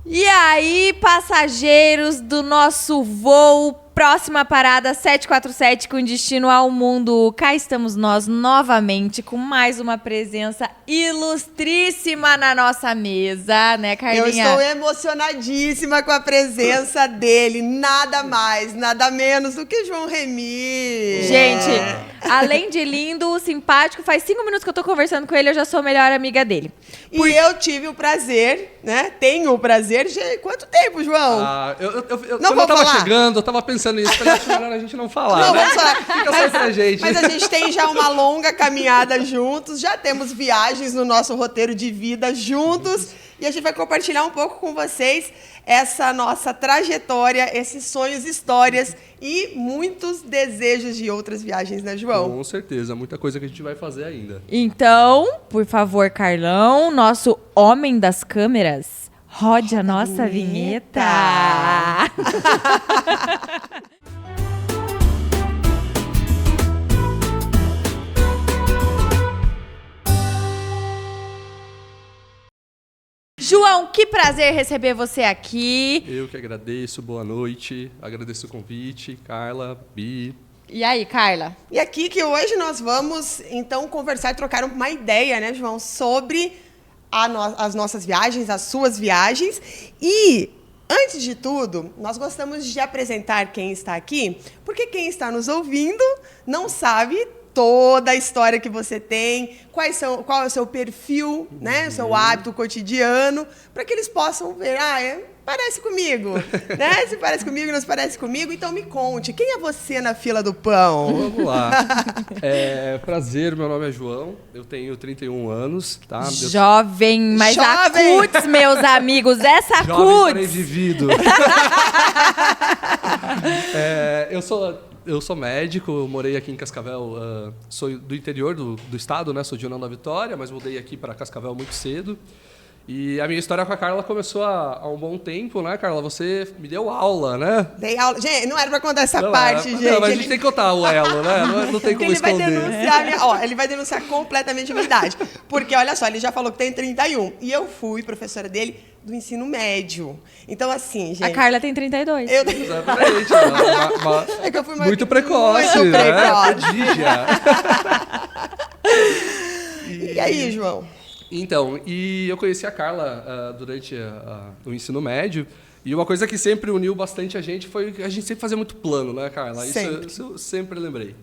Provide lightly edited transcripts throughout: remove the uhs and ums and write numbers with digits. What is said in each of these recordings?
E aí, passageiros do nosso voo, próxima parada 747 com destino ao mundo. Cá estamos nós novamente com mais uma presença ilustríssima na nossa mesa, né, Carlinha? Eu estou emocionadíssima com a presença dele. Nada mais, nada menos do que João Remy. Gente, além de lindo, simpático, faz 5 minutos que eu tô conversando com ele, eu já sou a melhor amiga dele. E eu tive o prazer, né? Tenho o prazer. Quanto tempo, João? Quando eu tava chegando, eu tava pensando nisso. Falei, acho melhor a gente não falar. Não, né? vamos falar. Fica só pra gente. Mas a gente tem já uma longa caminhada juntos, já temos viagens no nosso roteiro de vida juntos. E a gente vai compartilhar um pouco com vocês essa nossa trajetória, esses sonhos, histórias e muitos desejos de outras viagens, né, João? Com certeza, muita coisa que a gente vai fazer ainda. Então, por favor, Carlão, nosso homem das câmeras, rode a nossa vinheta. João, que prazer receber você aqui. Eu que agradeço, boa noite. Agradeço o convite, Carla, Bi. E aí, Carla? E aqui que hoje nós vamos, então, conversar e trocar uma ideia, né, João, sobre as nossas viagens, as suas viagens. E, antes de tudo, nós gostamos de apresentar quem está aqui, porque quem está nos ouvindo não sabe toda a história que você tem, qual é o seu perfil, né, o seu hábito cotidiano, para que eles possam ver, parece comigo, né? Se parece comigo, não se parece comigo, então me conte, quem é você na fila do pão? Vamos lá. Prazer, meu nome é João, eu tenho 31 anos, tá? Jovem, mas a cuts, meus amigos, essa jovem para cuts! indivíduo. Eu sou médico, eu morei aqui em Cascavel, sou do interior do estado, né? Sou de União da Vitória, mas mudei aqui para Cascavel muito cedo. E a minha história com a Carla começou há um bom tempo, né, Carla? Você me deu aula, né? Dei aula. Gente, não era pra contar essa parte, gente. Não, mas a gente tem que contar o elo, né? Não tem como esconder. Ele vai denunciar completamente a minha idade. Porque, olha só, ele já falou que tem 31. E eu fui professora dele do ensino médio. Então, assim, gente... A Carla tem 32. Exatamente. É que eu fui muito precoce, muito né? Prodígia. E aí, João? Então, e eu conheci a Carla durante o ensino médio, e uma coisa que sempre uniu bastante a gente foi que a gente sempre fazia muito plano, né, Carla? Isso eu sempre lembrei.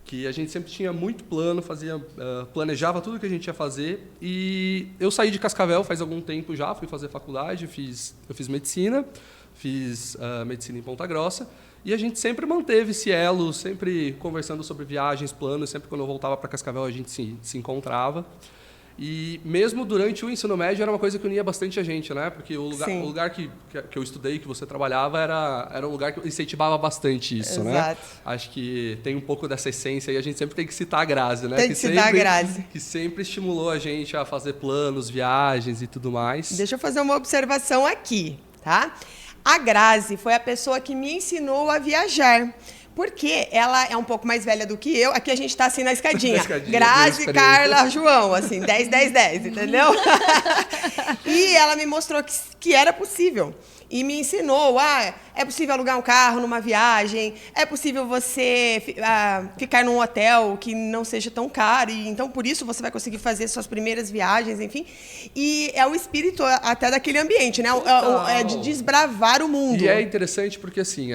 Que a gente sempre tinha muito plano, planejava tudo que a gente ia fazer. E eu saí de Cascavel faz algum tempo já, fui fazer faculdade, eu fiz medicina, fiz medicina em Ponta Grossa. E a gente sempre manteve esse elo, sempre conversando sobre viagens, planos, sempre quando eu voltava para Cascavel a gente se encontrava. E mesmo durante o ensino médio era uma coisa que unia bastante a gente, né? Porque o lugar que eu estudei, que você trabalhava, era um lugar que incentivava bastante isso, Exato. né? Acho que tem um pouco dessa essência e a gente sempre tem que citar a Grazi, né? Tem que citar a Grazi. Que sempre estimulou a gente a fazer planos, viagens e tudo mais. Deixa eu fazer uma observação aqui, tá? A Grazi foi a pessoa que me ensinou a viajar. Porque ela é um pouco mais velha do que eu. Aqui a gente está assim na escadinha. Grazi, Carla, João, assim, 10, 10, 10, entendeu? E ela me mostrou que era possível. E me ensinou, é possível alugar um carro numa viagem, é possível você ficar num hotel que não seja tão caro, e então por isso você vai conseguir fazer suas primeiras viagens, enfim. E é o espírito até daquele ambiente, né? É de desbravar o mundo. E é interessante porque, assim,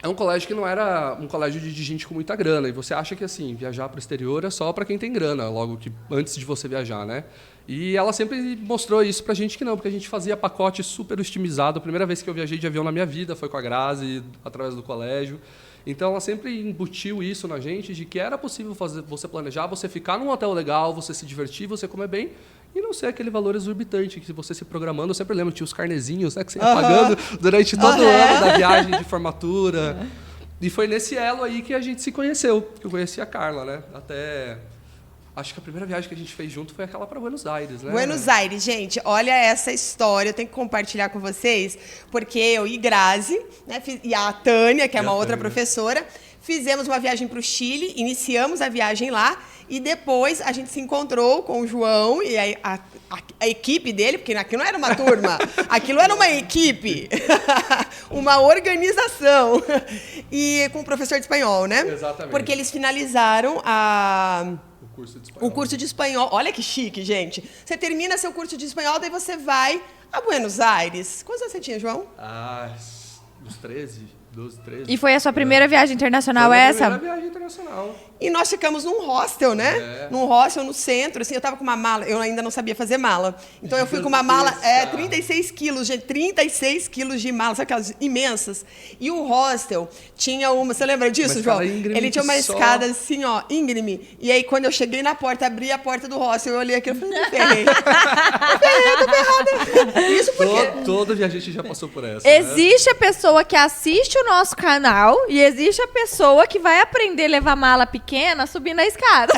é um colégio que não era um colégio de gente com muita grana. E você acha que, assim, viajar para o exterior é só para quem tem grana, logo que antes de você viajar, né? E ela sempre mostrou isso pra gente que não, porque a gente fazia pacote super otimizado. A primeira vez que eu viajei de avião na minha vida foi com a Grazi, através do colégio. Então, ela sempre embutiu isso na gente, de que era possível você planejar, você ficar num hotel legal, você se divertir, você comer bem, e não ser aquele valor exorbitante, que se você se programando, eu sempre lembro, tinha os carnezinhos, né, que você ia pagando durante todo o ano da viagem de formatura. E foi nesse elo aí que a gente se conheceu, que eu conheci a Carla, né? Acho que a primeira viagem que a gente fez junto foi aquela para Buenos Aires, né? Buenos Aires, gente, olha essa história, eu tenho que compartilhar com vocês, porque eu e Grazi, né, e a Tânia, que é uma outra professora, fizemos uma viagem para o Chile, iniciamos a viagem lá, E depois a gente se encontrou com o João e aí a equipe dele, porque aquilo não era uma turma, aquilo era uma equipe, uma organização. E com o professor de espanhol, né? Exatamente. Porque eles finalizaram O curso de espanhol. Olha que chique, gente. Você termina seu curso de espanhol, daí você vai a Buenos Aires. Quantos anos você tinha, João? Uns 12, 13. E foi a sua primeira viagem internacional essa? Primeira viagem internacional. E nós ficamos num hostel, né? Num hostel no centro, assim, eu tava com uma mala, eu ainda não sabia fazer mala. Então eu fui com uma mala, 36 quilos, gente, 36 quilos de mala, sabe aquelas imensas? E o hostel tinha uma, você lembra disso, João? Ele tinha uma escada assim, ó, íngreme. E aí quando eu cheguei na porta, abri a porta do hostel, eu olhei aquilo e falei, me ferrei. Tô ferrada. Isso porque... Todo viajante já passou por essa. Existe a pessoa que assiste o nosso canal e existe a pessoa que vai aprender a levar mala pequena subindo a escada.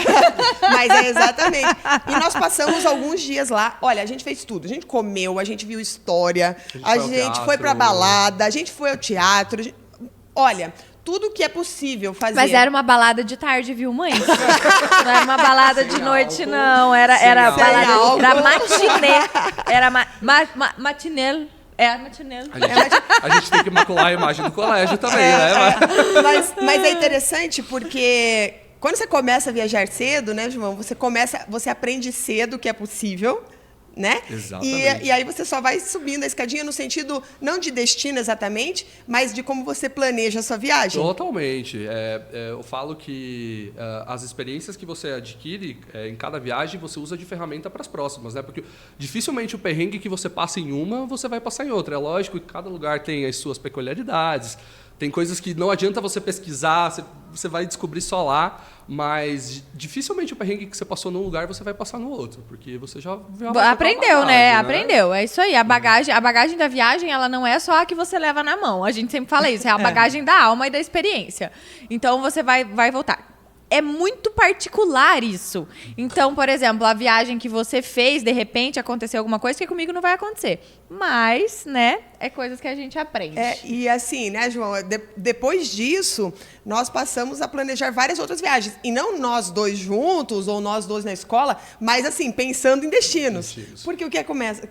Mas é exatamente. E nós passamos alguns dias lá. Olha, a gente fez tudo. A gente comeu, a gente viu história, a gente foi pra balada, a gente foi ao teatro. Olha, tudo que é possível fazer. Mas era uma balada de tarde, viu, mãe? Não era uma balada de noite, não. Era balada, era matinê. Era matinê. É, matinê. A gente tem que macular a imagem do colégio também, né? Mas é interessante porque quando você começa a viajar cedo, né, João? Você aprende cedo que é possível, né? Exatamente. E aí você só vai subindo a escadinha no sentido, não de destino exatamente, mas de como você planeja a sua viagem. Totalmente. Eu falo que as experiências que você adquire em cada viagem, você usa de ferramenta para as próximas, né? Porque dificilmente o perrengue que você passa em uma, você vai passar em outra. É lógico que cada lugar tem as suas peculiaridades, tem coisas que não adianta você pesquisar, você vai descobrir só lá, mas dificilmente o perrengue que você passou num lugar você vai passar no outro, porque você já aprendeu, bagagem, né? Aprendeu. É isso aí. A bagagem da viagem, ela não é só a que você leva na mão. A gente sempre fala isso, é a bagagem da alma e da experiência. Então você vai voltar. É muito particular isso. Então, por exemplo, a viagem que você fez, de repente aconteceu alguma coisa que comigo não vai acontecer. Mas, né, é coisas que a gente aprende. E assim, né, João, depois disso, nós passamos a planejar várias outras viagens. E não nós dois juntos, ou nós dois na escola, mas assim, pensando em destinos. Porque o que acontece?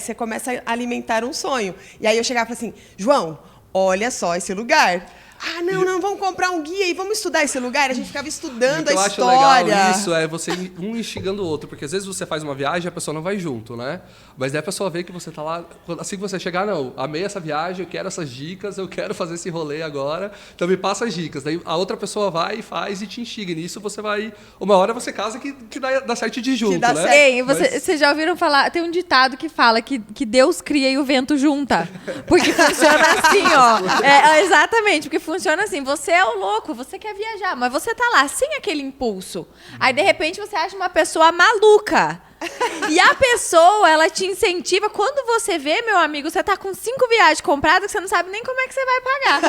Você começa a alimentar um sonho. E aí eu chegava e falava assim, João, olha só esse lugar. Ah, não, vamos comprar um guia e vamos estudar esse lugar. A gente ficava estudando a história. O que eu acho legal isso é você um instigando o outro. Porque às vezes você faz uma viagem e a pessoa não vai junto, né? Mas daí a pessoa vê que você tá lá... Assim que você chegar, não, amei essa viagem, eu quero essas dicas, eu quero fazer esse rolê agora. Então me passa as dicas. Daí a outra pessoa vai e faz e te instiga. E nisso você vai... Uma hora você casa que dá certo de junto, né? Ei, vocês já ouviram falar... Tem um ditado que fala que Deus cria e o vento junta. Porque funciona assim, ó. Exatamente, porque funciona assim, você é o louco, você quer viajar, mas você tá lá sem aquele impulso. Aí, de repente, você acha uma pessoa maluca. E a pessoa, ela te incentiva. Quando você vê, meu amigo, você tá com 5 viagens compradas que você não sabe nem como é que você vai pagar.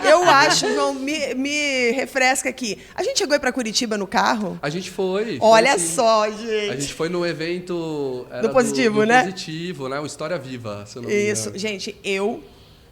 Eu acho, João, me refresca aqui. A gente chegou aí pra Curitiba no carro? A gente foi. Olha assim, só, gente. A gente foi no evento... Do Positivo, né? Do Positivo, né? O História Viva, se eu não me engano. Isso, gente, eu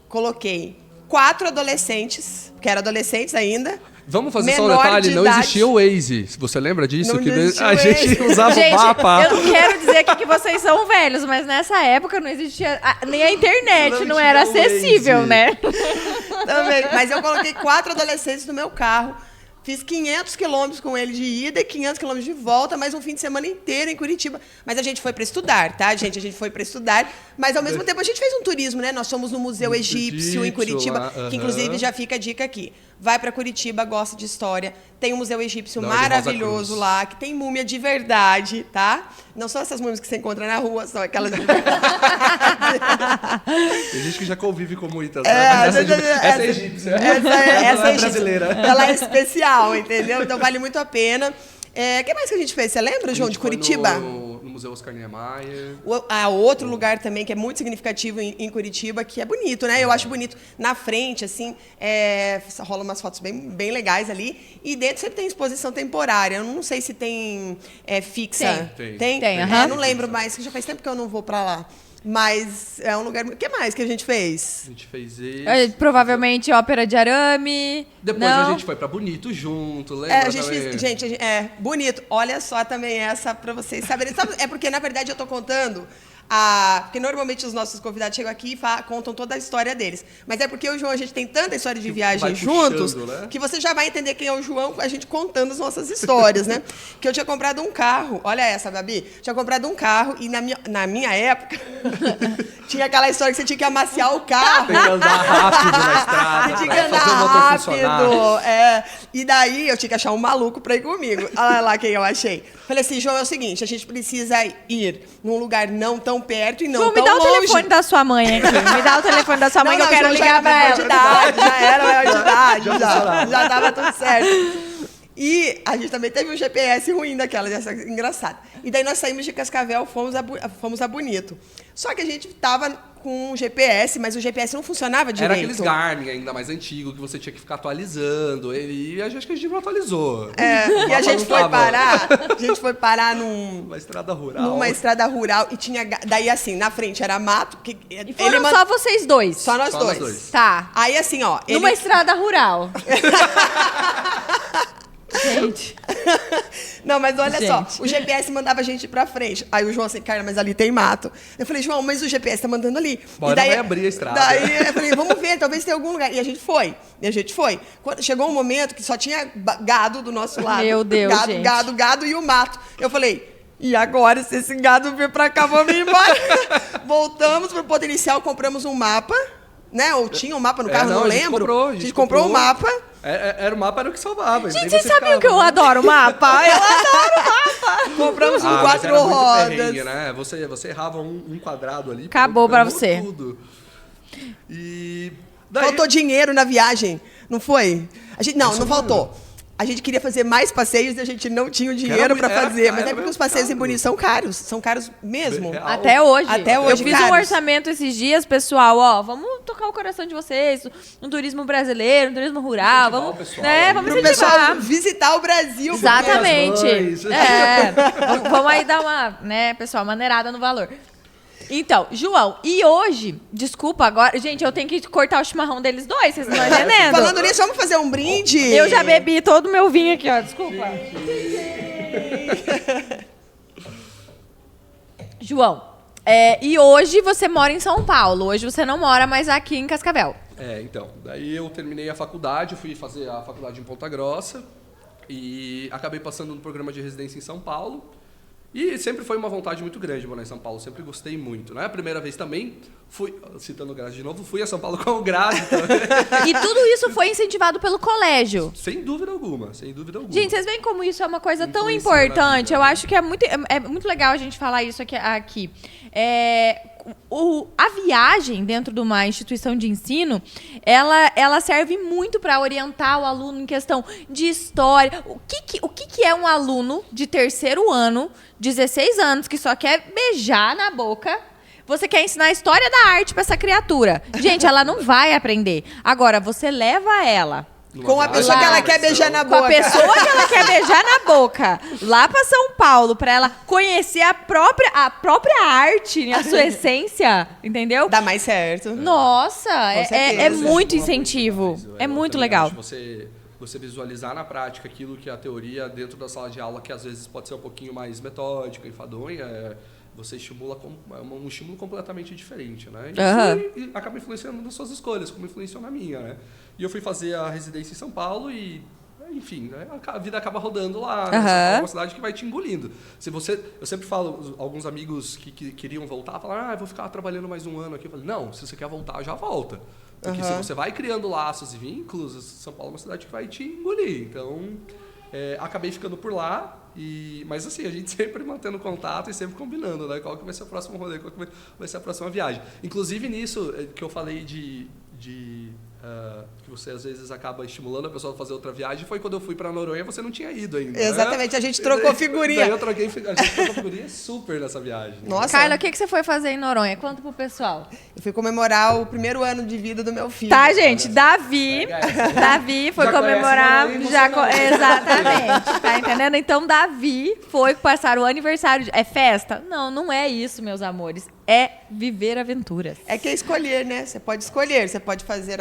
coloquei 4 adolescentes, que eram adolescentes ainda. Vamos fazer só um detalhe, não existia o Waze. Você lembra disso? Não que existia a gente usava o mapa. Eu não quero dizer aqui que vocês são velhos, mas nessa época não existia nem a internet, não era acessível, Waze. né? Também. Mas eu coloquei 4 adolescentes no meu carro. Fiz 500 quilômetros com ele de ida e 500 quilômetros de volta, mais um fim de semana inteiro em Curitiba. Mas a gente foi para estudar, tá, gente? A gente foi para estudar. Mas, ao mesmo tempo, a gente fez um turismo, né? Nós fomos no Museu Egípcio em Curitiba, que, inclusive, já fica a dica aqui. Vai para Curitiba, gosta de história. Tem um Museu Egípcio maravilhoso lá, que tem múmia de verdade, tá? Não são essas múmias que você encontra na rua, são aquelas de verdade. Tem gente que já convive com muitas, né? Essa é egípcia. Essa é brasileira. Ela é especial, entendeu? Então vale muito a pena. O que mais que a gente fez? Você lembra, João, de Curitiba? No Museu Oscar Niemeyer. Outro lugar também que é muito significativo em Curitiba, que é bonito, né? Eu acho bonito. Na frente, assim, rola umas fotos bem legais ali. E dentro sempre tem exposição temporária. Eu não sei se tem fixa. Tem. Tem, Não lembro mais, que já faz tempo que eu não vou pra lá. Mas é um lugar... O que mais que a gente fez? A gente fez esse. Provavelmente ópera de arame. Depois não? a gente foi pra Bonito junto, lembra? A gente fez... Gente, bonito. Olha só também essa pra vocês saberem. É porque, na verdade, eu tô contando... Porque normalmente os nossos convidados chegam aqui e contam toda a história deles. Mas é porque o João, a gente tem tanta história de viagem juntos, puxando, né? que você já vai entender quem é o João, a gente contando as nossas histórias, né? Que eu tinha comprado um carro, olha essa, Babi, tinha comprado um carro e na minha época tinha aquela história que você tinha que amaciar o carro. Tem que andar rápido na estrada. Você tinha que andar rápido. E daí eu tinha que achar um maluco pra ir comigo. Olha lá quem eu achei. Falei assim, João, é o seguinte, a gente precisa ir num lugar não tão perto e não João, tão me dá longe. o telefone da sua mãe aqui. Me dá o telefone da sua mãe que eu quero João ligar pra ela. Já era maior de idade, já tava tudo certo. E a gente também teve um GPS ruim daquela, dessa engraçada. E daí nós saímos de Cascavel, fomos a Bonito. Só que a gente tava com um GPS, mas o GPS não funcionava direito. Era aqueles Garmin ainda mais antigo que você tinha que ficar atualizando. E acho que a gente não atualizou. E a gente foi parar numa estrada rural. Numa estrada rural e tinha... Daí, assim, na frente era mato. E foram só vocês dois? Só nós dois. Tá. Aí, assim, ó... Numa estrada rural. Gente. Não, mas olha só, o GPS mandava a gente pra frente. Aí o João assim, cara, mas ali tem mato. Eu falei, João, mas o GPS tá mandando ali. Bora, e daí, vai abrir a estrada. Daí eu falei, vamos ver, talvez tenha algum lugar. E a gente foi. Chegou um momento que só tinha gado do nosso lado. Meu Deus, gente. Gado e o mato. Eu falei, e agora, se esse gado vir pra cá, vamos embora. Voltamos pro ponto inicial, compramos um mapa, né? Ou tinha um mapa no carro, não lembro. A gente comprou um mapa. O mapa era o que salvava. Gente, vocês sabiam que eu adoro mapa? Eu adoro mapa. Compramos um mas 4 era muito rodas. perrengue, né? Você errava um quadrado ali. Acabou pra você. Tudo. E daí... Faltou dinheiro na viagem, não foi? Não faltou. A gente queria fazer mais passeios e a gente não tinha o dinheiro para fazer. Mas é porque os passeios em Bonito são caros. São caros mesmo. Real. Até hoje. Eu fiz caros. um orçamento esses dias, pessoal. Ó, vamos tocar o coração de vocês. Um turismo brasileiro, um turismo rural. Vamos pro incentivar. Pessoal visitar o Brasil. Exatamente. Vamos aí dar uma, pessoal, maneirada no valor. Então, João, e hoje, desculpa agora, gente, eu tenho que cortar o chimarrão deles dois, vocês não estão entendendo? Falando nisso, vamos fazer um brinde? Eu já bebi todo o meu vinho aqui, ó, desculpa. João, e hoje você mora em São Paulo, hoje você não mora mais aqui em Cascavel. Então, daí eu terminei a faculdade, fui fazer a faculdade em Ponta Grossa e acabei passando no programa de residência em São Paulo. E sempre foi uma vontade muito grande morar em São Paulo, sempre gostei muito, né? A primeira vez também, citando o Grazi de novo, fui a São Paulo com o Grazi também. E tudo isso foi incentivado pelo colégio? Sem dúvida alguma, sem dúvida alguma. Gente, vocês veem como isso é uma coisa tão importante? Eu acho que é muito legal a gente falar isso aqui. A viagem dentro de uma instituição de ensino, ela serve muito para orientar o aluno em questão de história. O que é um aluno de terceiro ano, 16 anos, que só quer beijar na boca? Você quer ensinar a história da arte para essa criatura. Gente, ela não vai aprender. Agora, você leva ela... Com a pessoa que ela quer beijar na boca. Com a pessoa que ela quer beijar na boca. Lá pra São Paulo, pra ela conhecer a própria arte, a sua essência, entendeu? Dá mais certo. Nossa, é muito incentivo. É muito legal. Você visualizar na prática aquilo que a teoria dentro da sala de aula, que às vezes pode ser um pouquinho mais metódica, enfadonha, você estimula um estímulo completamente diferente, né? E acaba influenciando nas suas escolhas, como influenciou na minha, né? E eu fui fazer a residência em São Paulo e, enfim, né, a vida acaba rodando lá. Né? É uma cidade que vai te engolindo. Eu sempre falo, alguns amigos que queriam voltar, falaram, eu vou ficar trabalhando mais um ano aqui. Eu falei, não, se você quer voltar, já volta. Porque se você vai criando laços e vínculos, São Paulo é uma cidade que vai te engolir. Então, acabei ficando por lá. Mas assim, a gente sempre mantendo contato e sempre combinando, né? Qual que vai ser o próximo rolê, qual que vai ser a próxima viagem. Inclusive nisso que eu falei que você às vezes acaba estimulando a pessoa a fazer outra viagem, foi quando eu fui pra Noronha, você não tinha ido ainda. Exatamente, né? A gente trocou figurinha. Daí a gente trocou figurinha super nessa viagem. Nossa. Carla, o que você foi fazer em Noronha? Conta pro pessoal. Eu fui comemorar o primeiro ano de vida do meu filho. Tá, gente, Davi foi Já comemorar. conhece, mas Exatamente. Tá entendendo? Então, Davi foi passar o aniversário. É festa? Não, não é isso, meus amores. É viver aventuras. É que é escolher, né? Você pode escolher. Você pode fazer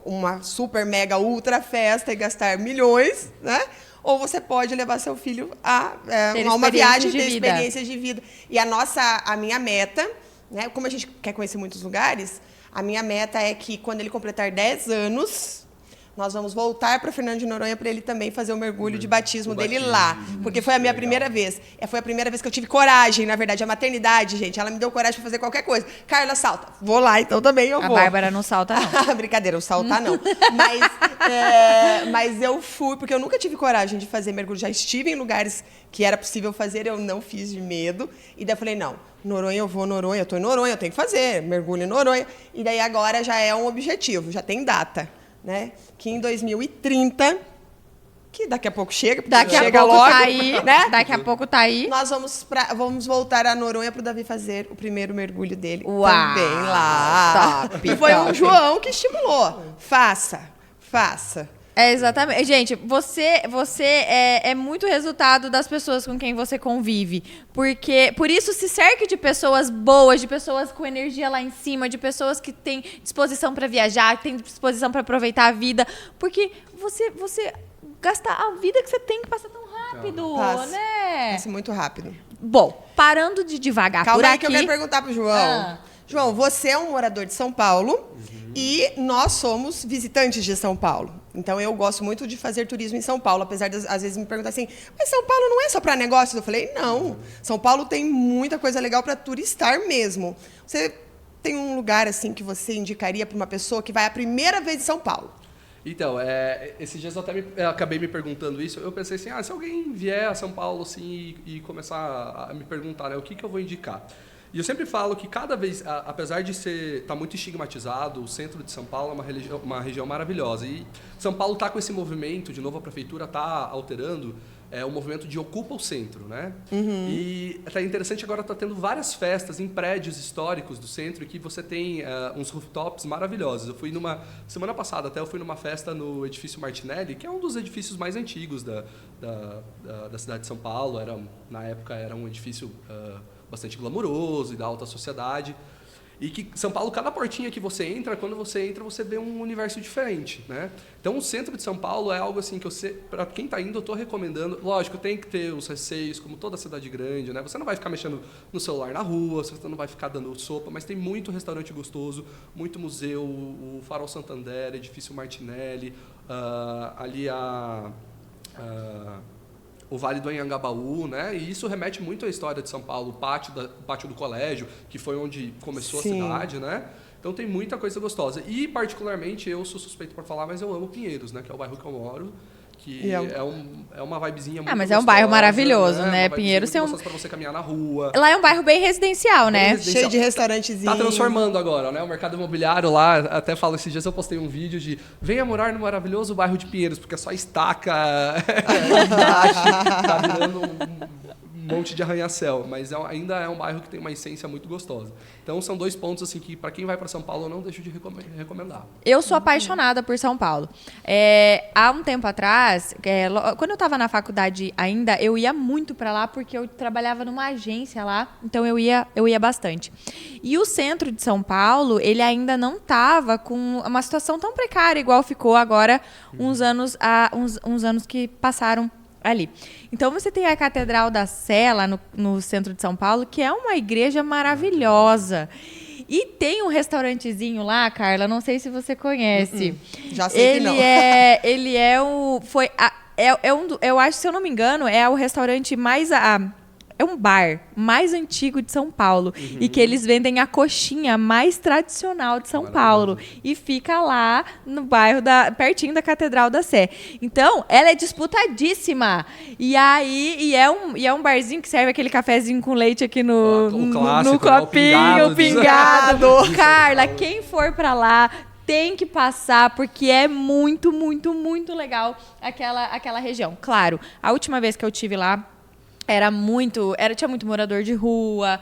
uma super, mega, ultra festa e gastar milhões, né? Ou você pode levar seu filho a uma viagem, ter experiências de vida. E a minha meta, né? Como a gente quer conhecer muitos lugares, a minha meta é que quando ele completar 10 anos, nós vamos voltar para Fernando de Noronha para ele também fazer o mergulho de batismo dele lá. Porque foi a minha primeira vez. Foi a primeira vez que eu tive coragem, na verdade. A maternidade, gente, ela me deu coragem para fazer qualquer coisa. Carla, salta. Vou lá, então também eu vou. A Bárbara não salta, não. Brincadeira, eu saltar não. Mas eu fui, porque eu nunca tive coragem de fazer mergulho. Já estive em lugares que era possível fazer, eu não fiz de medo. E daí eu falei, não, Noronha, eu vou Noronha, eu tô em Noronha, eu tenho que fazer mergulho em Noronha. E daí agora já é um objetivo, já tem data. Né? Que em 2030, que daqui a pouco chega, daqui chega a pouco logo, tá aí, né? Daqui a pouco tá aí. Nós vamos voltar a Noronha para o Davi fazer o primeiro mergulho dele também lá. Top, e foi top. o João que estimulou. Faça. Exatamente. Gente, você é muito resultado das pessoas com quem você convive. Por isso, se cerque de pessoas boas, de pessoas com energia lá em cima, de pessoas que têm disposição para viajar, que têm disposição para aproveitar a vida. Porque você gasta a vida que você tem que passar tão rápido, né? Passa muito rápido. Bom, parando de devagar Calma por aí aqui... que eu quero perguntar pro João. João, você é um morador de São Paulo e nós somos visitantes de São Paulo. Então, eu gosto muito de fazer turismo em São Paulo, apesar de, às vezes, me perguntar assim, mas São Paulo não é só para negócios? Eu falei, não. São Paulo tem muita coisa legal para turistar mesmo. Você tem um lugar assim que você indicaria para uma pessoa que vai a primeira vez em São Paulo? Então, esses dias eu até acabei me perguntando isso. Eu pensei assim, se alguém vier a São Paulo assim, e começar a me perguntar, né, o que eu vou indicar? E eu sempre falo que cada vez, apesar de estar muito estigmatizado, o centro de São Paulo é uma região maravilhosa. E São Paulo está com esse movimento, de novo a prefeitura está alterando, o movimento de ocupa o centro, né? E é interessante, agora está tendo várias festas em prédios históricos do centro, e que você tem uns rooftops maravilhosos. Eu fui semana passada até, eu fui numa festa no edifício Martinelli, que é um dos edifícios mais antigos da cidade de São Paulo. Na época era um edifício bastante glamuroso e da alta sociedade. E que São Paulo, cada portinha que você entra, quando você entra, você vê um universo diferente, né? Então, o centro de São Paulo é algo assim que para quem está indo, eu estou recomendando. Lógico, tem que ter os receios, como toda cidade grande, né? Você não vai ficar mexendo no celular na rua, você não vai ficar dando sopa, mas tem muito restaurante gostoso, muito museu, o Farol Santander, Edifício Martinelli, ali o Vale do Anhangabaú, né? E isso remete muito à história de São Paulo, o pátio do colégio, que foi onde começou a cidade, né? Então tem muita coisa gostosa. E, particularmente, eu sou suspeito por falar, mas eu amo Pinheiros, né? Que é o bairro que eu moro, que é uma vibezinha muito mas gostosa, é um bairro maravilhoso, né? Pinheiros tem para você caminhar na rua. Lá é um bairro bem residencial, né? Cheio de restaurantezinho. Tá transformando agora, né? O mercado imobiliário lá, até falo, esses dias eu postei um vídeo de venha morar no maravilhoso bairro de Pinheiros, porque é só estaca embaixo, tá virando um monte de arranha-céu, mas ainda é um bairro que tem uma essência muito gostosa. Então são dois pontos assim que para quem vai para São Paulo eu não deixo de recomendar. Eu sou apaixonada por São Paulo. Há um tempo atrás, quando eu estava na faculdade ainda, eu ia muito para lá porque eu trabalhava numa agência lá, então eu ia bastante. E o centro de São Paulo, ele ainda não estava com uma situação tão precária igual ficou agora uns anos que passaram ali. Então, você tem a Catedral da Sé, lá no centro de São Paulo, que é uma igreja maravilhosa. E tem um restaurantezinho lá, Carla, não sei se você conhece. Já sei que não. Ele é o... eu acho, se eu não me engano, é o restaurante mais... É um bar mais antigo de São Paulo. E que eles vendem a coxinha mais tradicional de São Paulo. E fica lá no bairro, pertinho da Catedral da Sé. Então, ela é disputadíssima. E é um barzinho que serve aquele cafezinho com leite aqui no copinho, pingado. Carla, quem for pra lá tem que passar, porque é muito, muito, muito legal aquela região. Claro, a última vez que eu estive lá, tinha muito morador de rua,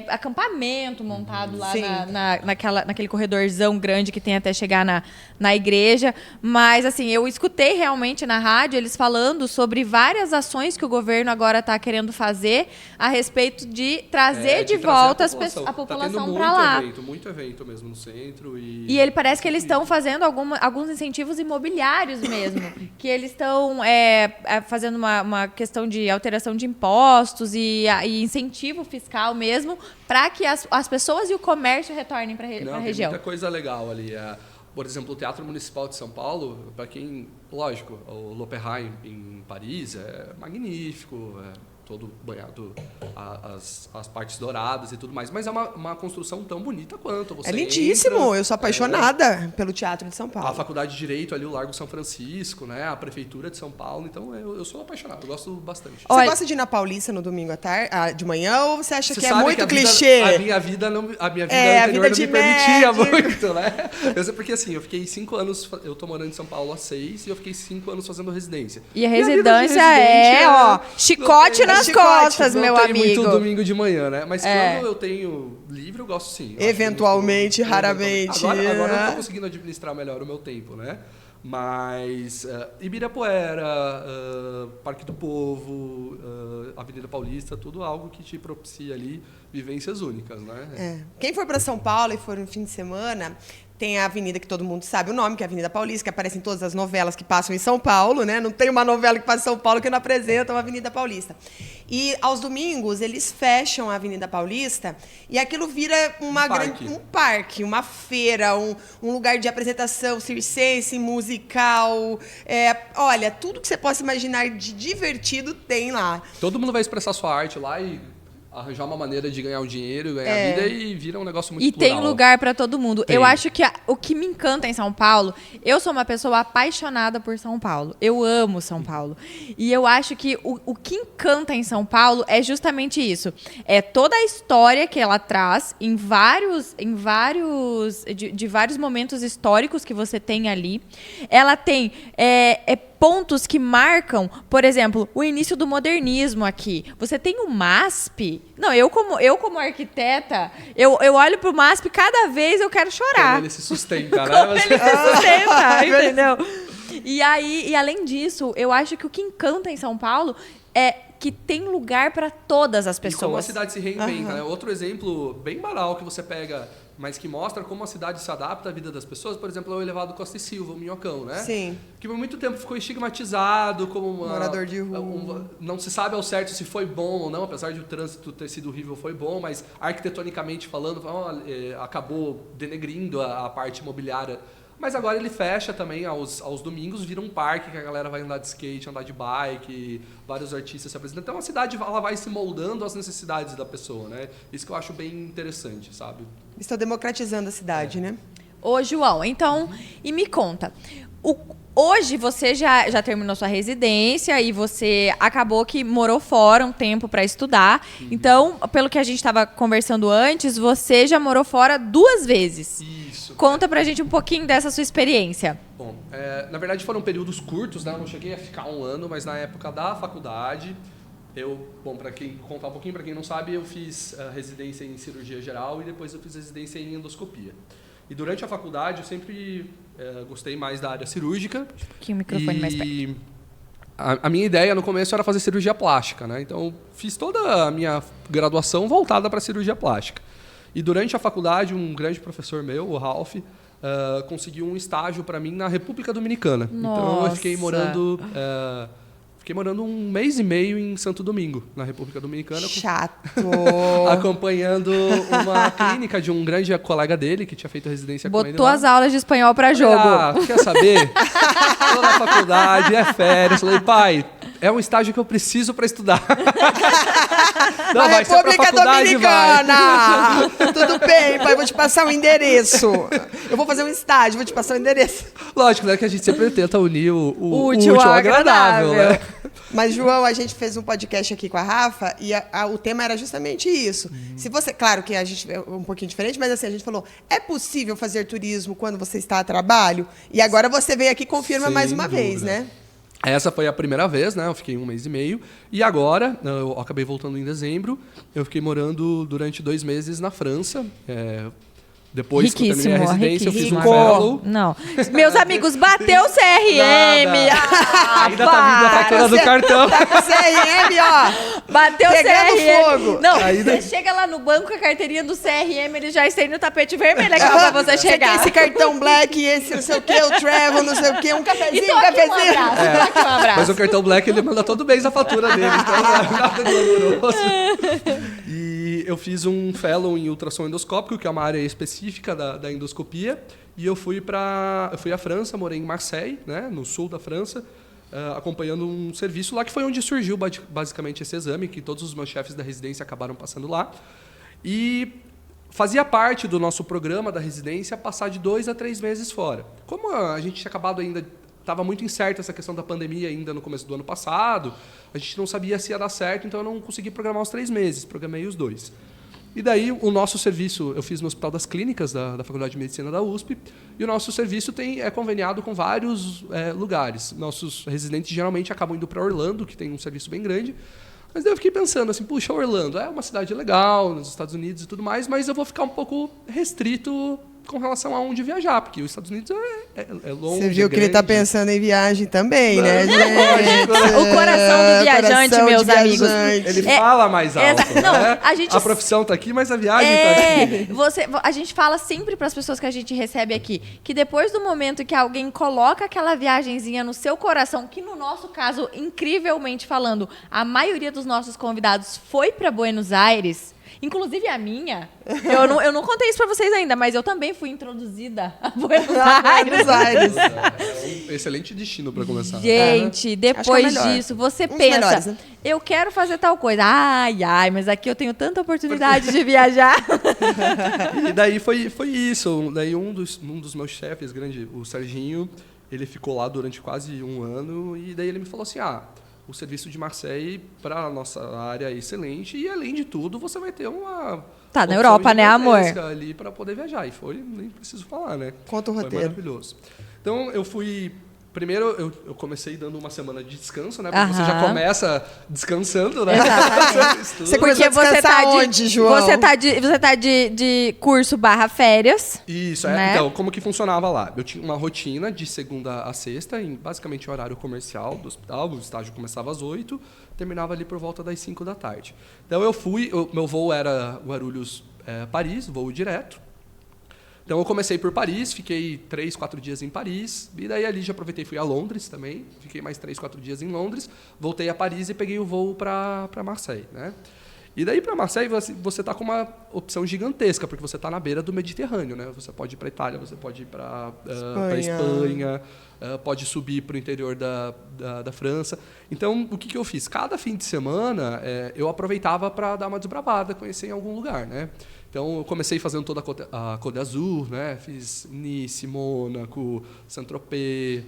acampamento montado lá naquele corredorzão grande que tem até chegar na igreja. Mas, assim, eu escutei realmente na rádio eles falando sobre várias ações que o governo agora está querendo fazer a respeito de trazer de volta a população para lá. Muito evento mesmo no centro. E ele parece que eles estão fazendo alguns incentivos imobiliários mesmo, que eles estão fazendo uma questão de alteração de impostos e incentivo fiscal mesmo, para que as pessoas e o comércio retornem para a região. Tem muita coisa legal ali. Por exemplo, o Teatro Municipal de São Paulo, para quem, lógico, o L'Opéra em Paris é magnífico, todo banhado as partes douradas e tudo mais, mas é uma construção tão bonita quanto você. É lindíssimo, eu sou apaixonada pelo Teatro de São Paulo. A Faculdade de Direito ali, o Largo São Francisco, né? A Prefeitura de São Paulo, então eu sou apaixonado, eu gosto bastante. Você gosta de ir na Paulista no domingo de manhã, ou você acha que é muito clichê? A minha vida anterior não me permitia muito, né? Porque assim, eu fiquei 5 anos, eu tô morando em São Paulo há 6 e eu fiquei 5 anos fazendo residência. E a residência chicote nas costas, meu amigo. Não tem muito domingo de manhã, né? Mas quando eu tenho livre, eu gosto sim. Eventualmente, raramente. Agora eu não tô conseguindo administrar melhor o meu tempo, né? Mas Ibirapuera, Parque do Povo, Avenida Paulista, tudo algo que te propicia ali vivências únicas, né? Quem for para São Paulo e for no fim de semana, tem a avenida que todo mundo sabe o nome, que é a Avenida Paulista, que aparece em todas as novelas que passam em São Paulo, né? Não tem uma novela que passa em São Paulo que não apresenta uma Avenida Paulista. E aos domingos eles fecham a Avenida Paulista e aquilo vira um parque, uma feira, um lugar de apresentação circense, musical. Olha, tudo que você possa imaginar de divertido tem lá. Todo mundo vai expressar sua arte lá e arranjar uma maneira de ganhar um dinheiro, ganhar vida e vira um negócio muito plural. E tem lugar para todo mundo. Eu acho que o que me encanta em São Paulo, eu sou uma pessoa apaixonada por São Paulo. Eu amo São Paulo. E eu acho que o que encanta em São Paulo é justamente isso. É toda a história que ela traz de vários momentos históricos que você tem ali. Ela tem pontos que marcam, por exemplo, o início do modernismo aqui. Você tem o MASP. Não, eu como arquiteta, eu olho pro MASP, cada vez eu quero chorar. Como ele se sustenta, né? Como ele se sustenta, entendeu? E além disso, eu acho que o que encanta em São Paulo é que tem lugar para todas as pessoas. E como a cidade se reinventa, né? Outro exemplo bem banal que você pega, mas que mostra como a cidade se adapta à vida das pessoas, por exemplo, é o elevado Costa e Silva, o Minhocão, né? Sim. Que por muito tempo ficou estigmatizado como morador de rua. Não se sabe ao certo se foi bom ou não, apesar de o trânsito ter sido horrível, foi bom, mas arquitetonicamente falando, acabou denegrindo a parte imobiliária. Mas agora ele fecha também aos domingos, vira um parque que a galera vai andar de skate, andar de bike, vários artistas se apresentam. Então a cidade ela vai se moldando às necessidades da pessoa, né? Isso que eu acho bem interessante, sabe? Estão democratizando a cidade, né? Ô, João, então, e me conta, hoje você já terminou sua residência e você acabou que morou fora um tempo para estudar. Então, pelo que a gente estava conversando antes, você já morou fora 2 vezes. Isso. Conta pra gente um pouquinho dessa sua experiência. Bom, na verdade foram períodos curtos, né? Eu não cheguei a ficar 1 ano, mas na época da faculdade, para quem contar um pouquinho, para quem não sabe, eu fiz residência em cirurgia geral e depois eu fiz residência em endoscopia. E durante a faculdade eu sempre gostei mais da área cirúrgica. Um pouquinho o microfone mais perto. A minha ideia no começo era fazer cirurgia plástica, né? Então fiz toda a minha graduação voltada para cirurgia plástica. E durante a faculdade, um grande professor meu, o Ralph, conseguiu um estágio para mim na República Dominicana. Nossa. Então eu fiquei morando 1 mês e meio em Santo Domingo, na República Dominicana. Chato! Acompanhando uma clínica de um grande colega dele, que tinha feito residência com ele. Botou as aulas de espanhol para jogo. Quer saber? Tô na faculdade, é férias. Falei, pai, é um estágio que eu preciso para estudar. Não, vai ser pra faculdade, Dominicana! Vai. Tudo bem, pai, vou te passar o endereço. Eu vou fazer um estágio, vou te passar o endereço. Lógico, né, que a gente sempre tenta unir o útil ao agradável, né? Mas, João, a gente fez um podcast aqui com a Rafa e o tema era justamente isso. Se você, claro que a gente é um pouquinho diferente, mas assim, a gente falou, é possível fazer turismo quando você está a trabalho? E agora você veio aqui e confirma mais uma vez, né? Essa foi a primeira vez, né? Eu fiquei 1 mês e meio. E agora, eu acabei voltando em dezembro. Eu fiquei morando durante 2 meses na França. Depois que eu terminei a residência, eu fiz um fellow. Não. Meus amigos, bateu o CRM. Ainda tá vindo a fatura do cartão. Tá com o CRM, ó. Bateu o pegando CRM. fogo. Não, você chega lá no banco com a carteirinha do CRM, ele já estende no tapete vermelho aqui pra você chegar. Você tem esse cartão black, esse não sei o que, o travel, não sei o que, um cafezinho, Então um aqui um cafezinho. abraço, então aqui um abraço. Mas o cartão Black, ele manda todo mês a fatura dele. Então, nada glamouroso. E eu fiz um fellow em ultrassom endoscópico, que é uma área específica da endoscopia. E eu fui à França, morei em Marseille, né, no sul da França, acompanhando um serviço lá, que foi onde surgiu basicamente esse exame, que todos os meus chefes da residência acabaram passando lá. E fazia parte do nosso programa da residência passar de 2 a 3 meses fora. Como a gente tinha acabado ainda... Estava muito incerta essa questão da pandemia ainda no começo do ano passado. A gente não sabia se ia dar certo, então eu não consegui programar os 3 meses. Programei os 2. E daí o nosso serviço, eu fiz no Hospital das Clínicas da Faculdade de Medicina da USP, e o nosso serviço é conveniado com vários lugares. Nossos residentes geralmente acabam indo para Orlando, que tem um serviço bem grande. Mas daí eu fiquei pensando assim, puxa, Orlando é uma cidade legal, nos Estados Unidos e tudo mais, mas eu vou ficar um pouco restrito com relação a onde viajar, porque os Estados Unidos é longe. Você viu que ele está pensando em viagem também, né, gente? O coração do viajante, coração meus de amigos. viajante. Ele fala mais alto, não, né? a profissão está aqui, mas a viagem está aqui. A gente fala sempre para as pessoas que a gente recebe aqui, que depois do momento que alguém coloca aquela viagenzinha no seu coração, que no nosso caso, incrivelmente falando, a maioria dos nossos convidados foi para Buenos Aires, inclusive a minha. Eu não contei isso pra vocês ainda, mas eu também fui introduzida a Buenos Aires. É um excelente destino para começar. Gente, depois disso, você pensa, melhores, né? eu quero fazer tal coisa. Ai, mas aqui eu tenho tanta oportunidade de viajar. E daí foi isso. Daí um dos meus chefes, o Serginho, ele ficou lá durante quase 1 ano, e daí ele me falou assim, o serviço de Marseille para a nossa área é excelente e, além de tudo, você vai ter uma... Tá na Europa, né, amor? Ali para poder viajar. E nem preciso falar, né? Conta o roteiro. Foi maravilhoso. Então, eu fui... Primeiro, eu comecei dando uma semana de descanso, né? Porque você já começa descansando, né? Exatamente. Porque você tá onde, João? Você tá de curso /férias. Isso, né? Então, como que funcionava lá? Eu tinha uma rotina de segunda a sexta, em basicamente horário comercial do hospital. O estágio começava às 8, terminava ali por volta das 5 da tarde. Então, meu voo era Guarulhos, Paris, voo direto. Então, eu comecei por Paris, fiquei 3, 4 dias em Paris, e daí ali já aproveitei e fui a Londres também, fiquei mais 3, 4 dias em Londres, voltei a Paris e peguei o voo para Marseille, né? E daí para Marseille você está com uma opção gigantesca, porque você está na beira do Mediterrâneo, né? Você pode ir para Itália, você pode ir para Espanha, pode subir para o interior da França. Então, o que eu fiz? Cada fim de semana, eu aproveitava para dar uma desbravada, conhecer em algum lugar, né? Então, eu comecei fazendo toda a Côte d'Azur, né? Fiz Nice, Mônaco, Saint-Tropez,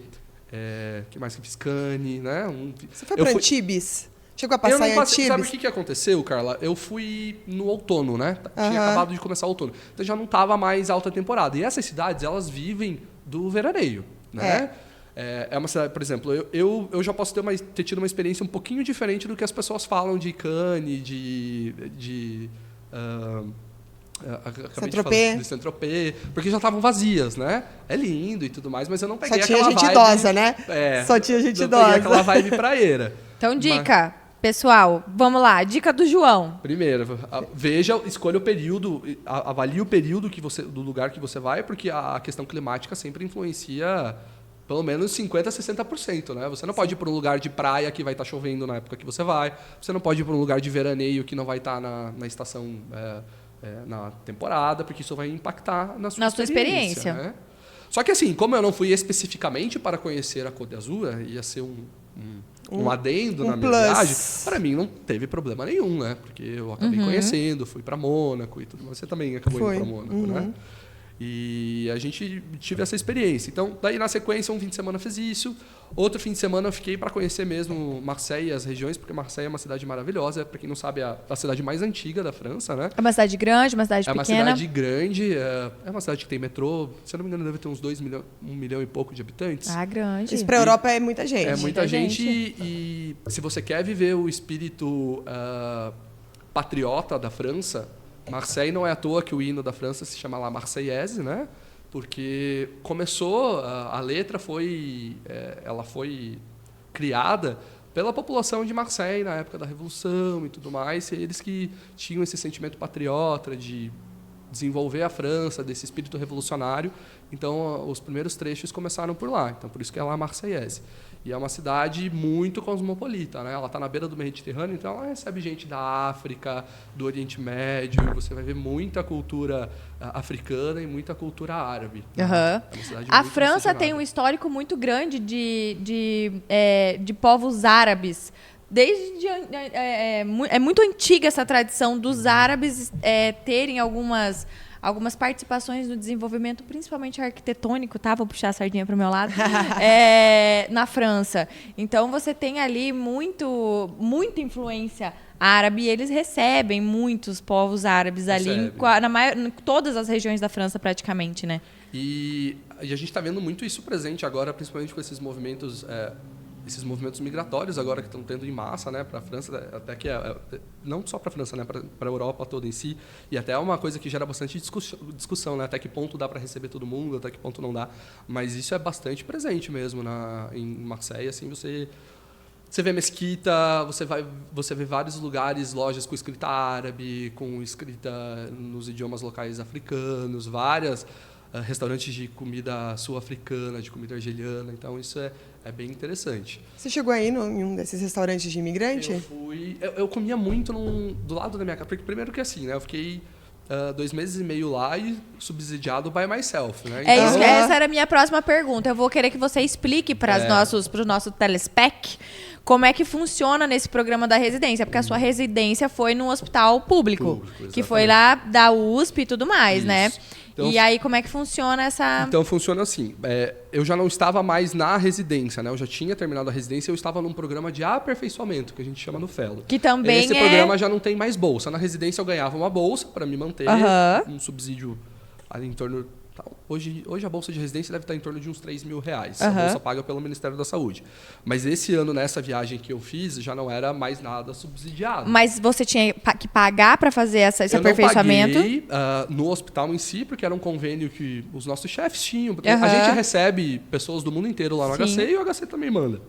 que mais que fiz? Cannes, né? Você foi para Antibes? Chegou a passar em Antibes? Sabe o que aconteceu, Carla? Eu fui no outono, né? Tinha acabado de começar o outono. Então, já não estava mais alta temporada. E essas cidades, elas vivem do veraneio, né? É uma cidade, por exemplo, eu já posso ter tido uma experiência um pouquinho diferente do que as pessoas falam de Cannes, de Saint-Tropez, porque já estavam vazias, né? É lindo e tudo mais, mas eu não peguei aquela vibe... Só tinha gente idosa, né? Só tinha gente idosa. Peguei aquela vibe praieira. Então, dica, pessoal, vamos lá, dica do João. Primeiro, escolha o período, avalie o período do lugar que você vai, porque a questão climática sempre influencia pelo menos 50% a 60%, né? Você não pode ir para um lugar de praia que vai estar chovendo na época que você vai, você não pode ir para um lugar de veraneio que não vai estar na estação... na temporada, porque isso vai impactar na sua experiência. Né? Só que assim, como eu não fui especificamente para conhecer a Côte d'Azur, ia ser um adendo na minha viagem, para mim não teve problema nenhum, né? Porque eu acabei conhecendo, fui para Mônaco e tudo mais. Você também acabou indo para Mônaco, né? E a gente tive essa experiência. Então, daí na sequência, um fim de semana fiz isso. Outro fim de semana eu fiquei para conhecer mesmo Marseille e as regiões, porque Marseille é uma cidade maravilhosa. Para quem não sabe, é a cidade mais antiga da França, né? É uma cidade grande, uma cidade pequena? É uma cidade grande, é uma cidade que tem metrô. Se eu não me engano, deve ter uns 1 milhão e pouco de habitantes. Ah, grande. Isso para a Europa é muita gente. É muita gente. E se você quer viver o espírito patriota da França, Marseille não é à toa que o hino da França se chama La Marseillaise, né? Porque começou, a letra ela foi criada pela população de Marseille na época da Revolução e tudo mais, e eles que tinham esse sentimento patriota de desenvolver a França, desse espírito revolucionário. Então, os primeiros trechos começaram por lá. Então, por isso que é La Marseillaise. E é uma cidade muito cosmopolita, né? Ela está na beira do Mediterrâneo, então ela recebe gente da África, do Oriente Médio. Você vai ver muita cultura africana e muita cultura árabe. Uhum. É uma cidade a muito França tem um histórico muito grande de povos árabes. É muito antiga essa tradição dos árabes terem algumas participações no desenvolvimento, principalmente arquitetônico, tá? Vou puxar a sardinha para o meu lado, na França. Então, você tem ali muita influência árabe e eles recebem muitos povos árabes ali em todas as regiões da França, praticamente, né? E a gente está vendo muito isso presente agora, principalmente com esses movimentos migratórios agora que estão tendo em massa, né, para a França, até que não só para a França, né, para a Europa toda em si, e até é uma coisa que gera bastante discussão, né, até que ponto dá para receber todo mundo, até que ponto não dá, mas isso é bastante presente mesmo em Marseille, assim, você vê mesquita, você vê vários lugares, lojas com escrita árabe, com escrita nos idiomas locais africanos, várias restaurantes de comida sul-africana, de comida argeliana, então isso é bem interessante. Você chegou aí em um desses restaurantes de imigrante? Eu fui. Eu comia muito do lado da minha casa, porque primeiro que assim, né, eu fiquei 2 meses e meio lá e subsidiado by myself, né? Então, essa era a minha próxima pergunta. Eu vou querer que você explique para o nosso telespec como é que funciona nesse programa da residência, porque a sua residência foi num hospital público que foi lá da USP e tudo mais, né? Então, e aí, como é que funciona essa... Então, funciona assim. Eu já não estava mais na residência, né? Eu já tinha terminado a residência e eu estava num programa de aperfeiçoa,mento, que a gente chama no Fellow. Que também Esse programa já não tem mais bolsa. Na residência, eu ganhava uma bolsa para me manter, um subsídio ali em torno... Hoje a bolsa de residência deve estar em torno de uns R$3.000. A bolsa paga pelo Ministério da Saúde. Mas esse ano, nessa viagem que eu fiz, já não era mais nada subsidiado. Mas você tinha que pagar para fazer esse aperfeiçoamento? Eu não paguei no hospital em si, porque era um convênio que os nossos chefes tinham. A gente recebe pessoas do mundo inteiro lá no HC e o HC também manda.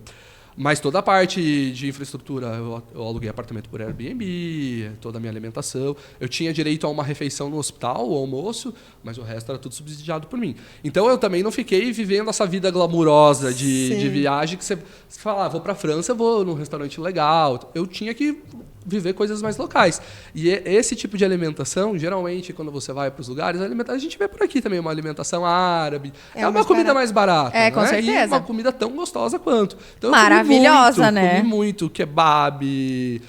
Mas toda a parte de infraestrutura, eu aluguei apartamento por Airbnb, toda a minha alimentação. Eu tinha direito a uma refeição no hospital, o almoço, mas o resto era tudo subsidiado por mim. Então, eu também não fiquei vivendo essa vida glamurosa de viagem, que você fala, vou para a França, vou num restaurante legal. Eu tinha que viver coisas mais locais. E esse tipo de alimentação, geralmente, quando você vai para os lugares, a gente vê por aqui também uma alimentação árabe. É uma comida mais barata. Com certeza. E uma comida tão gostosa quanto. Então, maravilhosa, né? Comi muito kebab,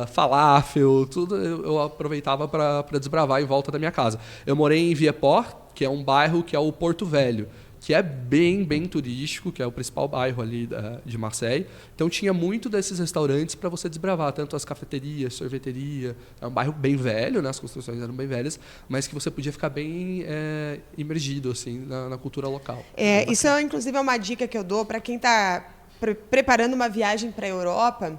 falafel, tudo eu aproveitava para desbravar em volta da minha casa. Eu morei em Vieux-Port, que é um bairro que é o Porto Velho, que é bem, bem turístico, que é o principal bairro ali de Marseille. Então, tinha muito desses restaurantes para você desbravar, tanto as cafeterias, sorveteria. É um bairro bem velho, né? As construções eram bem velhas, mas que você podia ficar bem imergido assim, na cultura local. Isso, inclusive, é uma dica que eu dou para quem está preparando uma viagem para a Europa.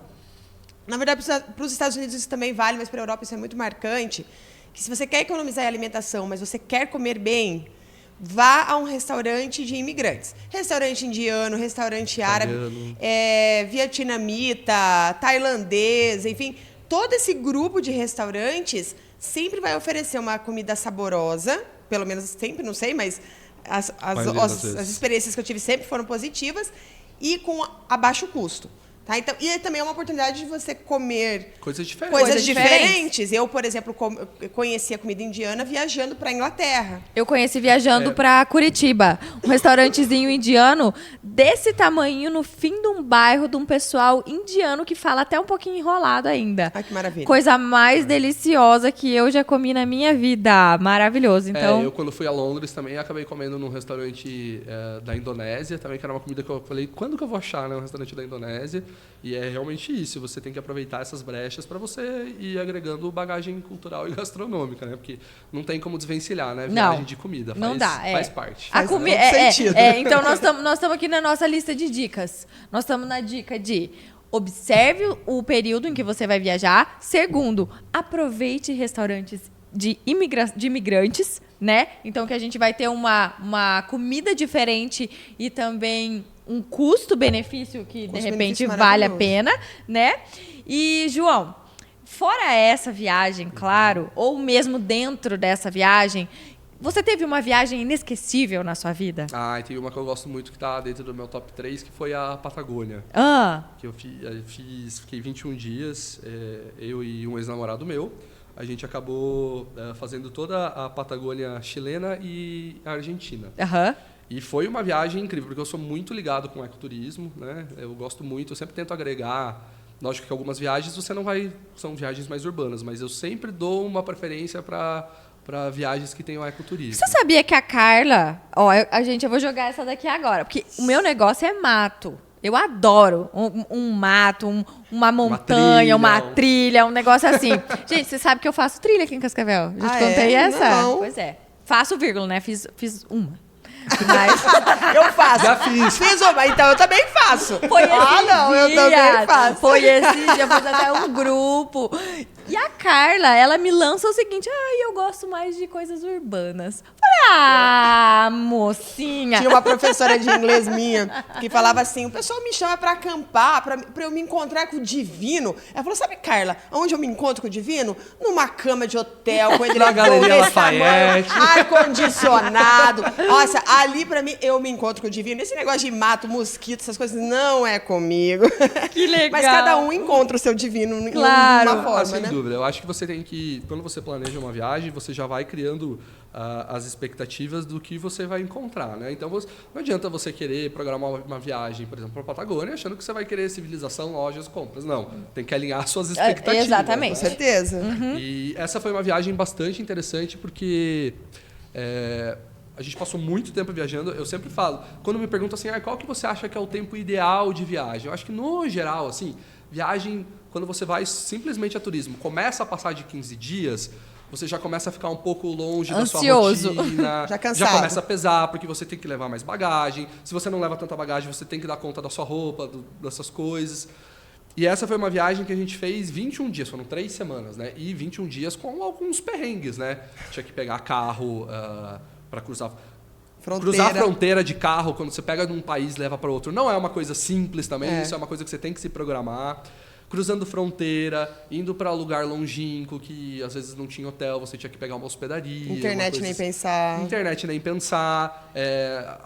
Na verdade, para os Estados Unidos isso também vale, mas para a Europa isso é muito marcante. Que se você quer economizar em alimentação, mas você quer comer bem, vá a um restaurante de imigrantes. Restaurante indiano, restaurante árabe, vietnamita, tailandês, enfim. Todo esse grupo de restaurantes sempre vai oferecer uma comida saborosa, pelo menos sempre, não sei, mas as experiências que eu tive sempre foram positivas e a baixo custo. Tá? Então, e também é uma oportunidade de você comer coisas diferentes. Eu, por exemplo, conheci a comida indiana viajando para a Inglaterra. Eu conheci viajando para Curitiba. Um restaurantezinho indiano desse tamanho no fim de um bairro de um pessoal indiano que fala até um pouquinho enrolado ainda. Ai, que maravilha. Coisa mais deliciosa que eu já comi na minha vida. Maravilhoso. Então, eu quando fui a Londres também acabei comendo num restaurante da Indonésia, também que era uma comida que eu falei, quando que eu vou achar, né, um restaurante da Indonésia? E é realmente isso, você tem que aproveitar essas brechas para você ir agregando bagagem cultural e gastronômica, né? Porque não tem como desvencilhar, né? Viagem de comida, faz parte. Faz sentido. Então nós estamos aqui na nossa lista de dicas. Nós estamos na dica de observe o período em que você vai viajar. Segundo, aproveite restaurantes de imigrantes, né? Então que a gente vai ter uma comida diferente e também um custo-benefício que de repente vale a pena, né? E João, fora essa viagem, claro, ou mesmo dentro dessa viagem, você teve uma viagem inesquecível na sua vida? E tem uma que eu gosto muito que está dentro do meu top 3, que foi a Patagônia. Que eu fiquei 21 dias, eu e um ex-namorado meu. A gente acabou fazendo toda a Patagônia chilena e a Argentina. E foi uma viagem incrível, porque eu sou muito ligado com o ecoturismo, né? Eu gosto muito, eu sempre tento agregar. Lógico que algumas viagens você não vai... São viagens mais urbanas, mas eu sempre dou uma preferência para viagens que tenham ecoturismo. Você sabia que a Carla... eu vou jogar essa daqui agora, porque o meu negócio é mato. Eu adoro um mato, uma montanha, uma trilha, um negócio assim. Gente, você sabe que eu faço trilha aqui em Cascavel? Já te contei essa? Não. Pois é. Faço vírgula, né? Fiz uma. Mas... Eu faço. Já fiz. Fiz uma, então eu também faço. Foi esse eu também faço. Foi esse dia, fiz até um grupo. E a Carla, ela me lança o seguinte, eu gosto mais de coisas urbanas. Falei, mocinha. Tinha uma professora de inglês minha que falava assim, o pessoal me chama pra acampar, pra eu me encontrar com o divino. Ela falou, sabe, Carla, onde eu me encontro com o divino? Numa cama de hotel, com na Galeria Lafayette, ar-condicionado. Nossa, ali pra mim, eu me encontro com o divino. Esse negócio de mato, mosquito, essas coisas, não é comigo. Que legal. Mas cada um encontra o seu divino de uma forma, sem né? dúvida. Eu acho que você tem que, quando você planeja uma viagem, você já vai criando as expectativas do que você vai encontrar, né? Então, não adianta você querer programar uma viagem, por exemplo, para a Patagônia, achando que você vai querer civilização, lojas, compras. Não, tem que alinhar suas expectativas. Exatamente. Com certeza. E essa foi uma viagem bastante interessante, porque a gente passou muito tempo viajando. Eu sempre falo, quando me perguntam assim, qual que você acha que é o tempo ideal de viagem? Eu acho que, no geral, assim, viagem, quando você vai simplesmente a turismo, começa a passar de 15 dias... Você já começa a ficar um pouco longe da sua rotina. Já cansado. Já começa a pesar, porque você tem que levar mais bagagem. Se você não leva tanta bagagem, você tem que dar conta da sua roupa, dessas coisas. E essa foi uma viagem que a gente fez 21 dias, foram 3 semanas, né? E 21 dias com alguns perrengues, né? Tinha que pegar carro para cruzar a fronteira de carro, quando você pega de um país e leva para outro. Não é uma coisa simples também, isso é uma coisa que você tem que se programar. Cruzando fronteira, indo para lugar longínquo, que às vezes não tinha hotel, você tinha que pegar uma hospedaria. Internet nem pensar. Internet nem pensar.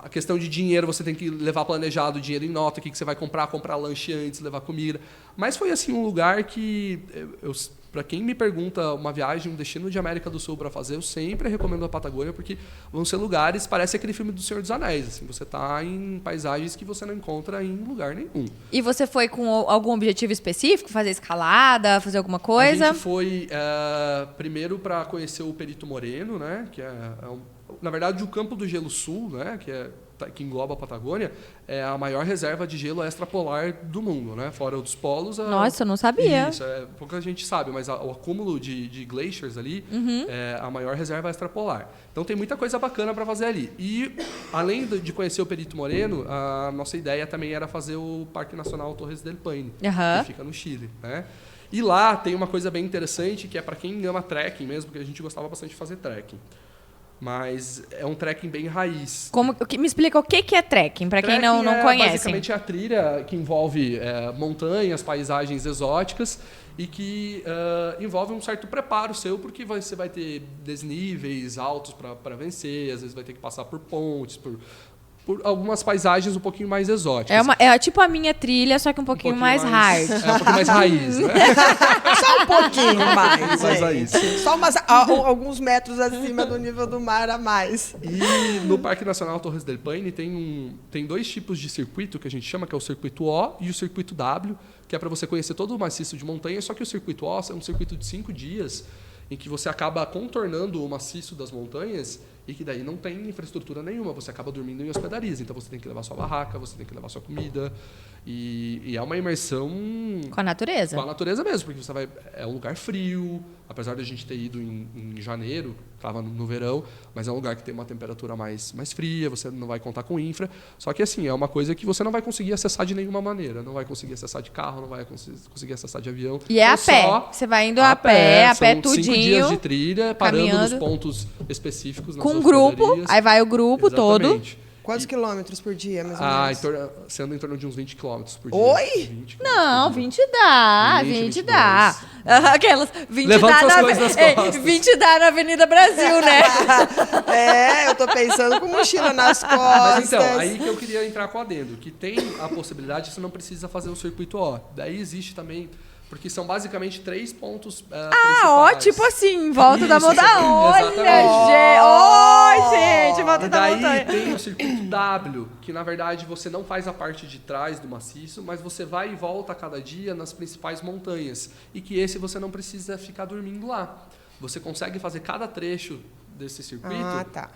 A questão de dinheiro, você tem que levar planejado, dinheiro em nota, o que você vai comprar lanche antes, levar comida. Mas foi assim um lugar que, para quem me pergunta uma viagem, um destino de América do Sul para fazer, eu sempre recomendo a Patagônia, porque vão ser lugares, parece aquele filme do Senhor dos Anéis. Assim, você está em paisagens que você não encontra em lugar nenhum. E você foi com algum objetivo específico? Fazer escalada, fazer alguma coisa? A gente foi primeiro para conhecer o Perito Moreno, né? Que na verdade, o Campo do Gelo Sul, né? Que engloba a Patagônia, é a maior reserva de gelo extrapolar do mundo, né? Fora dos polos. Nossa, eu não sabia. Isso, pouca gente sabe, mas o acúmulo de glaciers ali é a maior reserva extrapolar. Então tem muita coisa bacana para fazer ali. E, além de conhecer o Perito Moreno, a nossa ideia também era fazer o Parque Nacional Torres del Paine, que fica no Chile, né? E lá tem uma coisa bem interessante, que é para quem ama trekking mesmo, porque a gente gostava bastante de fazer trekking. Mas é um trekking bem raiz. Me explica o que é trekking, para quem não conhece. Basicamente é a trilha que envolve montanhas, paisagens exóticas e que envolve um certo preparo seu, porque você vai ter desníveis altos para vencer, às vezes vai ter que passar por pontes, por por algumas paisagens um pouquinho mais exóticas. É tipo a minha trilha, só que um pouquinho mais hard. É um pouquinho mais raiz, né? Só um pouquinho mais, Mais gente. raiz. Só alguns metros acima do nível do mar a mais. E no Parque Nacional Torres del Paine tem 2 tipos de circuito que a gente chama, que é o circuito O e o circuito W, que é para você conhecer todo o maciço de montanha, só que o circuito O é um circuito de 5 dias, em que você acaba contornando o maciço das montanhas e que daí não tem infraestrutura nenhuma, você acaba dormindo em hospedarias, então você tem que levar sua barraca, você tem que levar sua comida, e é uma imersão Com a natureza. com a natureza mesmo, porque você vai, é um lugar frio, apesar de a gente ter ido em janeiro, estava no verão, mas é um lugar que tem uma temperatura mais fria, você não vai contar com infra, só que assim, é uma coisa que você não vai conseguir acessar de nenhuma maneira, não vai conseguir acessar de carro, não vai conseguir acessar de avião. E é a pé, você vai indo a pé são tudinho. 5 dias de trilha, parando caminhando. nos pontos específicos. Nas Com um grupo, hospedarias. aí vai o grupo todo. Exatamente. Quantos quilômetros por dia, mais ou menos? Sendo em torno de uns 20 quilômetros por dia. Oi? 20 quilômetros Não, por dia. 20 dá, 20, 20 dá. 22. Aquelas 20 Levanta dá suas na coisas nas Ei, costas. 20 dá na Avenida Brasil, né? Eu tô pensando com mochila nas costas. Mas então, aí que eu queria entrar com o adendo, que tem a possibilidade, você não precisa fazer o circuito O. Daí existe também, porque são basicamente 3 pontos Ó, principais. tipo assim, em volta da Isso, montanha. Olha, exatamente. gente. Oi, gente, em volta E da daí montanha. tem o circuito W, que na verdade você não faz a parte de trás do maciço, mas você vai e volta a cada dia nas principais montanhas. E que esse você não precisa ficar dormindo lá. Você consegue fazer cada trecho desse circuito Tá.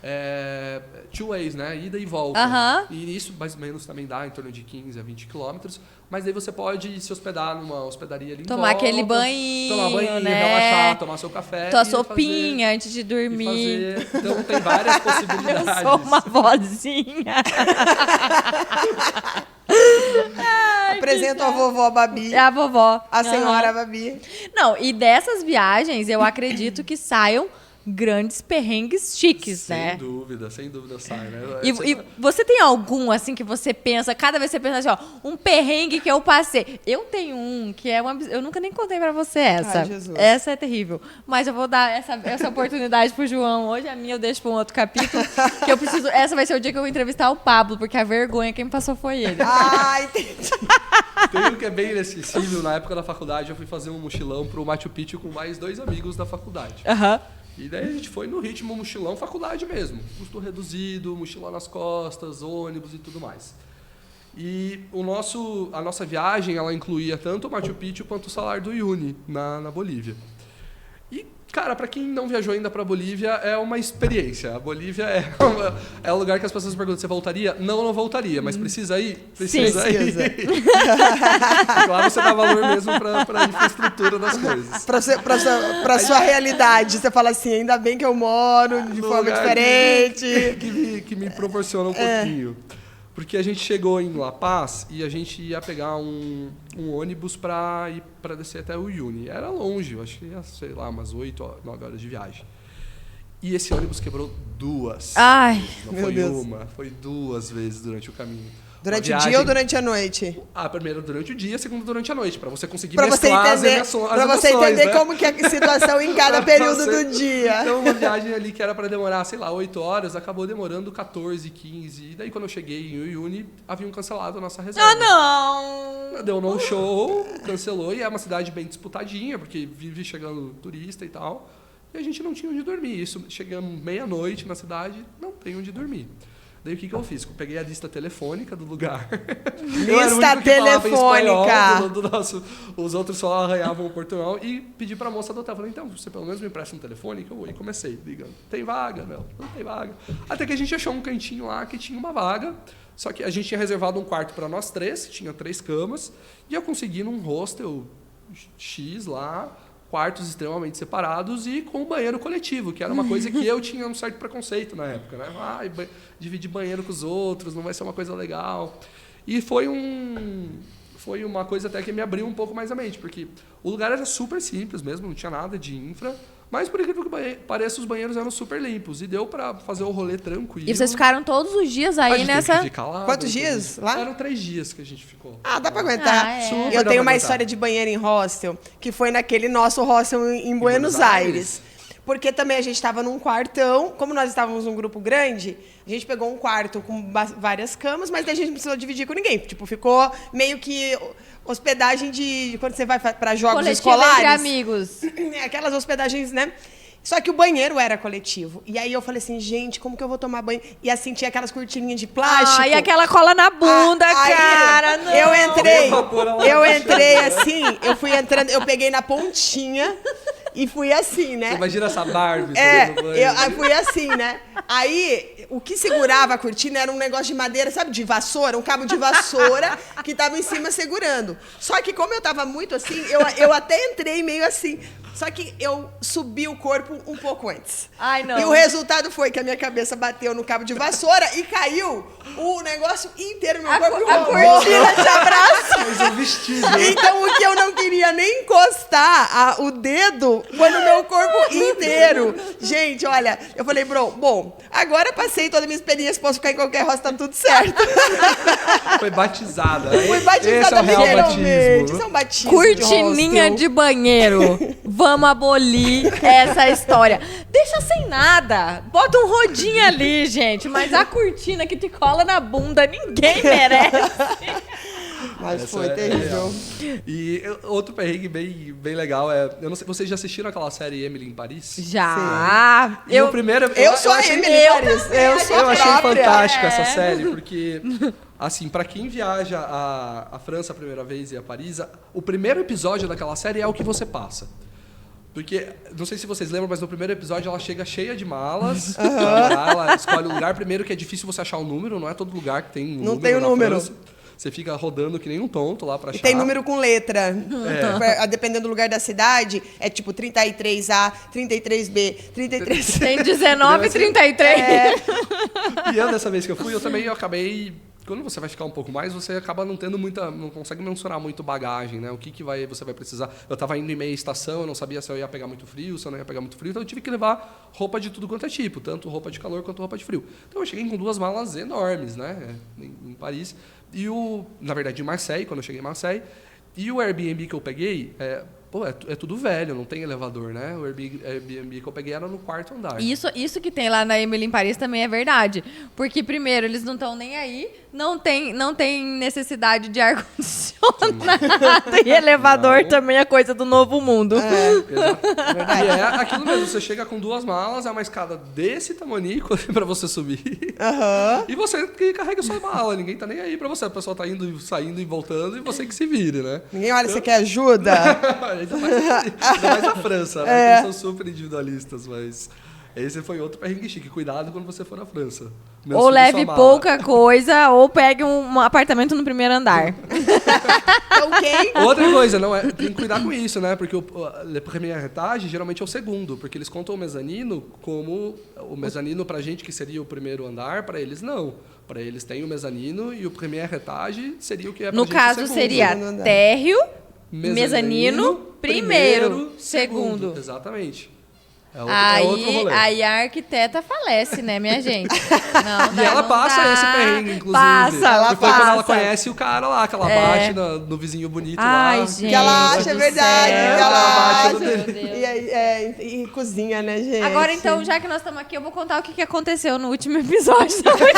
two ways, né? Ida e volta. Aham. E isso mais ou menos também dá em torno de 15 a 20 quilômetros. Mas aí você pode se hospedar numa hospedaria ali em Tomar volta, aquele banhinho, tomar banho, né? relaxar, tomar seu café. Tua e sopinha antes de fazer- dormir. e fazer. Então tem várias possibilidades. Eu sou uma vozinha. Apresento a vovó Babi. É a vovó. A senhora Aham. Babi. Não, e dessas viagens, eu acredito que saiam grandes perrengues chiques, né? Sem dúvida sai, né? E você tem algum, assim, que você pensa, cada vez você pensa assim, ó, um perrengue que eu passei. Eu tenho um que é eu nunca nem contei pra você essa. Ai, Jesus. Essa é terrível. Mas eu vou dar essa oportunidade pro João hoje. A minha eu deixo pra um outro capítulo. Que eu preciso. Essa vai ser o dia que eu vou entrevistar o Pablo, porque a vergonha quem me passou foi ele. Entendi. Tem um que é bem inesquecível. Na época da faculdade, eu fui fazer um mochilão pro Machu Picchu com mais 2 amigos da faculdade. Aham. E daí a gente foi no ritmo mochilão faculdade mesmo. Custo reduzido, mochilão nas costas, ônibus e tudo mais. E a nossa viagem, ela incluía tanto o Machu Picchu quanto o Salar do Uyuni, na Bolívia. E, cara, para quem não viajou ainda para Bolívia, é uma experiência. A Bolívia é um lugar que as pessoas perguntam, você voltaria? Não, não voltaria, mas precisa ir? Precisa ir. Lá você dá valor mesmo para a infraestrutura das coisas. Pra sua realidade. Você fala assim, ainda bem que eu moro de forma Lugar diferente. que me proporciona um pouquinho. Porque a gente chegou em La Paz e a gente ia pegar um ônibus para descer até o Uyuni. Era longe, eu acho que ia, sei lá, umas 8, 9 horas de viagem. E esse ônibus quebrou 2. Ai, Não meu foi Deus. uma, foi 2 vezes durante o caminho. Durante Uma o dia viagem- ou durante a noite? primeiro durante o dia, segundo durante a noite, para você conseguir Pra você mesclar entender, as pra você emoções, entender né? como que é a situação em cada Pra período você- do dia. Então, uma viagem ali que era para demorar, sei lá, 8 horas, acabou demorando 14, 15. E daí, quando eu cheguei em Uyuni, haviam cancelado a nossa reserva. ah, não! Deu no show, cancelou, e é uma cidade bem disputadinha, porque vive chegando turista e tal. E a gente não tinha onde dormir. Isso, chegamos meia-noite na cidade, não tem onde dormir. Daí o que eu fiz? Eu peguei a lista telefônica do lugar. Eu era o Lista único que falava telefônica. espanhol do nosso, os outros só arranhavam o portunhol e pedi pra moça do hotel. Falei, então, você pelo menos me empresta um telefone que eu vou. E comecei ligando. Tem vaga? Não tem vaga. Até que a gente achou um cantinho lá que tinha uma vaga. Só que a gente tinha reservado um quarto para nós 3, tinha 3 camas. E eu consegui num hostel X lá, quartos extremamente separados e com banheiro coletivo, que era uma coisa que eu tinha um certo preconceito na época, né? Dividir banheiro com os outros, não vai ser uma coisa legal. E foi uma coisa até que me abriu um pouco mais a mente, porque o lugar era super simples mesmo, não tinha nada de infra, mas por incrível que pareça, os banheiros eram super limpos e deu para fazer o rolê tranquilo. E vocês ficaram todos os dias A aí gente teve nessa... que ficar lá, Quantos dias lá? Eram 3 dias que a gente ficou. Dá pra aguentar. Ah, é. Super Eu dá tenho pra uma aguentar. história de banheiro em hostel, que foi naquele nosso hostel em Buenos Buenos Aires. Porque também a gente estava num quartão, como nós estávamos num grupo grande, a gente pegou um quarto com várias camas, mas daí a gente não precisou dividir com ninguém. Tipo, ficou meio que hospedagem de... Quando você vai para jogos Coletivo escolares. entre amigos. Aquelas hospedagens, né? Só que o banheiro era coletivo. E aí eu falei assim, gente, como que eu vou tomar banho? E assim, tinha aquelas cortininhas de plástico. E aquela cola na bunda, cara. Não. Eu entrei assim, eu fui entrando, eu peguei na pontinha e fui assim, né? Você imagina essa Barbie tomando banho. Eu fui assim, né? Aí, o que segurava a cortina era um negócio de madeira, sabe, de vassoura, um cabo de vassoura que tava em cima segurando. Só que como eu tava muito assim, eu até entrei meio assim. Só que eu subi o corpo um pouco antes. Ai, não. E o resultado foi que a minha cabeça bateu no cabo de vassoura e caiu o negócio inteiro, meu corpo a cortina te abraça. Fez um vestido. Então, o que eu não queria nem encostar o dedo foi no meu corpo inteiro. Gente, olha, eu falei, bom, agora passei toda a minha experiência, posso ficar em qualquer rosto, tá tudo certo. Foi batizada. Fui batizada literalmente. Isso é um batismo. Cortininha de banheiro. Vamos abolir essa história. Deixa sem nada. Bota um rodinho ali, gente. Mas a cortina que te cola na bunda, ninguém merece. Mas foi terrível. E outro perrengue bem legal eu não sei, vocês já assistiram aquela série Emily em Paris? Já. Eu primeiro eu sou a Emily em Paris. Eu achei fantástica essa série, porque assim, pra quem viaja a França a primeira vez e a Paris, o primeiro episódio daquela série é o que você passa. Porque, não sei se vocês lembram, mas no primeiro episódio ela chega cheia de malas. Ela escolhe um lugar primeiro que é difícil você achar o número, não é todo lugar que tem um número. Não tem o número. França. Você fica rodando que nem um tonto lá pra achar. E tem número com letra. Dependendo do lugar da cidade, é tipo 33A, 33B, 33... Tem 19 e 33. E eu, dessa vez que eu acabei... Quando você vai ficar um pouco mais, você acaba não tendo não consegue mensurar muito bagagem, né? O que você vai precisar. Eu estava indo em meia estação, eu não sabia se eu ia pegar muito frio, se eu não ia pegar muito frio, então eu tive que levar roupa de tudo quanto é tipo, tanto roupa de calor quanto roupa de frio. Então eu cheguei com 2 malas enormes, né? Em Paris. Na verdade, em Marseille, quando eu cheguei em Marseille. E o Airbnb que eu peguei, é tudo velho, não tem elevador, né? O Airbnb que eu peguei era no 4º andar. Isso que tem lá na Emily em Paris também é verdade. Porque, primeiro, eles não estão nem aí, não tem necessidade de ar-condicionado e elevador também é coisa do novo mundo. E é aquilo mesmo, você chega com 2 malas, é uma escada desse tamanico pra você subir. E você que carrega sua mala, ninguém tá nem aí pra você. O pessoal tá indo, saindo e voltando e você que se vire, né? Ninguém olha, você quer ajuda? Ainda mais na França, né? Eles são super individualistas, mas esse foi outro perrengue chique. Cuidado quando você for na França. Ou leve pouca coisa, ou pegue um apartamento no primeiro andar. Ok. Outra coisa, tem que cuidar com isso, né? Porque o Le Premier Etage geralmente é o segundo, porque eles contam o mezanino como o mezanino pra gente que seria o primeiro andar, pra eles não. Para eles tem o mezanino e o Premier Etage seria o que é pra no gente caso, o segundo. seria térreo, mezanino, primeiro, segundo. Exatamente. Aí, outro rolê. Aí a arquiteta falece, né, minha gente? E ela passa esse perrengue, inclusive. Ela foi quando ela conhece o cara lá, que ela bate no vizinho bonito lá. Gente, que ela acha verdade. Que ela acha. Meu Deus. E cozinha, né, gente? Agora, então, já que nós estamos aqui, eu vou contar o que aconteceu no último episódio. Spoiler.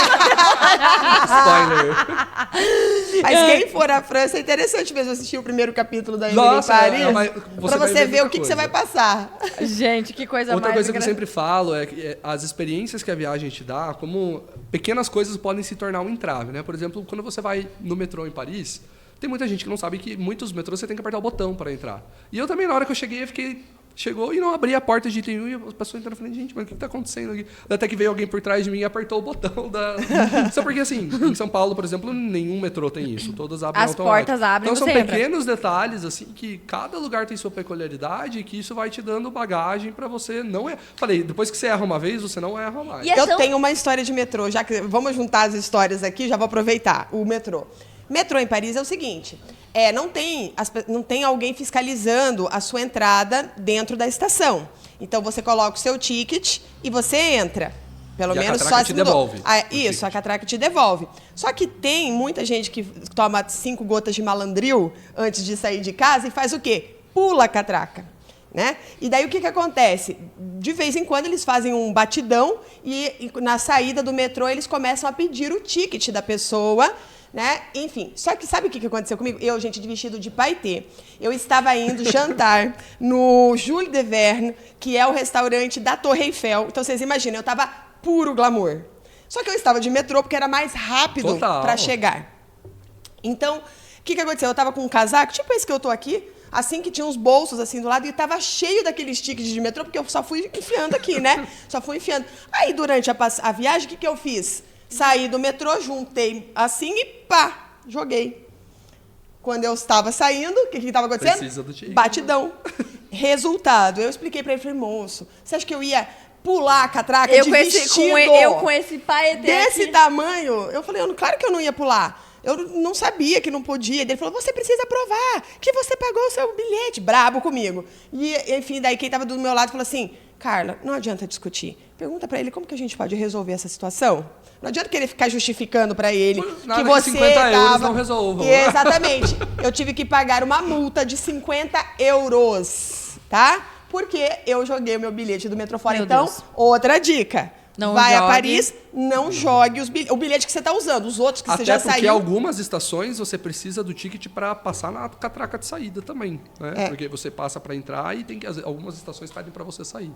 Mas quem for à França, é interessante mesmo assistir o primeiro capítulo da Emily em Paris. Pra você ver o que você vai passar. Gente, que coisa Outra mais coisa que eu sempre falo é que as experiências que a viagem te dá, como pequenas coisas podem se tornar um entrave, né? Por exemplo, quando você vai no metrô em Paris, tem muita gente que não sabe que muitos metrôs você tem que apertar o botão para entrar. E eu também, na hora que eu cheguei, chegou e não abri a porta de item 1 e a pessoa entrou e falei, gente, mas o que está acontecendo aqui? Até que veio alguém por trás de mim e apertou o botão da... Só porque, assim, em São Paulo, por exemplo, nenhum metrô tem isso. Todas abrem automático. As portas abrem, então, você são entra. pequenos detalhes, assim, que cada lugar tem sua peculiaridade e que isso vai te dando bagagem para você não... Falei, depois que você erra uma vez, você não erra mais. Eu tenho uma história de metrô, já que vamos juntar as histórias aqui, já vou aproveitar o metrô. Metrô em Paris é o seguinte, não tem alguém fiscalizando a sua entrada dentro da estação. Então, você coloca o seu ticket e você entra. Pelo menos a só catraca te devolve. Isso, a catraca te devolve. Só que tem muita gente que toma 5 gotas de malandril antes de sair de casa e faz o quê? Pula a catraca. né? E daí o que acontece? De vez em quando eles fazem um batidão e na saída do metrô eles começam a pedir o ticket da pessoa, né? Enfim, só que sabe o que aconteceu comigo? Eu, gente, de vestido de paetê. Eu estava indo jantar no Jules de Verne, que é o restaurante da Torre Eiffel. Então, vocês imaginam, eu estava puro glamour. Só que eu estava de metrô porque era mais rápido para chegar. Então, o que aconteceu? Eu estava com um casaco, tipo esse que eu tô aqui, assim, que tinha uns bolsos assim do lado, e estava cheio daqueles tickets de metrô, porque eu só fui enfiando aqui, né? Só fui enfiando. Aí, durante a viagem, o que eu fiz? Saí do metrô, juntei assim e pá, joguei. Quando eu estava saindo, o que estava acontecendo? Precisa do ticket. Batidão. Resultado, eu expliquei para ele, falei, moço, você acha que eu ia pular a catraca de vestido? Eu com esse paetê desse tamanho? Eu falei, claro que eu não ia pular. Eu não sabia que não podia. Ele falou, você precisa provar que você pagou o seu bilhete. Brabo comigo. E, enfim, daí quem estava do meu lado falou assim, Carla, não adianta discutir. Pergunta para ele como que a gente pode resolver essa situação. Não adianta querer ficar justificando para ele que você 50 euros não resolvam. Exatamente. Eu tive que pagar uma multa de 50 euros, tá? Porque eu joguei o meu bilhete do metrô fora. Então, outra dica. Não vai jogue. a Paris, não jogue o bilhete que você está usando. Os outros que você já saiu... Até porque algumas estações você precisa do ticket para passar na catraca de saída também. Né? Porque você passa para entrar e algumas estações pedem para você sair.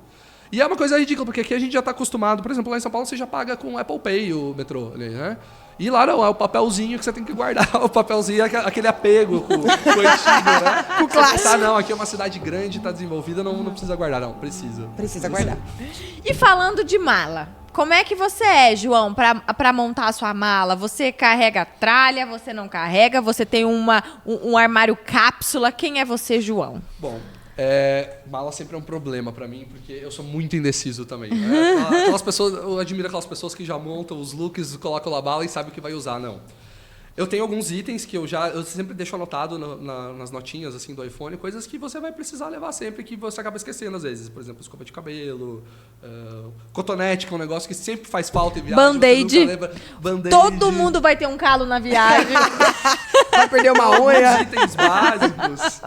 E é uma coisa ridícula, porque aqui a gente já está acostumado. Por exemplo, lá em São Paulo você já paga com Apple Pay o metrô. Ali, né? E lá não, é o papelzinho que você tem que guardar. O papelzinho é aquele apego com o antigo, né? Com o clássico. Não, aqui é uma cidade grande, está desenvolvida, não precisa guardar. Não, precisa. Precisa guardar. E falando de mala, como é que você é, João, para montar a sua mala? Você carrega tralha, você não carrega, você tem um armário cápsula. Quem é você, João? Bom, mala sempre é um problema para mim, porque eu sou muito indeciso também. Né? Aquelas pessoas, eu admiro aquelas pessoas que já montam os looks, colocam a bala e sabem o que vai usar. Não. Eu tenho alguns itens que eu sempre deixo anotado nas notinhas assim, do iPhone, coisas que você vai precisar levar sempre, que você acaba esquecendo às vezes. Por exemplo, escova de cabelo, cotonete, que é um negócio que sempre faz falta em viagem. Band-aid. Todo mundo vai ter um calo na viagem. Vai perder uma unha. Alguns itens básicos.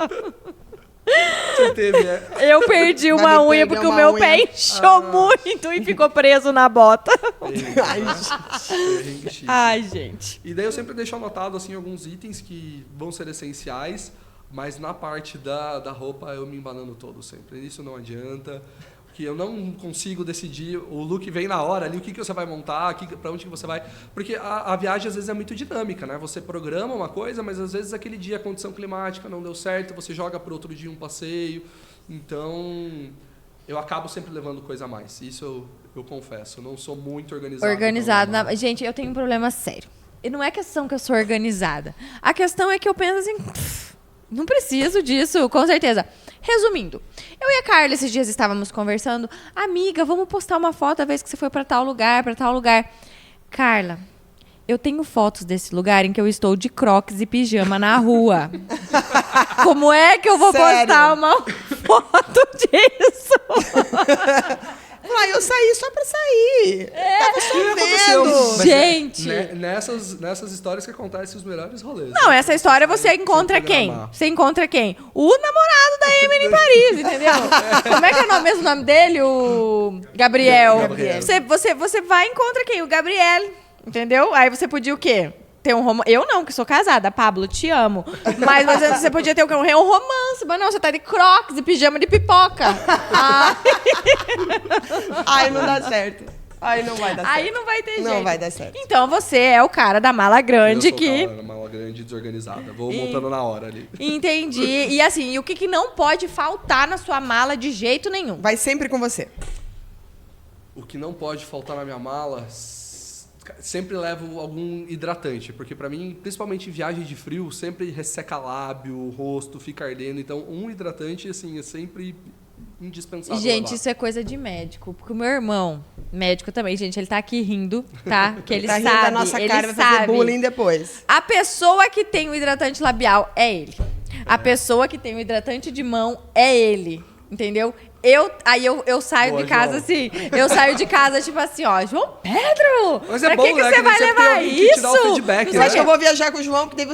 Você teve, Eu perdi uma unha porque o meu pé inchou muito e ficou preso na bota. Ai, gente. E daí eu sempre deixo anotado assim, alguns itens que vão ser essenciais, mas na parte da roupa eu me embanando todo sempre. Isso não adianta. Que eu não consigo decidir, o look vem na hora ali, o que você vai montar, para onde que você vai. Porque a viagem às vezes é muito dinâmica, né? Você programa uma coisa, mas às vezes aquele dia a condição climática não deu certo, você joga para outro dia um passeio. Então, eu acabo sempre levando coisa a mais. Isso eu confesso, eu não sou muito organizado. Gente, eu tenho um problema sério. E não é questão que eu sou organizada. A questão é que eu penso assim, não preciso disso, com certeza. Resumindo, eu e a Carla esses dias estávamos conversando. Amiga, vamos postar uma foto da vez que você foi para tal lugar, Carla, eu tenho fotos desse lugar em que eu estou de crocs e pijama na rua. Como é que eu vou postar uma foto disso? Eu saí só pra sair. Tava chovendo. Gente. Nessas histórias que acontecem os melhores rolês. Não, essa história você encontra quem? Você encontra quem? O namorado da Emily em Paris, entendeu? Como é que é o mesmo nome dele? O Gabriel. Você vai e encontra quem? O Gabriel, entendeu? Aí você podia o quê? Ter um romance. Eu não, que sou casada. Pablo, te amo. Mas você podia ter um romance. Mas não, você tá de crocs e pijama de pipoca. Ai, não dá certo. Aí não vai dar certo. Aí não vai ter jeito. Não vai dar certo. Então você é o cara da mala grande eu sou o cara da mala grande desorganizada. Vou montando na hora ali. Entendi. E assim, o que não pode faltar na sua mala de jeito nenhum? Vai sempre com você. O que não pode faltar na minha mala... Sempre levo algum hidratante, porque para mim, principalmente em viagem de frio, sempre resseca lábio, o rosto, fica ardendo. Então, um hidratante, assim, é sempre indispensável. Gente, levar. isso é coisa de médico. Porque o meu irmão, médico também, gente, ele tá aqui rindo, tá? Que ele sabe. Rindo da nossa cara, vai fazer bullying depois. A pessoa que tem o hidratante labial é ele. A pessoa que tem o hidratante de mão é ele. Entendeu? Eu saio de casa assim. Eu saio de casa, tipo assim, ó, João Pedro! Mas é bom, que né? você vai levar isso? Te dar o feedback, Acho que eu vou viajar com o João, que daí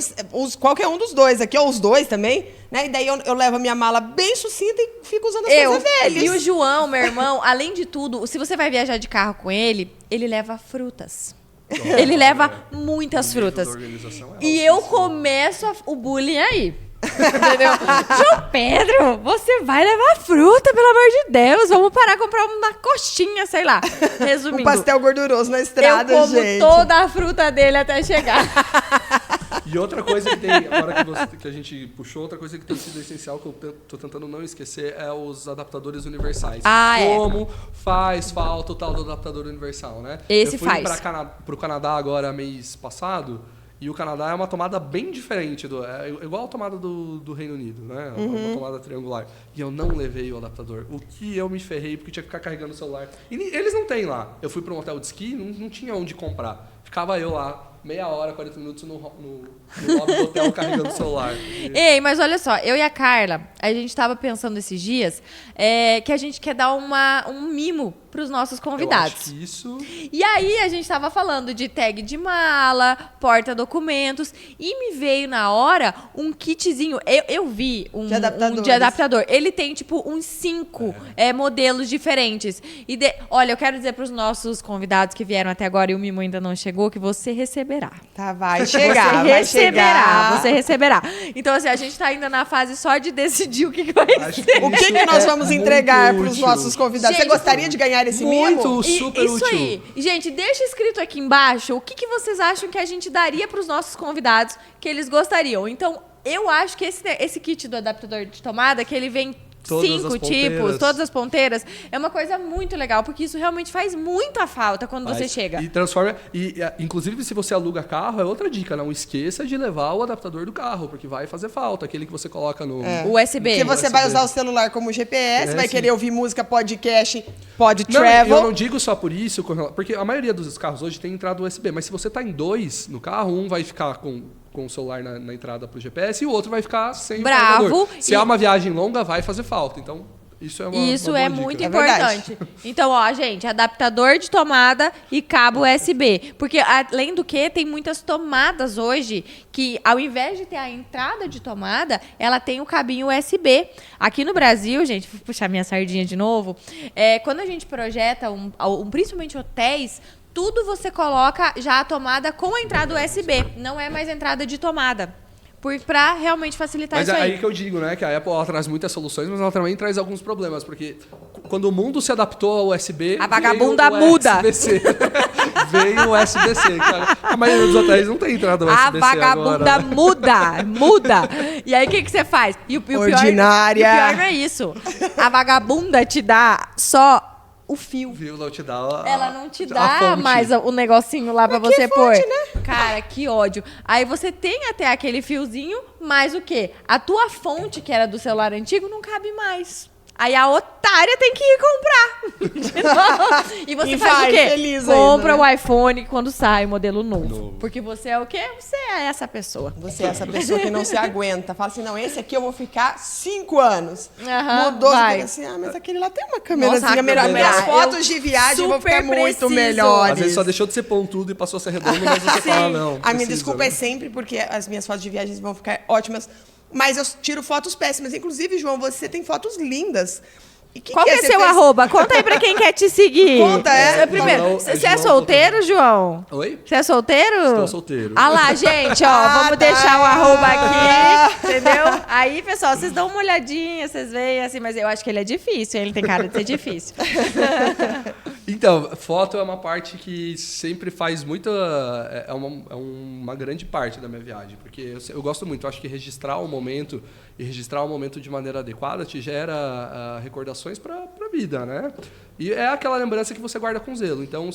qualquer um dos dois aqui, ou os dois também, né? E daí eu levo a minha mala bem sucinta e fico usando as coisas velhas. E o João, meu irmão, além de tudo, se você vai viajar de carro com ele leva frutas. Ele leva muitas frutas. E eu começo o bullying aí. Entendeu? João Pedro, você vai levar fruta, pelo amor de Deus. Vamos parar e comprar uma coxinha, sei lá. Resumindo. Um pastel gorduroso na estrada, eu como gente. toda a fruta dele até chegar. E outra coisa que tem, agora que a gente puxou, outra coisa que tem sido essencial, que eu tô tentando não esquecer, é os adaptadores universais. Como faz falta o tal do adaptador universal, né? Esse faz. Eu fui pro Canadá agora, mês passado, e o Canadá é uma tomada bem diferente, é igual a tomada do Reino Unido, né? Uma tomada triangular. E eu não levei o adaptador. O que eu me ferrei, porque tinha que ficar carregando o celular. E eles não têm lá. Eu fui para um hotel de esqui, não tinha onde comprar. Ficava eu lá, meia hora, 40 minutos no lobby do hotel carregando o celular. Ei, mas olha só, eu e a Carla, a gente tava pensando esses dias que a gente quer dar um mimo pros nossos convidados. Eu acho que isso... E aí a gente tava falando de tag de mala, porta-documentos, e me veio na hora um kitzinho. Eu vi um de adaptador. Ele tem tipo uns 5 modelos diferentes. Olha, eu quero dizer pros nossos convidados que vieram até agora e o mimo ainda não chegou, que você receberá. Tá, vai chegar, Você receberá. Então, assim, a gente tá ainda na fase só de decidir o que vai ser. O que nós vamos entregar pros nossos convidados? Gente, você gostaria de ganhar esse mimo? Super isso útil. Aí. Gente, deixa escrito aqui embaixo o que vocês acham que a gente daria pros nossos convidados que eles gostariam. Então, eu acho que esse kit do adaptador de tomada, que ele vem... 5 tipos, todas as ponteiras. É uma coisa muito legal, porque isso realmente faz muita falta quando você chega. E transforma... inclusive, se você aluga carro, é outra dica, não esqueça de levar o adaptador do carro, porque vai fazer falta. Aquele que você coloca no... USB. Porque você vai usar o celular como GPS, vai querer ouvir música, podcast, pode travel. Eu não digo só por isso, porque a maioria dos carros hoje tem entrada USB, mas se você tá em 2 no carro, um vai ficar com o celular na entrada pro GPS e o outro vai ficar sem o carregador. Se é uma viagem longa, vai fazer falta. Então, isso é uma boa muito dica. importante. Então, ó, gente, adaptador de tomada e cabo USB. Porque, além do que, tem muitas tomadas hoje que, ao invés de ter a entrada de tomada, ela tem o cabinho USB. Aqui no Brasil, gente, vou puxar minha sardinha de novo, quando a gente projeta, principalmente hotéis, tudo você coloca já a tomada com a entrada USB. Não é mais entrada de tomada. Pra realmente facilitar isso aí. Mas é aí que eu digo, né? Que a Apple traz muitas soluções, mas ela também traz alguns problemas. Porque quando o mundo se adaptou ao USB... A vagabunda muda. Veio o USB-C. Cara. A maioria dos hotéis não tem entrada USB-C agora. A vagabunda muda. E aí, o que você faz? E o Ordinária. Pior não é isso. A vagabunda te dá só... o fio. Não te dá ela não te dá mais o negocinho lá pra você pôr. Né? Cara, que ódio. Aí você tem até aquele fiozinho, mas o quê? A tua fonte, que era do celular antigo, não cabe mais. Aí a otária tem que ir comprar. E você faz o quê? Compra o iPhone quando sai o modelo novo. Porque você é o quê? Você é essa pessoa. Você é essa pessoa que não se aguenta. Fala assim, não, esse aqui eu vou ficar 5 anos. Mudou, você fica assim, mas aquele lá tem uma câmerazinha melhor. Minhas fotos de viagem vão ficar muito melhores. Às vezes só deixou de ser pontudo e passou a ser redondo, mas você fala, não. A minha desculpa é sempre porque as minhas fotos de viagens vão ficar ótimas. Mas eu tiro fotos péssimas. Inclusive, João, você tem fotos lindas. Qual que é seu arroba? Conta aí pra quem quer te seguir. Conta, Primeiro, você é solteiro, João? Oi? Você é solteiro? Estou solteiro. Ah lá, gente, ó, vamos deixar o arroba aqui, entendeu? Aí, pessoal, vocês dão uma olhadinha, vocês veem assim, mas eu acho que ele é difícil, ele tem cara de ser difícil. Então, foto é uma parte que sempre faz muita... É uma grande parte da minha viagem, porque eu gosto muito, eu acho que registrar o momento e registrar o momento de maneira adequada te gera recordações para a vida, né? E é aquela lembrança que você guarda com zelo. Então,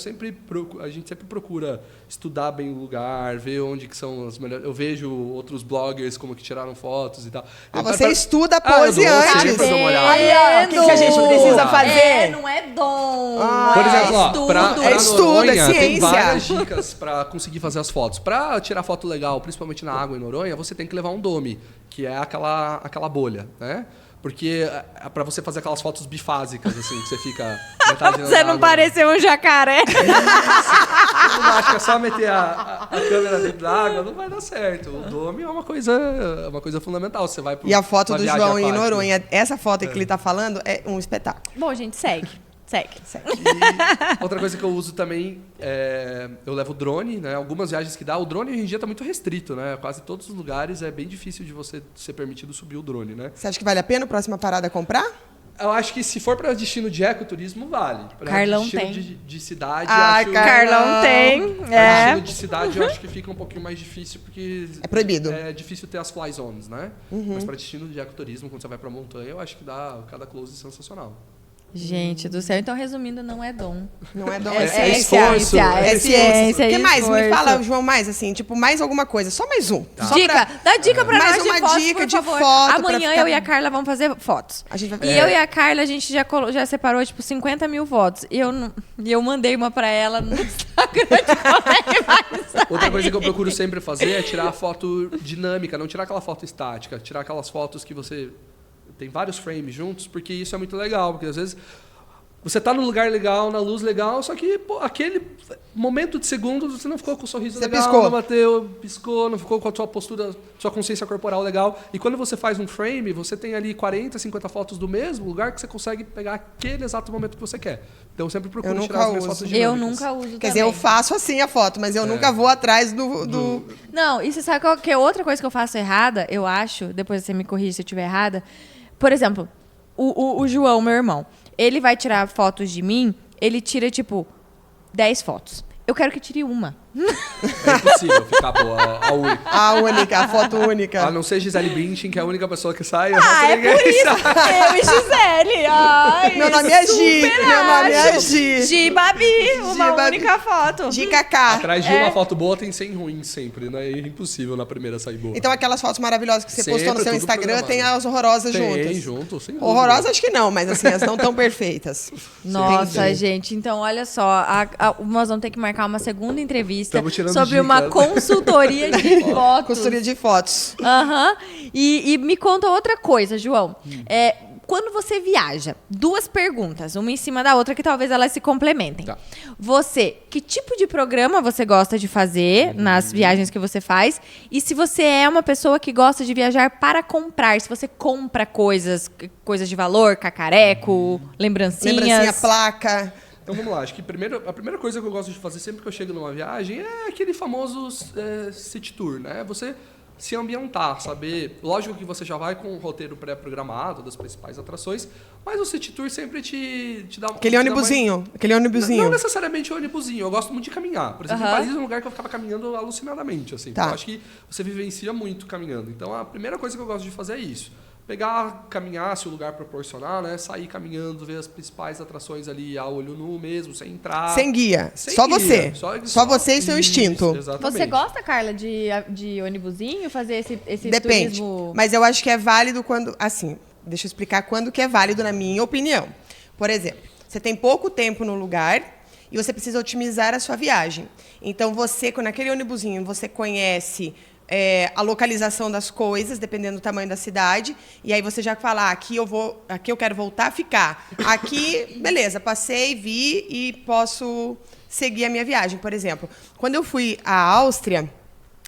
a gente sempre procura estudar bem o lugar, ver onde que são as melhores... Eu vejo outros bloggers como que tiraram fotos e tal. Você estuda a pose antes. Olha, o que a gente precisa fazer? Não é dom. Por exemplo, pra Noronha, ciência. tem várias dicas para conseguir fazer as fotos. Para tirar foto legal, principalmente na água em Noronha, você tem que levar um dome, que é aquela bolha, né? Porque é pra você fazer aquelas fotos bifásicas, assim, que você fica metade na Você não água. pareceu um jacaré. Todo mundo acha que é só meter a câmera dentro da água, não vai dar certo. O dome é uma coisa fundamental. Você vai E a foto uma do viagem João em aquática. Noronha, essa foto que ele tá falando é um espetáculo. Bom, gente, segue. E outra coisa que eu uso também eu levo drone, né? Algumas viagens que dá. O drone hoje em dia está muito restrito, né? Quase todos os lugares é bem difícil de você ser permitido subir o drone, né? Você acha que vale a pena a próxima parada comprar? Eu acho que se for para destino de ecoturismo, vale. Pra Carlão destino tem. de cidade, Ai, acho... Carlão tem. Pra destino de cidade, eu acho que fica um pouquinho mais difícil, porque... É proibido. É difícil ter as fly zones, né? Mas para destino de ecoturismo, quando você vai para montanha, eu acho que dá cada close sensacional. Gente do céu. Então, resumindo, não é dom. Não é dom, É esforço. É ciência. O que mais? Me esforço. fala, João, mais assim, tipo, mais alguma coisa. Só mais um. Só Dica, dá dica pra Mais nós de uma fotos, dica por de favor. foto pra Amanhã ficar- eu e a Carla vamos fazer fotos. A gente vai E eu e a Carla, a gente já separou, tipo, 50 mil fotos. E eu mandei uma pra ela no Instagram de como é que vai sair. Outra coisa que eu procuro sempre fazer é tirar a foto dinâmica, não tirar aquela foto estática, tirar aquelas fotos que você tem vários frames juntos, porque isso é muito legal, porque às vezes você tá no lugar legal, na luz legal, só que aquele momento de segundos você não ficou com o sorriso Você legal, piscou. não bateu, piscou, não ficou com a sua postura, sua consciência corporal legal. E quando você faz um frame, você tem ali 40, 50 fotos do mesmo lugar que você consegue pegar aquele exato momento que você quer. Então eu sempre procuro Eu nunca tirar as minhas uso. fotos Eu dinâmicas. nunca uso Quer dizer, eu faço assim a foto, mas eu nunca vou atrás do... Não, e você sabe qual que é outra coisa que eu faço errada? Eu acho, depois você me corrige se eu estiver errada. Por exemplo, o João, meu irmão, ele vai tirar fotos de mim, ele tira, tipo, 10 fotos. Eu quero que tire uma. É impossível ficar boa a única. A foto única. A não ser Gisele Bündchen, que é a única pessoa que sai. Ah, é por isso. Eu e Gisele. Ai, Meu nome é Gi. super Meu nome é acho. Gi. Gi Babi, uma Babi. única foto. De Cacá. Atrás de uma foto boa tem 100 ruins sempre, né? É impossível na primeira sair boa. Então aquelas fotos maravilhosas que você Sempre, postou no seu tudo Instagram, programado. tem as horrorosas tem juntas. junto, sem dúvida. Horrorosas acho que não, mas assim, elas não tão perfeitas. Nossa, Entendi. gente, então olha só, nós vamos ter que marcar uma segunda entrevista Tamo tirando sobre uma dicas. consultoria de fotos. Costuria de fotos. Aham. E me conta outra coisa, João. Quando você viaja, duas perguntas, uma em cima da outra, que talvez elas se complementem. Tá. Que tipo de programa você gosta de fazer nas viagens que você faz? E se você é uma pessoa que gosta de viajar para comprar, se você compra coisas de valor, cacareco, lembrancinhas. Lembrancinha, placa. Então vamos lá, acho que a primeira coisa que eu gosto de fazer sempre que eu chego numa viagem é aquele famoso city tour, né? Você se ambientar, saber... Lógico que você já vai com um roteiro pré-programado das principais atrações, mas o city tour sempre te dá... Aquele ônibusinho. Aquele ônibusinho. Não necessariamente ônibusinho, eu gosto muito de caminhar. Por exemplo, em Paris é um lugar que eu ficava caminhando alucinadamente, assim. Tá. Eu acho que você vivencia muito caminhando. Então a primeira coisa que eu gosto de fazer é isso. Pegar, caminhar, se o lugar proporcionar, né? Sair caminhando, ver as principais atrações ali a olho nu mesmo, sem entrar. Sem guia. Sem Só guia. você. Só você e seu Isso, instinto. Exatamente. Você gosta, Carla, de ônibusinho? Fazer esse Depende. turismo... Mas eu acho que é válido quando... Assim, deixa eu explicar quando que é válido, na minha opinião. Por exemplo, você tem pouco tempo no lugar e você precisa otimizar a sua viagem. Então, naquele ônibusinho, você conhece... a localização das coisas, dependendo do tamanho da cidade, e aí você já fala, aqui eu quero voltar a ficar. Aqui, beleza, passei, vi e posso seguir a minha viagem. Por exemplo, quando eu fui à Áustria,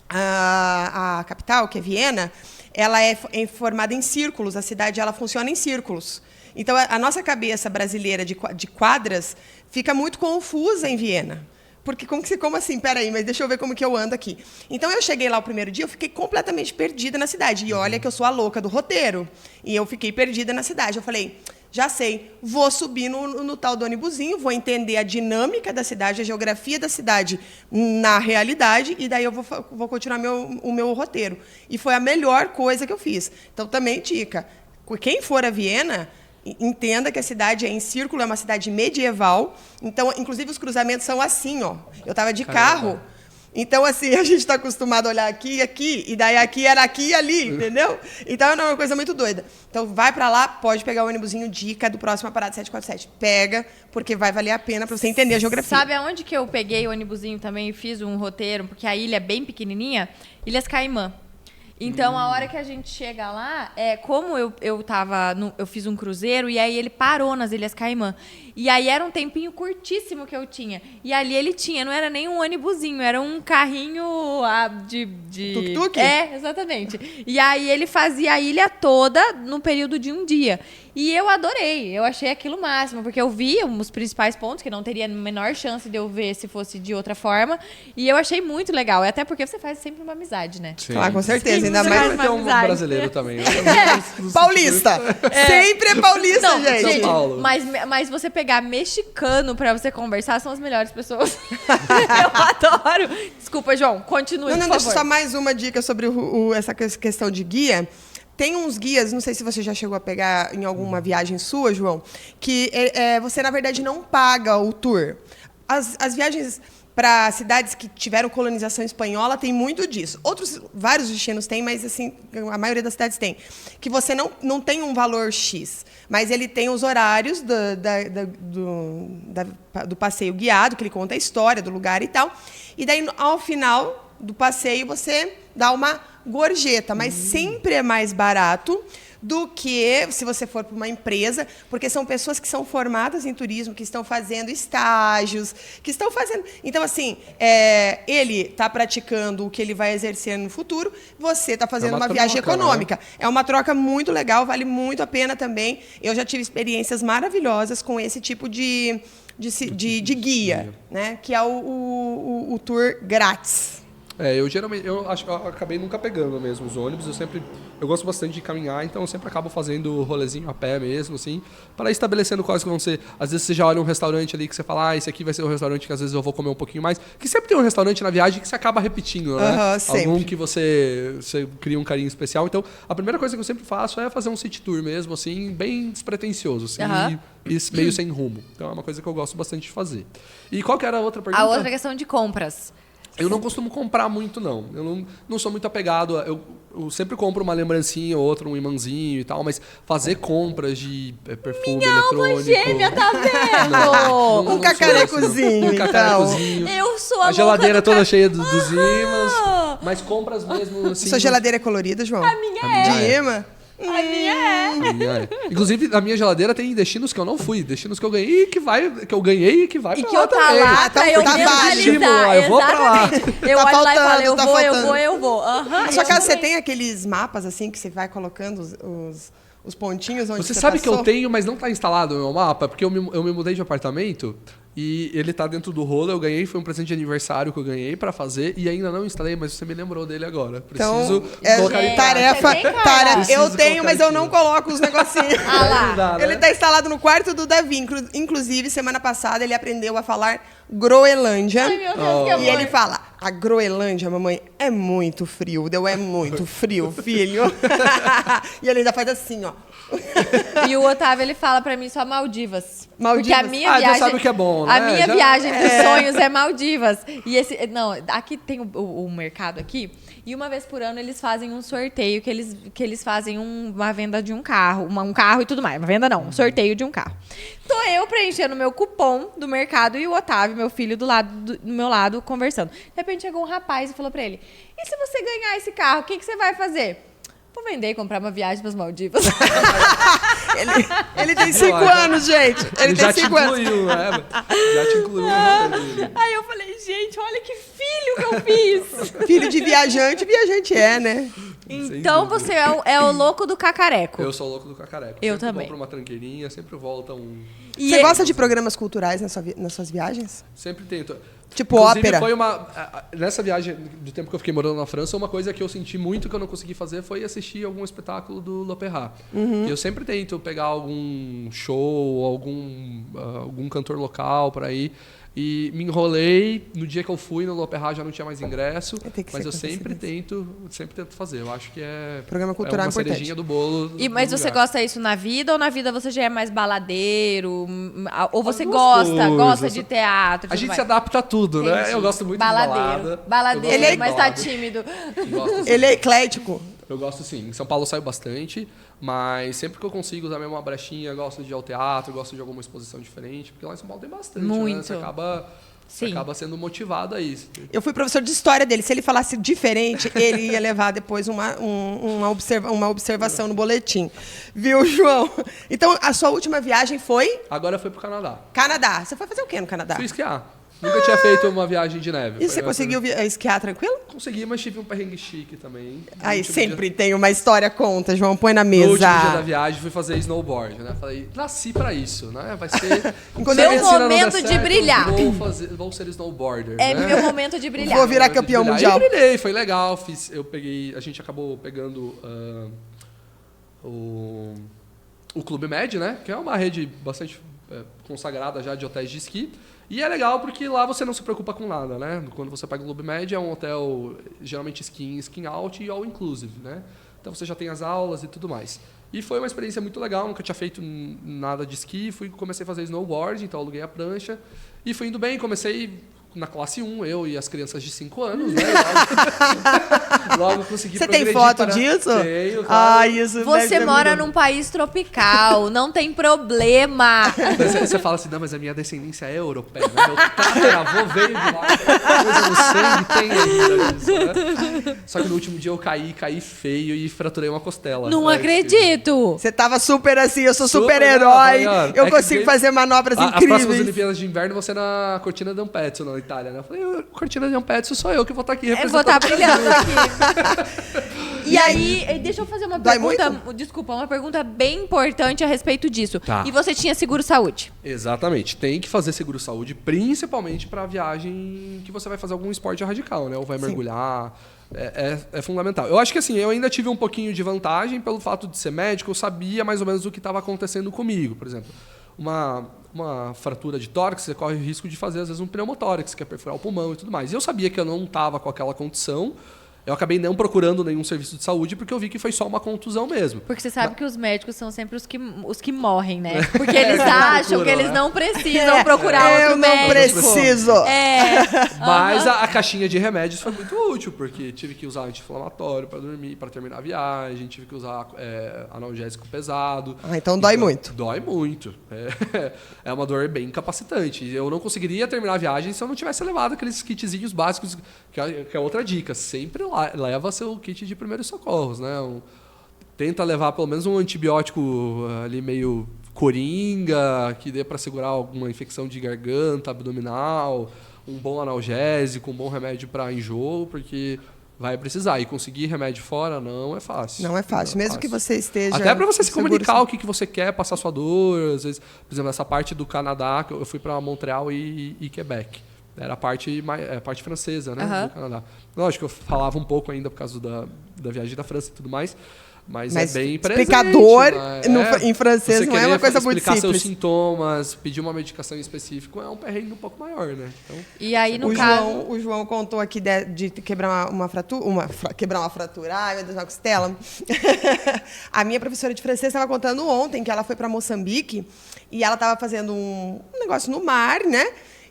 a capital, que é Viena, ela é formada em círculos, a cidade ela funciona em círculos. Então, a nossa cabeça brasileira de quadras fica muito confusa em Viena. Porque como assim? Peraí, mas deixa eu ver como que eu ando aqui. Então, eu cheguei lá o primeiro dia, eu fiquei completamente perdida na cidade. E olha que eu sou a louca do roteiro. E eu fiquei perdida na cidade. Eu falei, já sei, vou subir no tal do ônibusinho, vou entender a dinâmica da cidade, a geografia da cidade na realidade, e daí eu vou continuar o meu roteiro. E foi a melhor coisa que eu fiz. Então, também, dica, quem for a Viena... Entenda que a cidade é em círculo, é uma cidade medieval. Então, inclusive, os cruzamentos são assim, ó. Eu estava de carro. Então, assim, a gente está acostumado a olhar aqui e aqui, e daí aqui era aqui e ali, entendeu? Então, é uma coisa muito doida. Então, vai para lá, pode pegar o ônibusinho, dica do próximo Parada 747. Pega, porque vai valer a pena para você entender a geografia. Sabe aonde que eu peguei o ônibusinho também e fiz um roteiro? Porque a ilha é bem pequenininha. Ilhas Caimã. Então, a hora que a gente chega lá, como eu fiz um cruzeiro, e aí ele parou nas Ilhas Caimã. E aí era um tempinho curtíssimo que eu tinha. E ali ele tinha, não era nem um ônibusinho, era um carrinho de... Tuk-tuk? Exatamente. E aí ele fazia a ilha toda no período de um dia. E eu adorei, eu achei aquilo o máximo, porque eu vi os principais pontos, que não teria a menor chance de eu ver se fosse de outra forma, e eu achei muito legal, até porque você faz sempre uma amizade, né? Sim. Ah, com certeza, ainda Sim, mais... Sempre tem um amizade. brasileiro também. Paulista! Sempre é paulista, Não, gente! São Paulo. mas você pegar mexicano pra você conversar são as melhores pessoas. Eu adoro. Desculpa, João, continue, Não, por deixa favor. só mais uma dica sobre essa questão de guia. Tem uns guias, não sei se você já chegou a pegar em alguma viagem sua, João, que você, na verdade, não paga o tour. As viagens para cidades que tiveram colonização espanhola tem muito disso. Vários destinos têm, mas assim, a maioria das cidades tem. Que você não tem um valor X, mas ele tem os horários do passeio guiado, que ele conta a história do lugar e tal. E daí, ao final do passeio, você dá uma gorjeta, mas sempre é mais barato do que se você for para uma empresa, porque são pessoas que são formadas em turismo, que estão fazendo estágios, que estão fazendo... Então, assim, ele está praticando o que ele vai exercer no futuro, você está fazendo uma viagem econômica. Né? É uma troca muito legal, vale muito a pena também. Eu já tive experiências maravilhosas com esse tipo de guia, né? Que é o tour grátis. Eu acho que eu acabei nunca pegando mesmo os ônibus. Eu gosto bastante de caminhar, então eu sempre acabo fazendo rolezinho a pé mesmo, assim, para ir estabelecendo quais que vão ser. Às vezes você já olha um restaurante ali que você fala, esse aqui vai ser um restaurante que às vezes eu vou comer um pouquinho mais. Que sempre tem um restaurante na viagem que você acaba repetindo, né? Sempre. Algum que você cria um carinho especial. Então, a primeira coisa que eu sempre faço é fazer um city tour mesmo, assim, bem despretensioso, assim, e meio sem rumo. Então é uma coisa que eu gosto bastante de fazer. E qual que era a outra pergunta? A outra questão de compras. Eu não costumo comprar muito, não. Eu não sou muito apegado. Eu sempre compro uma lembrancinha ou outra, um imãzinho e tal, mas fazer compras de perfume eletrônico... Minha alma gêmea, tá vendo? Um cacarecozinho, Um cacarecozinho. Eu sou a geladeira louca toda cheia dos imãs, mas compras mesmo, assim... Sua geladeira é colorida, João? A minha é. De imã? A minha é. Inclusive, na minha geladeira tem destinos que eu não fui, destinos que eu ganhei que eu ganhei e que vai E pra que lá eu tá também. lá pra eu tá mentalizar. eu vou pra lá. Exatamente. Eu Tá olho lá e falo, faltando, eu vou. Na sua casa você tem aqueles mapas assim que você vai colocando os pontinhos onde Você você sabe que passou? eu tenho, mas não tá instalado no meu mapa, porque eu me mudei de apartamento e ele tá dentro do rolo. Eu ganhei, foi um presente de aniversário que eu ganhei pra fazer e ainda não instalei, mas você me lembrou dele agora. Preciso colocar em tarefa. Você tem, cara? Eu tenho, colocar mas eu aqui. não coloco os negocinhos. Ah lá. Não dá, né? Ele tá instalado no quarto do Davi. Inclusive, semana passada, ele aprendeu a falar Groenlândia. Ai, meu Deus, que amor. E ele fala, a Groenlândia, mamãe, é muito frio. É muito frio, filho. E ele ainda faz assim, ó. E o Otávio, ele fala pra mim só Maldivas. Maldivas. Porque a minha Já viagem... sabe o que é bom, né? A minha Já- viagem dos sonhos é Maldivas. E não, aqui tem o mercado aqui. E uma vez por ano eles fazem um sorteio que eles fazem uma venda de um carro. Um carro e tudo mais. Uma venda não, um sorteio de um carro. Tô eu preenchendo meu cupom do mercado e o Otávio, meu filho, do meu lado, conversando. De repente chegou um rapaz e falou pra ele, e se você ganhar esse carro, o que você vai fazer? Vou vender e comprar uma viagem para as Maldivas. Ele tem 5 anos, gente. Ele já tem te 5 anos. incluiu, né? Já te incluiu. Né? Aí eu falei, gente, olha que filho que eu fiz. Filho de viajante é, né? Então você é o louco do cacareco. Eu sou louco do cacareco. Eu sempre também. Compro uma tranqueirinha, sempre volta um... E Você gosta de programas culturais nas suas viagens? Sempre tento. Tipo Inclusive, ópera? Foi nessa viagem, do tempo que eu fiquei morando na França, uma coisa que eu senti muito que eu não consegui fazer foi assistir algum espetáculo do L'Opéra. E eu sempre tento pegar algum show, algum cantor local para ir. E me enrolei. No dia que eu fui no L'Opéra já não tinha mais ingresso. Mas eu sempre tento fazer. Eu acho que Programa cultural uma importante. cerejinha do bolo. Mas do você lugar. gosta disso na vida ou na vida você já é mais baladeiro? Ou você As duas coisas. gosta de teatro? A tudo gente mais? se adapta a tudo, né? Entendi. Eu gosto muito Baladeiro. de balada. Baladeiro, Eu gosto de mas tá balada. tímido. Gosto, sim. Ele é eclético. Eu gosto sim. Em São Paulo eu saio bastante, mas sempre que eu consigo usar mesmo uma brechinha, gosto de ir ao teatro, gosto de alguma exposição diferente, porque lá em São Paulo tem bastante, Muito. né? Você acaba Você acaba sendo motivado a isso. Eu fui professor de história dele. Se ele falasse diferente, ele ia levar depois uma observação no boletim. Viu, João? Então, a sua última viagem foi? Agora foi pro Canadá. Canadá. Você foi fazer o quê no Canadá? Fui esquiar. Nunca tinha feito uma viagem de neve. E você conseguiu esquiar tranquilo? Consegui, mas tive um perrengue chique também. Aí sempre tem uma história, conta, João, põe na mesa. No último dia da viagem, fui fazer snowboard, né? Falei, nasci pra isso, né? Vai ser... meu momento de brilhar. Vou ser snowboarder, É né? meu momento de brilhar. Vou virar campeão mundial. Eu brilhei, foi legal. A gente acabou pegando o Clube Med, né? Que é uma rede bastante consagrada já de hotéis de esqui. E é legal porque lá você não se preocupa com nada, né? Quando você pega o Clube Med, é um hotel geralmente skin out e all inclusive, né? Então você já tem as aulas e tudo mais. E foi uma experiência muito legal, nunca tinha feito nada de esqui, comecei a fazer snowboard, então aluguei a prancha e fui indo bem, comecei na classe 1, eu e as crianças de 5 anos, né? Logo consegui progredir. Você tem foto disso? Tenho, claro. Ah, isso Você mora num país tropical, não tem problema. Você fala assim, não, mas a minha descendência é europeia, né? Meu tataravô veio de lá, coisa no sangue tem ainda isso, né? Só que no último dia eu caí feio e fraturei uma costela. Não acredito! Você tava super assim, eu sou super-herói, eu consigo fazer manobras incríveis. As próximas Olimpíadas de Inverno você na Cortina d'Ampezzo, na Itália, né? Eu falei, Cortina d'Ampezzo sou eu que vou estar aqui representando. Eu vou estar brilhando aqui. E aí, deixa eu fazer uma pergunta, desculpa, uma pergunta bem importante a respeito disso. Tá. E você tinha seguro-saúde? Exatamente. Tem que fazer seguro-saúde, principalmente para viagem que você vai fazer algum esporte radical, né? Ou vai mergulhar. É fundamental. Eu acho que assim, eu ainda tive um pouquinho de vantagem pelo fato de ser médico, eu sabia mais ou menos o que estava acontecendo comigo. Por exemplo, uma fratura de tórax, você corre o risco de fazer, às vezes, um pneumotórax, que é perfurar o pulmão e tudo mais. E eu sabia que eu não estava com aquela condição. Eu acabei não procurando nenhum serviço de saúde porque eu vi que foi só uma contusão mesmo. Porque você sabe que os médicos são sempre os que morrem, né? Porque eles acham que eles não precisam procurar outro médico. Eu não preciso. Mas a caixinha de remédios foi muito útil, porque tive que usar anti-inflamatório para dormir, para terminar a viagem, tive que usar analgésico pesado. Então dói muito. Dói muito. É uma dor bem incapacitante. Eu não conseguiria terminar a viagem se eu não tivesse levado aqueles kitzinhos básicos, que é outra dica. Sempre leva seu kit de primeiros socorros, né? Tenta levar pelo menos um antibiótico ali meio coringa, que dê para segurar alguma infecção de garganta, abdominal, um bom analgésico, um bom remédio para enjoo, porque vai precisar. E conseguir remédio fora não é fácil. Não é fácil, mesmo que você esteja... Até para você se comunicar o que você quer, passar sua dor. Às vezes, por exemplo, essa parte do Canadá, eu fui para Montreal e Quebec. Era a parte francesa, né, do Canadá. Lógico, eu falava um pouco ainda por causa da viagem da França e tudo mais, mas é bem presente. Explicador em francês não é uma coisa muito simples. Explicar seus sintomas, pedir uma medicação específica é um perrengue um pouco maior, né? Então, e aí, no caso... O João contou aqui de quebrar uma fratura. Quebrar uma fratura. Ai, meu Deus, uma costela. A minha professora de francês estava contando ontem que ela foi para Moçambique e ela estava fazendo um negócio no mar, né?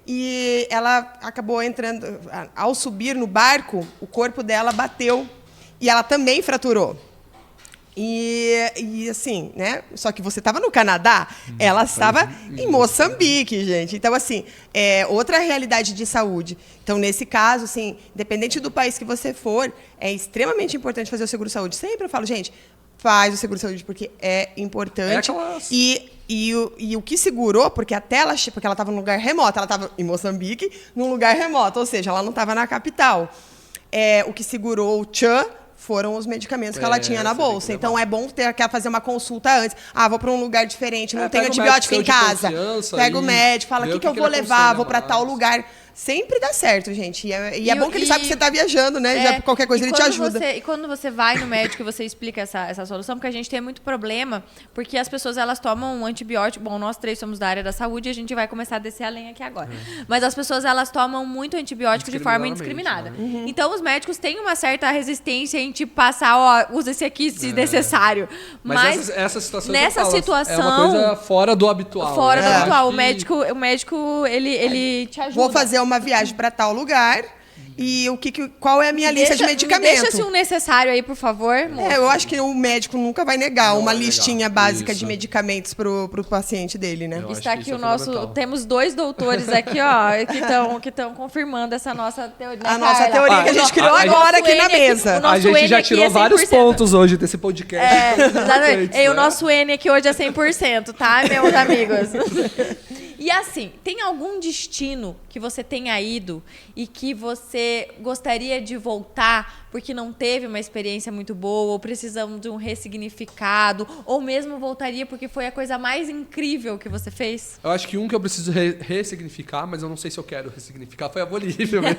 E ela acabou entrando... Ao subir no barco, o corpo dela bateu. E ela também fraturou. E assim, né? Só que você estava no Canadá, ela estava em Moçambique, gente. Então, assim, é outra realidade de saúde. Então, nesse caso, assim, independente do país que você for, é extremamente importante fazer o seguro-saúde. Sempre eu falo, gente, faz o seguro-saúde porque é importante. E o que segurou, porque até ela estava num lugar remoto, ela estava em Moçambique, num lugar remoto, ou seja, ela não estava na capital. O que segurou o tchan foram os medicamentos que ela tinha na bolsa. Então, é bom fazer uma consulta antes. Vou para um lugar diferente, não tenho antibiótico em casa. Pega o médico, fala, o que eu vou levar? Vou para tal lugar. Sempre dá certo, gente. E é bom que ele sabe que você está viajando, né? Já qualquer coisa ele te ajuda. E quando você vai no médico e você explica essa solução, porque a gente tem muito problema, porque as pessoas elas tomam um antibiótico. Bom, nós três somos da área da saúde e a gente vai começar a descer a lenha aqui agora. Mas as pessoas elas tomam muito antibiótico de forma indiscriminada. Né? Então os médicos têm uma certa resistência em te passar, usa esse aqui se necessário. Mas essa situação nessa situação é uma coisa fora do habitual. Fora do habitual. O médico ele te ajuda. Vou fazer uma viagem para tal lugar e qual é a minha lista de medicamentos. Deixa-se um necessário aí, por favor. Eu acho que o médico nunca vai negar uma listinha básica isso. de medicamentos pro paciente dele, né? Eu Está acho que aqui isso o é nosso... fundamental. Temos 2 doutores aqui, ó, que estão confirmando essa nossa teoria. A nossa teoria que a gente criou agora aqui na mesa. o nosso A gente já N aqui tirou é vários 100%. pontos hoje desse podcast. Exatamente. E o né? nosso N aqui hoje é 100%, tá, meus amigos? E assim, tem algum destino que você tenha ido e que você gostaria de voltar porque não teve uma experiência muito boa, ou precisamos de um ressignificado, ou mesmo voltaria porque foi a coisa mais incrível que você fez? Eu acho que um que eu preciso ressignificar, mas eu não sei se eu quero ressignificar, foi a Bolívia mesmo.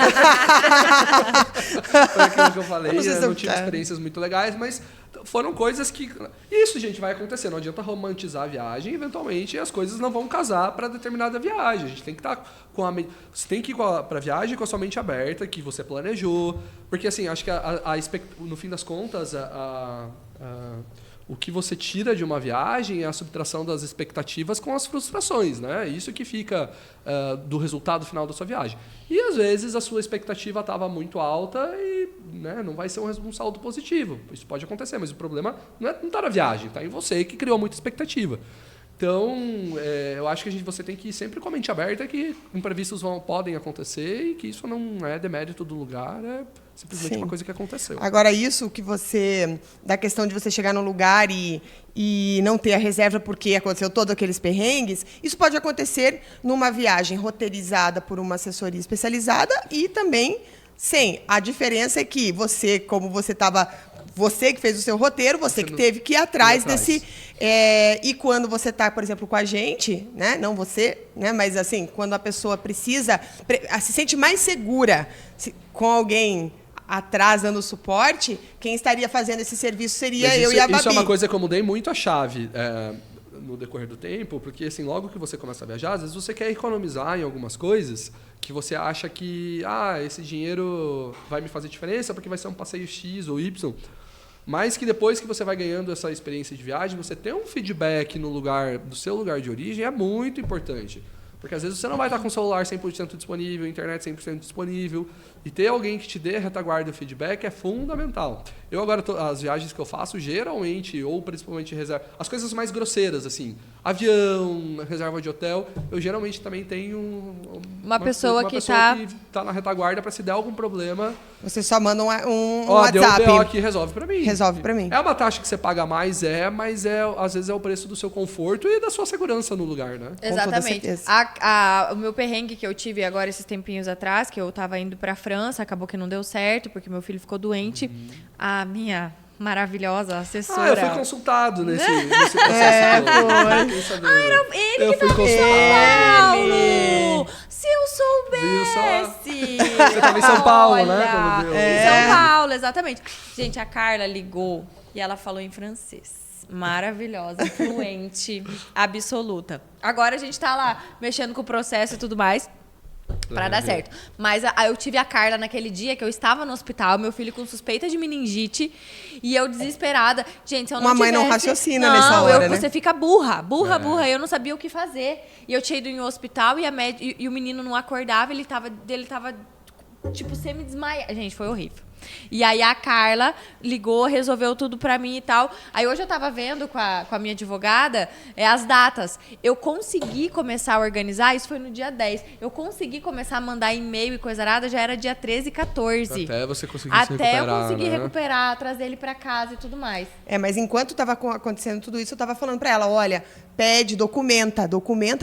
Foi aquilo que eu falei, eu não tive experiências muito legais, mas foram coisas que... Isso, gente, vai acontecer. Não adianta romantizar a viagem, eventualmente as coisas não vão casar para determinada viagem. A gente tem que estar com a... Você tem que ir para a viagem com a sua mente aberta, que você planejou. Porque, assim, acho que no fim das contas, o que você tira de uma viagem é a subtração das expectativas com as frustrações, né? Isso que fica do resultado final da sua viagem. E, às vezes, a sua expectativa estava muito alta e, né, não vai ser um saldo positivo. Isso pode acontecer, mas o problema não está na viagem, está em você que criou muita expectativa. Então, eu acho que você tem que ir sempre com a mente aberta que imprevistos podem acontecer e que isso não é demérito do lugar, é simplesmente uma coisa que aconteceu. Agora, isso que da questão de você chegar num lugar e não ter a reserva porque aconteceu todos aqueles perrengues, isso pode acontecer numa viagem roteirizada por uma assessoria especializada e também sem. A diferença é que você que fez o seu roteiro, você que teve que ir atrás desse... e quando você está, por exemplo, com a gente, né? Não você, né? Mas assim, quando a pessoa se sente mais segura com alguém atrás dando suporte, quem estaria fazendo esse serviço seria eu e a Babi. Isso é uma coisa que eu mudei muito a chave no decorrer do tempo, porque assim, logo que você começa a viajar, às vezes você quer economizar em algumas coisas que você acha que esse dinheiro vai me fazer diferença porque vai ser um passeio X ou Y. Mas que depois que você vai ganhando essa experiência de viagem, você ter um feedback do seu lugar de origem é muito importante. Porque às vezes você não vai estar com o celular 100% disponível, internet 100% disponível, e ter alguém que te dê a retaguarda e o feedback é fundamental. Eu agora, as viagens que eu faço, geralmente, ou principalmente as coisas mais grosseiras, assim, avião, reserva de hotel, eu geralmente também tenho uma pessoa que está na retaguarda para se der algum problema. Você só manda um WhatsApp. Deu um BO aqui, resolve para mim. Resolve para mim. É uma taxa que você paga mais, mas às vezes é o preço do seu conforto e da sua segurança no lugar, né? Exatamente. O meu perrengue que eu tive agora esses tempinhos atrás, que eu estava indo para a França, acabou que não deu certo, porque meu filho ficou doente. A minha maravilhosa assessora... eu fui consultado nesse processo. Era ele que estava em São Paulo! Se eu soubesse! Você estava em São Paulo, né? Em São Paulo, exatamente. Gente, a Carla ligou e ela falou em francês. Maravilhosa, fluente, absoluta. Agora a gente tá lá mexendo com o processo e tudo mais pra dar certo. Mas eu tive a Carla naquele dia que eu estava no hospital, meu filho com suspeita de meningite, e eu desesperada. Gente, se eu não Uma mãe não raciocina nessa hora, né? Você fica burra. Eu não sabia o que fazer. E eu tinha ido em um hospital e o menino não acordava, ele tava tipo semi-desmaiado. Gente, foi horrível. E aí a Carla ligou, resolveu tudo pra mim e tal. Aí hoje eu tava vendo com a minha advogada as datas. Eu consegui começar a organizar, isso foi no dia 10. Eu consegui começar a mandar e-mail e coisa nada, já era dia 13 e 14. Até você conseguir se recuperar, eu consegui né? recuperar, trazer ele pra casa e tudo mais. Mas enquanto tava acontecendo tudo isso, eu tava falando pra ela, olha, documenta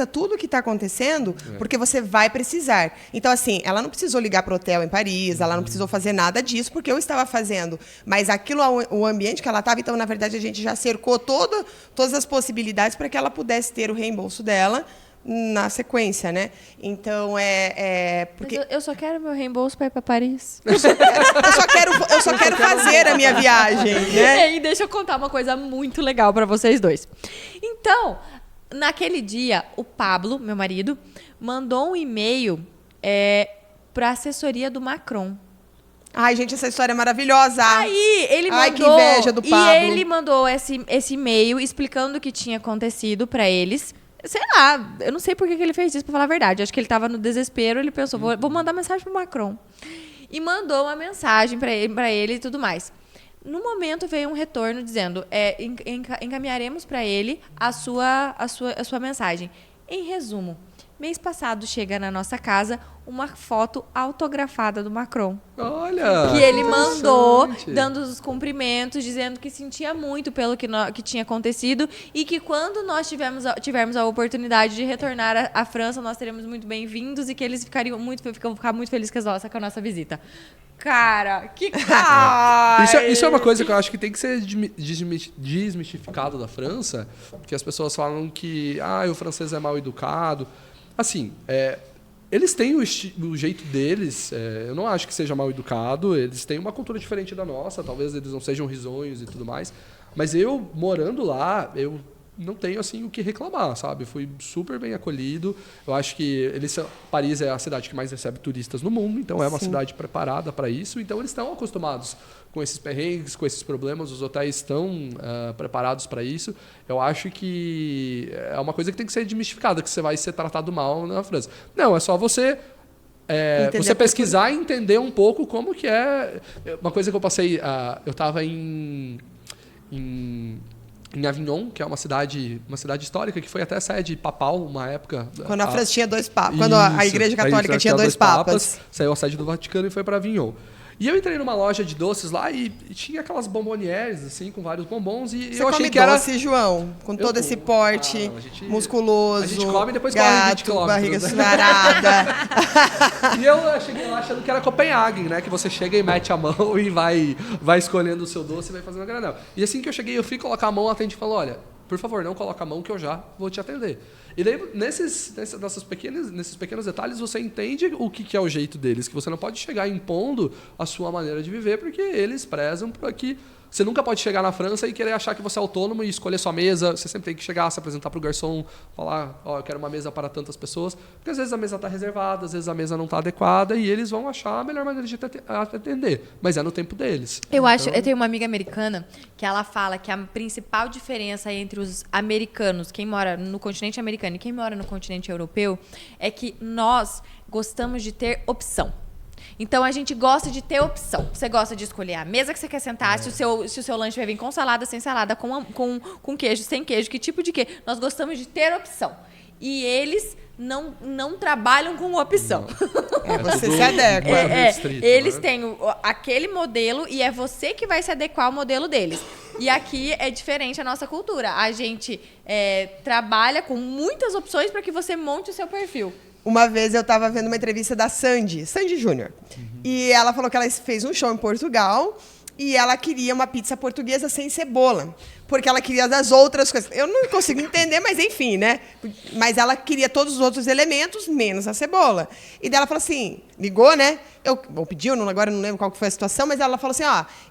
tudo o que tá acontecendo, porque você vai precisar. Então, assim, ela não precisou ligar pro hotel em Paris, ela não precisou fazer nada disso, porque eu estava fazendo. Mas aquilo, o ambiente que ela estava, então, na verdade, a gente já cercou todas as possibilidades para que ela pudesse ter o reembolso dela na sequência, né? Então, porque... Mas eu só quero meu reembolso para ir para Paris. Eu só quero fazer a minha viagem, né? E deixa eu contar uma coisa muito legal para vocês dois. Então, naquele dia, o Pablo, meu marido, mandou um e-mail para a assessoria do Macron. Ai, gente, essa história é maravilhosa. Aí, ele mandou... Ai, que inveja do Pablo. E ele mandou esse e-mail explicando o que tinha acontecido para eles. Sei lá, eu não sei por que ele fez isso, pra falar a verdade. Acho que ele tava no desespero, ele pensou, vou mandar mensagem pro Macron. e mandou uma mensagem para ele e tudo mais. No momento veio um retorno dizendo, encaminharemos para ele a sua mensagem. Em resumo, mês passado chega na nossa casa uma foto autografada do Macron. Olha! Que ele mandou, dando os cumprimentos, dizendo que sentia muito pelo que tinha acontecido e que quando nós tivermos a oportunidade de retornar à França, nós seremos muito bem-vindos e que eles ficar muito felizes com a nossa visita. Cara, que cara! Isso é uma coisa que eu acho que tem que ser desmistificado da França, porque as pessoas falam que o francês é mal educado. Assim, eles têm o jeito deles, eu não acho que seja mal educado, eles têm uma cultura diferente da nossa, talvez eles não sejam risonhos e tudo mais, mas eu, morando lá, eu não tenho assim o que reclamar, sabe? Fui super bem acolhido. Eu acho que Paris é a cidade que mais recebe turistas no mundo, então é uma cidade preparada para isso. Então eles estão acostumados com esses perrengues, com esses problemas. Os hotéis estão preparados para isso. Eu acho que é uma coisa que tem que ser desmistificada, que você vai ser tratado mal na França. Não, é só você você pesquisar e entender um pouco como que é. Uma coisa que eu passei, eu estava em Avignon, que é uma cidade histórica, que foi até sede papal uma época. Quando a França tinha 2 papas. Quando a Igreja Católica tinha 2 papas. Saiu a sede do Vaticano e foi para Avignon. E eu entrei numa loja de doces lá e tinha aquelas bombonières, assim, com vários bombons. E você eu achei come que era doce, João? Com todo esse porte musculoso. A gente come e depois gato, corre 20 quilômetros. Barriga suarada. E eu cheguei lá achando que era Copenhague, né? Que você chega e mete a mão e vai escolhendo o seu doce e vai fazendo a granel. E assim que eu cheguei, eu fui colocar a mão, a atendente falou, olha, por favor, não coloca a mão que eu já vou te atender. E daí, nesses pequenos detalhes, você entende o que é o jeito deles, que você não pode chegar impondo a sua maneira de viver, porque eles prezam por que você nunca pode chegar na França e querer achar que você é autônomo e escolher sua mesa. Você sempre tem que chegar, se apresentar para o garçom, falar, eu quero uma mesa para tantas pessoas, porque às vezes a mesa está reservada, às vezes a mesa não está adequada e eles vão achar a melhor maneira de atender, mas é no tempo deles. Eu tenho uma amiga americana que ela fala que a principal diferença entre os americanos, quem mora no continente americano e quem mora no continente europeu, é que nós gostamos de ter opção. Então, a gente gosta de ter opção. Você gosta de escolher a mesa que você quer sentar, se o seu lanche vai vir com salada, sem salada, com queijo, sem queijo, que tipo de queijo. Nós gostamos de ter opção. E eles não trabalham com opção. Você se adequa. Eles têm aquele modelo e é você que vai se adequar ao modelo deles. E aqui é diferente a nossa cultura. A gente trabalha com muitas opções para que você monte o seu perfil. Uma vez eu estava vendo uma entrevista da Sandy Júnior. E ela falou que ela fez um show em Portugal e ela queria uma pizza portuguesa sem cebola, porque ela queria das outras coisas. Eu não consigo entender, mas enfim, né? Mas ela queria todos os outros elementos, menos a cebola. E daí ela falou assim, ligou, né? Ou pediu, agora não lembro qual que foi a situação, mas ela falou assim,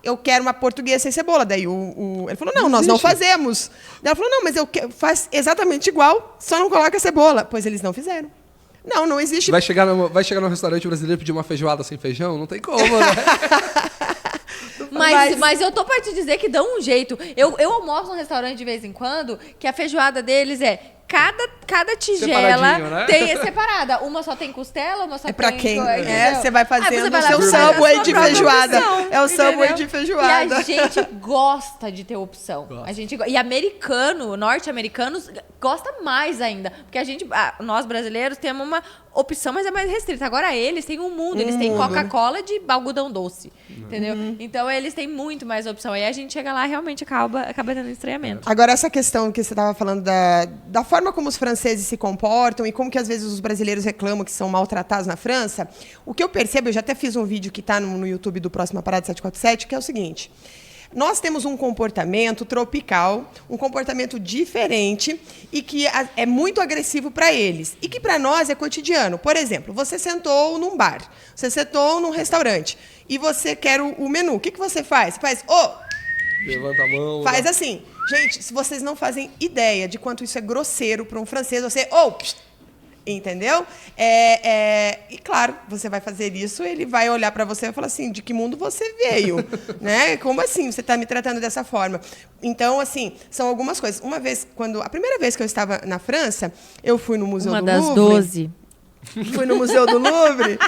eu quero uma portuguesa sem cebola. Daí ele falou, não, nós não fazemos. Daí ela falou, não, mas faz exatamente igual, só não coloca a cebola. Pois eles não fizeram. Não existe. Vai chegar no restaurante brasileiro e pedir uma feijoada sem feijão? Não tem como, né? Mas eu tô pra te dizer que dão um jeito. Eu almoço num restaurante de vez em quando, que a feijoada deles é cada tigela tem separada. Uma só tem costela, uma só tem... Pra quem você vai fazendo o seu Subway de feijoada. É o Subway de feijoada. E a gente gosta de ter opção. E norte-americanos, gosta mais ainda. Porque nós brasileiros temos uma opção, mas é mais restrita. Agora eles têm um mundo. Eles têm Coca-Cola de algodão doce. Entendeu? Então eles têm muito mais opção. Aí a gente chega lá e realmente acaba tendo estranhamento. Agora, essa questão que você estava falando da forma como os franceses se comportam e como que às vezes os brasileiros reclamam que são maltratados na França, o que eu percebo, eu já até fiz um vídeo que está no YouTube do Próxima Parada 747, que é o seguinte: nós temos um comportamento tropical, um comportamento diferente e que é muito agressivo para eles e que para nós é cotidiano. Por exemplo, você sentou num bar, você sentou num restaurante e você quer o menu. O que você faz? Você faz, levanta a mão. Faz assim. Gente, se vocês não fazem ideia de quanto isso é grosseiro para um francês, você... entendeu? E claro, você vai fazer isso, ele vai olhar para você e falar assim, de que mundo você veio? Né? Como assim você está me tratando dessa forma? Então, assim, são algumas coisas. A primeira vez que eu estava na França, eu fui no Museu do Louvre. Uma das 12. Fui no Museu do Louvre.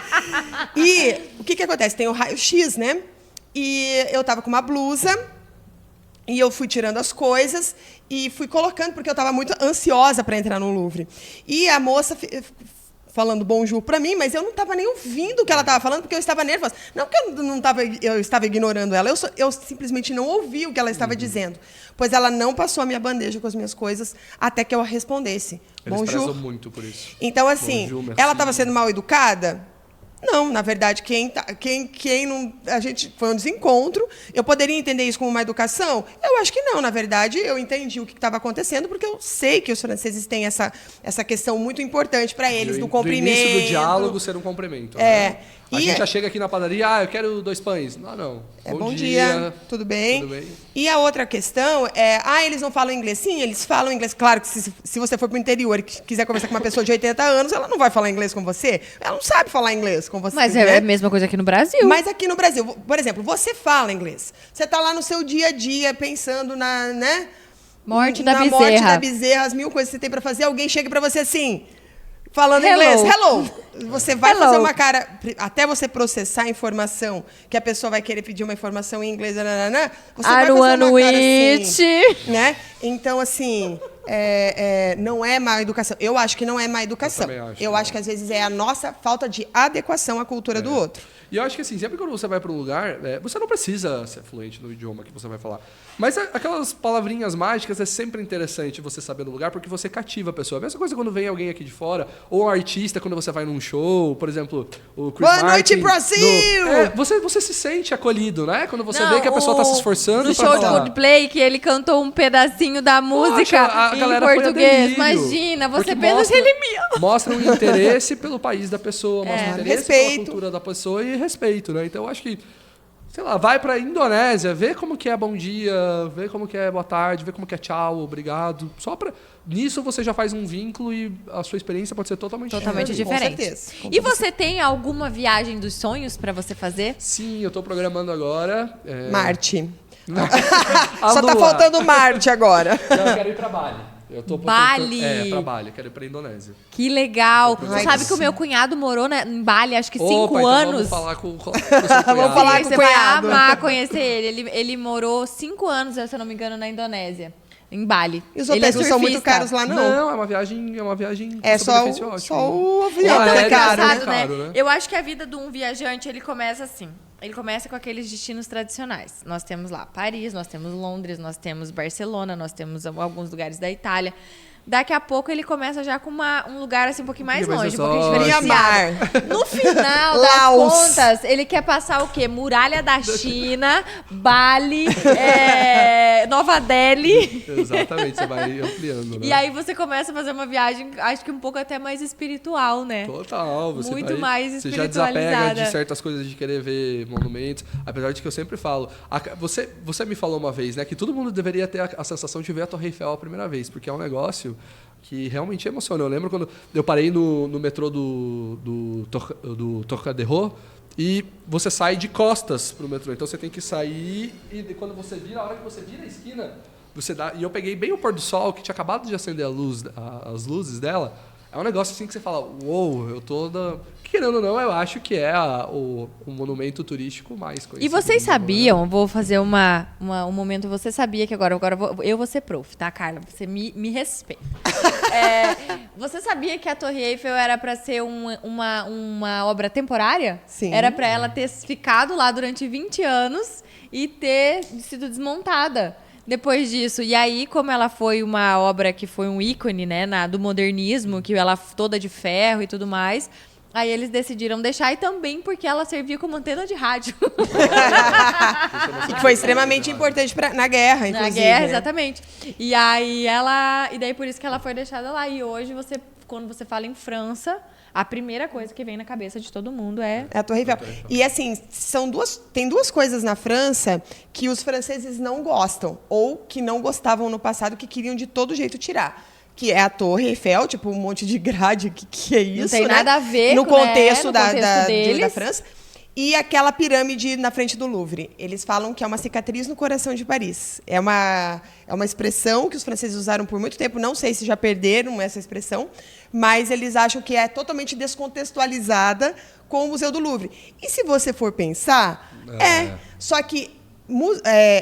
E o que acontece? Tem o raio-x, né? E eu tava com uma blusa e eu fui tirando as coisas e fui colocando, porque eu estava muito ansiosa para entrar no Louvre. E a moça falando bonjour para mim, mas eu não estava nem ouvindo o que ela estava falando, porque eu estava nervosa. Não que eu estava ignorando ela, eu simplesmente não ouvi o que ela estava dizendo. Pois ela não passou a minha bandeja com as minhas coisas até que eu a respondesse. Eles Bonjour. prezam muito por isso. Então, assim, Bonjour, ela estava sendo mal educada? Não, na verdade, não, a gente foi um desencontro. Eu poderia entender isso como uma educação? Eu acho que não. Na verdade, eu entendi o que estava acontecendo, porque eu sei que os franceses têm essa questão muito importante para eles, do cumprimento. Do início do diálogo ser um cumprimento. Né? A gente já chega aqui na padaria, eu quero 2 pães. Não. Bom dia, tudo bem? Tudo bem? E a outra questão é, eles não falam inglês? Sim, eles falam inglês. Claro que se você for para o interior e quiser conversar com uma pessoa de 80 anos, ela não vai falar inglês com você. Ela não sabe falar inglês com você. Mas né? é a mesma coisa aqui no Brasil. Mas aqui no Brasil, por exemplo, você fala inglês. Você está lá no seu dia a dia pensando na morte da bezerra, as 1000 coisas que você tem para fazer, alguém chega para você assim... Falando Hello. inglês, hello. Você vai fazer uma cara... Até você processar a informação, que a pessoa vai querer pedir uma informação em inglês, você vai fazer uma cara assim, né? Então, assim, não é má educação. Eu acho que não é má educação. Eu acho que, às vezes, é a nossa falta de adequação à cultura do outro. E eu acho que, assim, sempre quando você vai para um lugar, você não precisa ser fluente no idioma que você vai falar. Mas aquelas palavrinhas mágicas é sempre interessante você saber no lugar, porque você cativa a pessoa. A mesma coisa quando vem alguém aqui de fora, ou um artista quando você vai num show, por exemplo, o Chris Martin. Boa noite, Brasil! Você se sente acolhido, né? Quando você vê que a pessoa está se esforçando no para show falar. de Coldplay, que ele cantou um pedacinho da música em português. Imagina, você pensa ele mostra um interesse pelo país da pessoa, mostra um interesse pela cultura da pessoa e respeito, né? Então, eu acho que, sei lá, vai pra Indonésia, vê como que é bom dia, vê como que é boa tarde, vê como que é tchau, obrigado. Nisso você já faz um vínculo e a sua experiência pode ser totalmente diferente. Com certeza. E você tem alguma viagem dos sonhos pra você fazer? Sim, eu tô programando agora. Marte. Só tá faltando Marte agora. Eu quero ir pra Bali. Bali. Pra Bali, eu quero ir pra Indonésia. Que legal. Você sabe que o meu cunhado morou em Bali, acho que 5 anos. Vamos falar com o seu cunhado. Vamos falar com o Você cunhado. vai amar conhecer ele. Ele morou 5 anos, se eu não me engano, na Indonésia. Em Bali. E os hotéis não são muito caros lá, não? Não, é uma viagem só o avião é caro, né? Eu acho que a vida de um viajante, ele começa assim. Ele começa com aqueles destinos tradicionais. Nós temos lá Paris, nós temos Londres, nós temos Barcelona, nós temos alguns lugares da Itália. Daqui a pouco ele começa já com um lugar assim um pouquinho mais longe, um pouquinho diferenciado. No final das contas, ele quer passar o quê? Muralha da China, Bali, Nova Delhi. Exatamente, você vai ampliando, né? E aí você começa a fazer uma viagem, acho que um pouco até mais espiritual, né? Total. Muito mais espiritualizada. Você já desapega de certas coisas de querer ver monumentos. Apesar de que eu sempre falo... Você me falou uma vez, né? Que todo mundo deveria ter a sensação de ver a Torre Eiffel a primeira vez, porque é um negócio que realmente emociona. Eu lembro quando eu parei no metrô do Trocadéro e você sai de costas pro metrô. Então você tem que sair e quando você vira, a hora que você vira a esquina, você dá... E eu peguei bem o pôr do sol, que tinha acabado de acender as luzes dela. É um negócio assim que você fala, uou, eu tô... Querendo ou não, eu acho que é o monumento turístico mais conhecido. E vocês sabiam, vou fazer um momento, você sabia que agora eu vou ser prof, tá, Carla? Você me respeita. Você sabia que a Torre Eiffel era para ser uma obra temporária? Sim. Era para ela ter ficado lá durante 20 anos e ter sido desmontada depois disso. E aí, como ela foi uma obra que foi um ícone, né, do modernismo, que ela toda de ferro e tudo mais... Aí eles decidiram deixar, e também porque ela servia como antena de rádio. E que foi extremamente importante na guerra, inclusive. Na guerra, né? exatamente. E daí por isso que ela foi deixada lá. E hoje, quando você fala em França, a primeira coisa que vem na cabeça de todo mundo é a Torre Eiffel. E assim, tem duas coisas na França que os franceses não gostam, ou que não gostavam no passado, que queriam de todo jeito tirar. Que é a Torre Eiffel, tipo um monte de grade, que é isso, não tem nada a ver no contexto, deles. Da França. E aquela pirâmide na frente do Louvre. Eles falam que é uma cicatriz no coração de Paris. É uma expressão que os franceses usaram por muito tempo. Não sei se já perderam essa expressão, mas eles acham que é totalmente descontextualizada com o Museu do Louvre. E se você for pensar, só que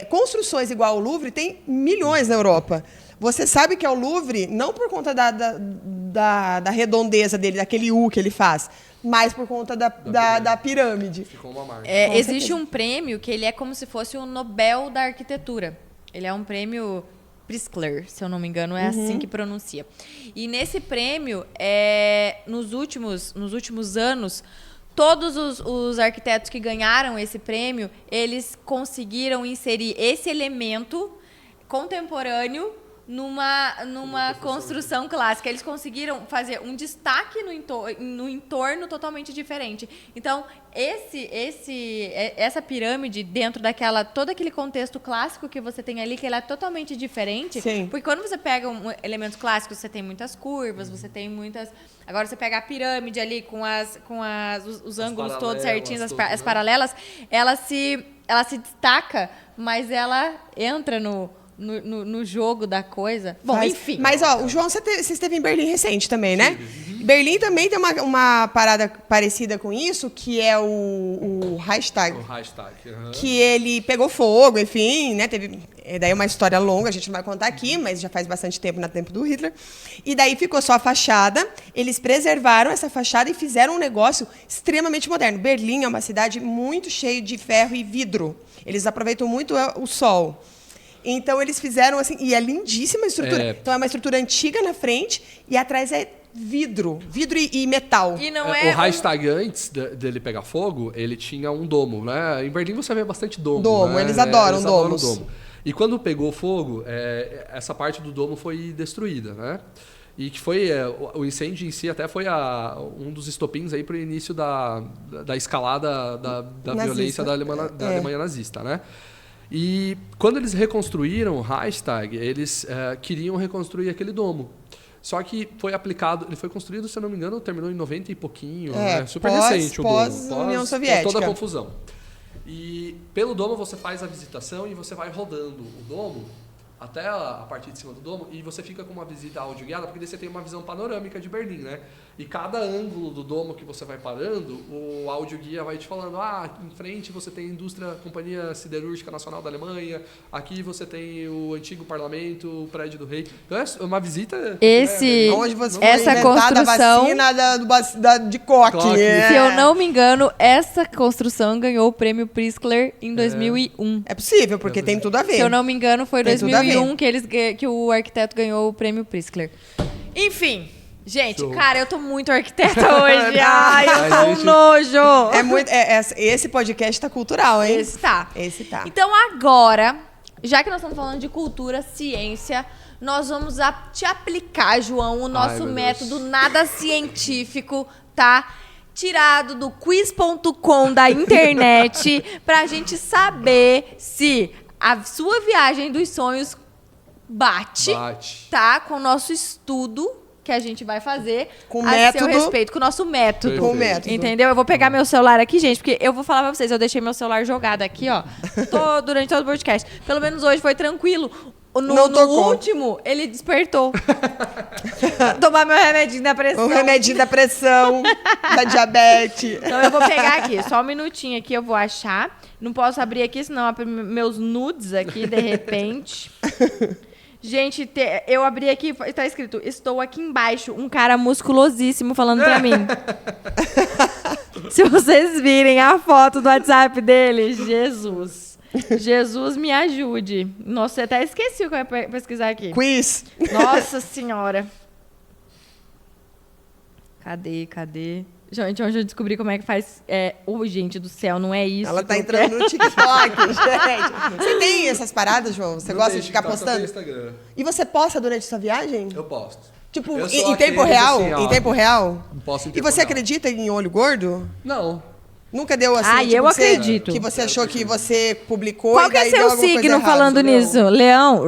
construções igual ao Louvre tem milhões na Europa. Você sabe que é o Louvre não por conta da redondeza dele, daquele U que ele faz, mas por conta da pirâmide. Ficou uma marca. Existe um prêmio que ele é como se fosse o Nobel da Arquitetura. Ele é um prêmio Pritzker, se eu não me engano, é assim que pronuncia. E nesse prêmio, nos últimos anos, todos os arquitetos que ganharam esse prêmio, eles conseguiram inserir esse elemento contemporâneo numa construção clássica. Eles conseguiram fazer um destaque no entorno totalmente diferente. Então, essa pirâmide, dentro todo aquele contexto clássico que você tem ali, que ela é totalmente diferente. Sim. Porque quando você pega elementos clássicos, você tem muitas curvas, você tem muitas... Agora, você pega a pirâmide ali com os ângulos todos certinhos, as paralelas, ela se destaca, mas ela entra no jogo da coisa. Bom, enfim. Mas, o João, você esteve em Berlim recente também, né? Berlim também tem uma parada parecida com isso, que é o Reichstag. O Reichstag. Que ele pegou fogo, enfim, né? Teve daí uma história longa, a gente não vai contar aqui, mas já faz bastante tempo, no tempo do Hitler. E daí ficou só a fachada. Eles preservaram essa fachada e fizeram um negócio extremamente moderno. Berlim é uma cidade muito cheia de ferro e vidro. Eles aproveitam muito o sol. Então, eles fizeram assim... E é lindíssima a estrutura. Então, é uma estrutura antiga na frente e atrás é vidro. Vidro e metal. E não O Reichstag, antes dele pegar fogo, ele tinha um domo, né? Em Berlim você vê bastante domo. Né? Eles adoram domos. Domo. E quando pegou fogo, essa parte do domo foi destruída, né? E que foi... o incêndio em si até foi um dos estopins aí para o início da escalada da violência da Alemanha nazista, né? E quando eles reconstruíram o Reichstag, eles queriam reconstruir aquele domo. Só que ele foi construído, se eu não me engano, terminou em 90 e pouquinho, né? Super recente o domo. Pós-União Soviética. Toda a confusão. E pelo domo você faz a visitação e você vai rodando o domo até a parte de cima do domo e você fica com uma visita audio-guiada, porque daí você tem uma visão panorâmica de Berlim, né? E cada ângulo do domo que você vai parando, o áudio-guia vai te falando, em frente você tem a Companhia Siderúrgica Nacional da Alemanha, aqui você tem o antigo parlamento, o prédio do rei. Então é uma visita... Onde você foi essa inventada construção... a vacina de Koch. Se eu não me engano, essa construção ganhou o prêmio Pritzker em 2001. É possível, porque tem tudo a ver. Se eu não me engano, foi em Tem 2001 que o arquiteto ganhou o prêmio Pritzker. Enfim, gente, cara, eu tô muito arquiteta hoje. Ai, eu tô um nojo. Esse podcast tá cultural, hein? Esse tá. Então, agora, já que nós estamos falando de cultura, ciência, nós vamos te aplicar, João, o nosso método nada científico, tá? Tirado do quiz.com da internet, pra gente saber se a sua viagem dos sonhos bate. Tá? Com o nosso estudo que a gente vai fazer com seu respeito, com o nosso método. Com o método. Entendeu? Eu vou pegar meu celular aqui, gente, porque eu vou falar pra vocês, eu deixei meu celular jogado aqui, ó, durante todo o podcast. Pelo menos hoje foi tranquilo. No último, ele despertou. Tomar meu remedinho da pressão. O remedinho da pressão, da diabetes. Então eu vou pegar aqui, só um minutinho aqui, eu vou achar. Não posso abrir aqui, senão meus nudes aqui, de repente. Gente, eu abri aqui, tá escrito, estou aqui embaixo, um cara musculosíssimo falando pra mim. Se vocês virem a foto do WhatsApp dele, Jesus me ajude. Nossa, eu até esqueci o que eu ia pesquisar aqui. Quiz. Nossa Senhora. Cadê? Gente, hoje eu descobri como é que faz... gente do céu, não é isso. Ela tá entrando no TikTok, gente. Você tem essas paradas, João? Você gosta de ficar postando? Instagram. E você posta durante sua viagem? Eu posto. Tipo, em tempo real? Assim, em tempo real? Posto em tempo real. E você real. acredita em olho gordo? Não. Nunca deu assim? Eu acredito. Que você achou que você publicou Qual e que é daí seu signo falando nisso? Leão?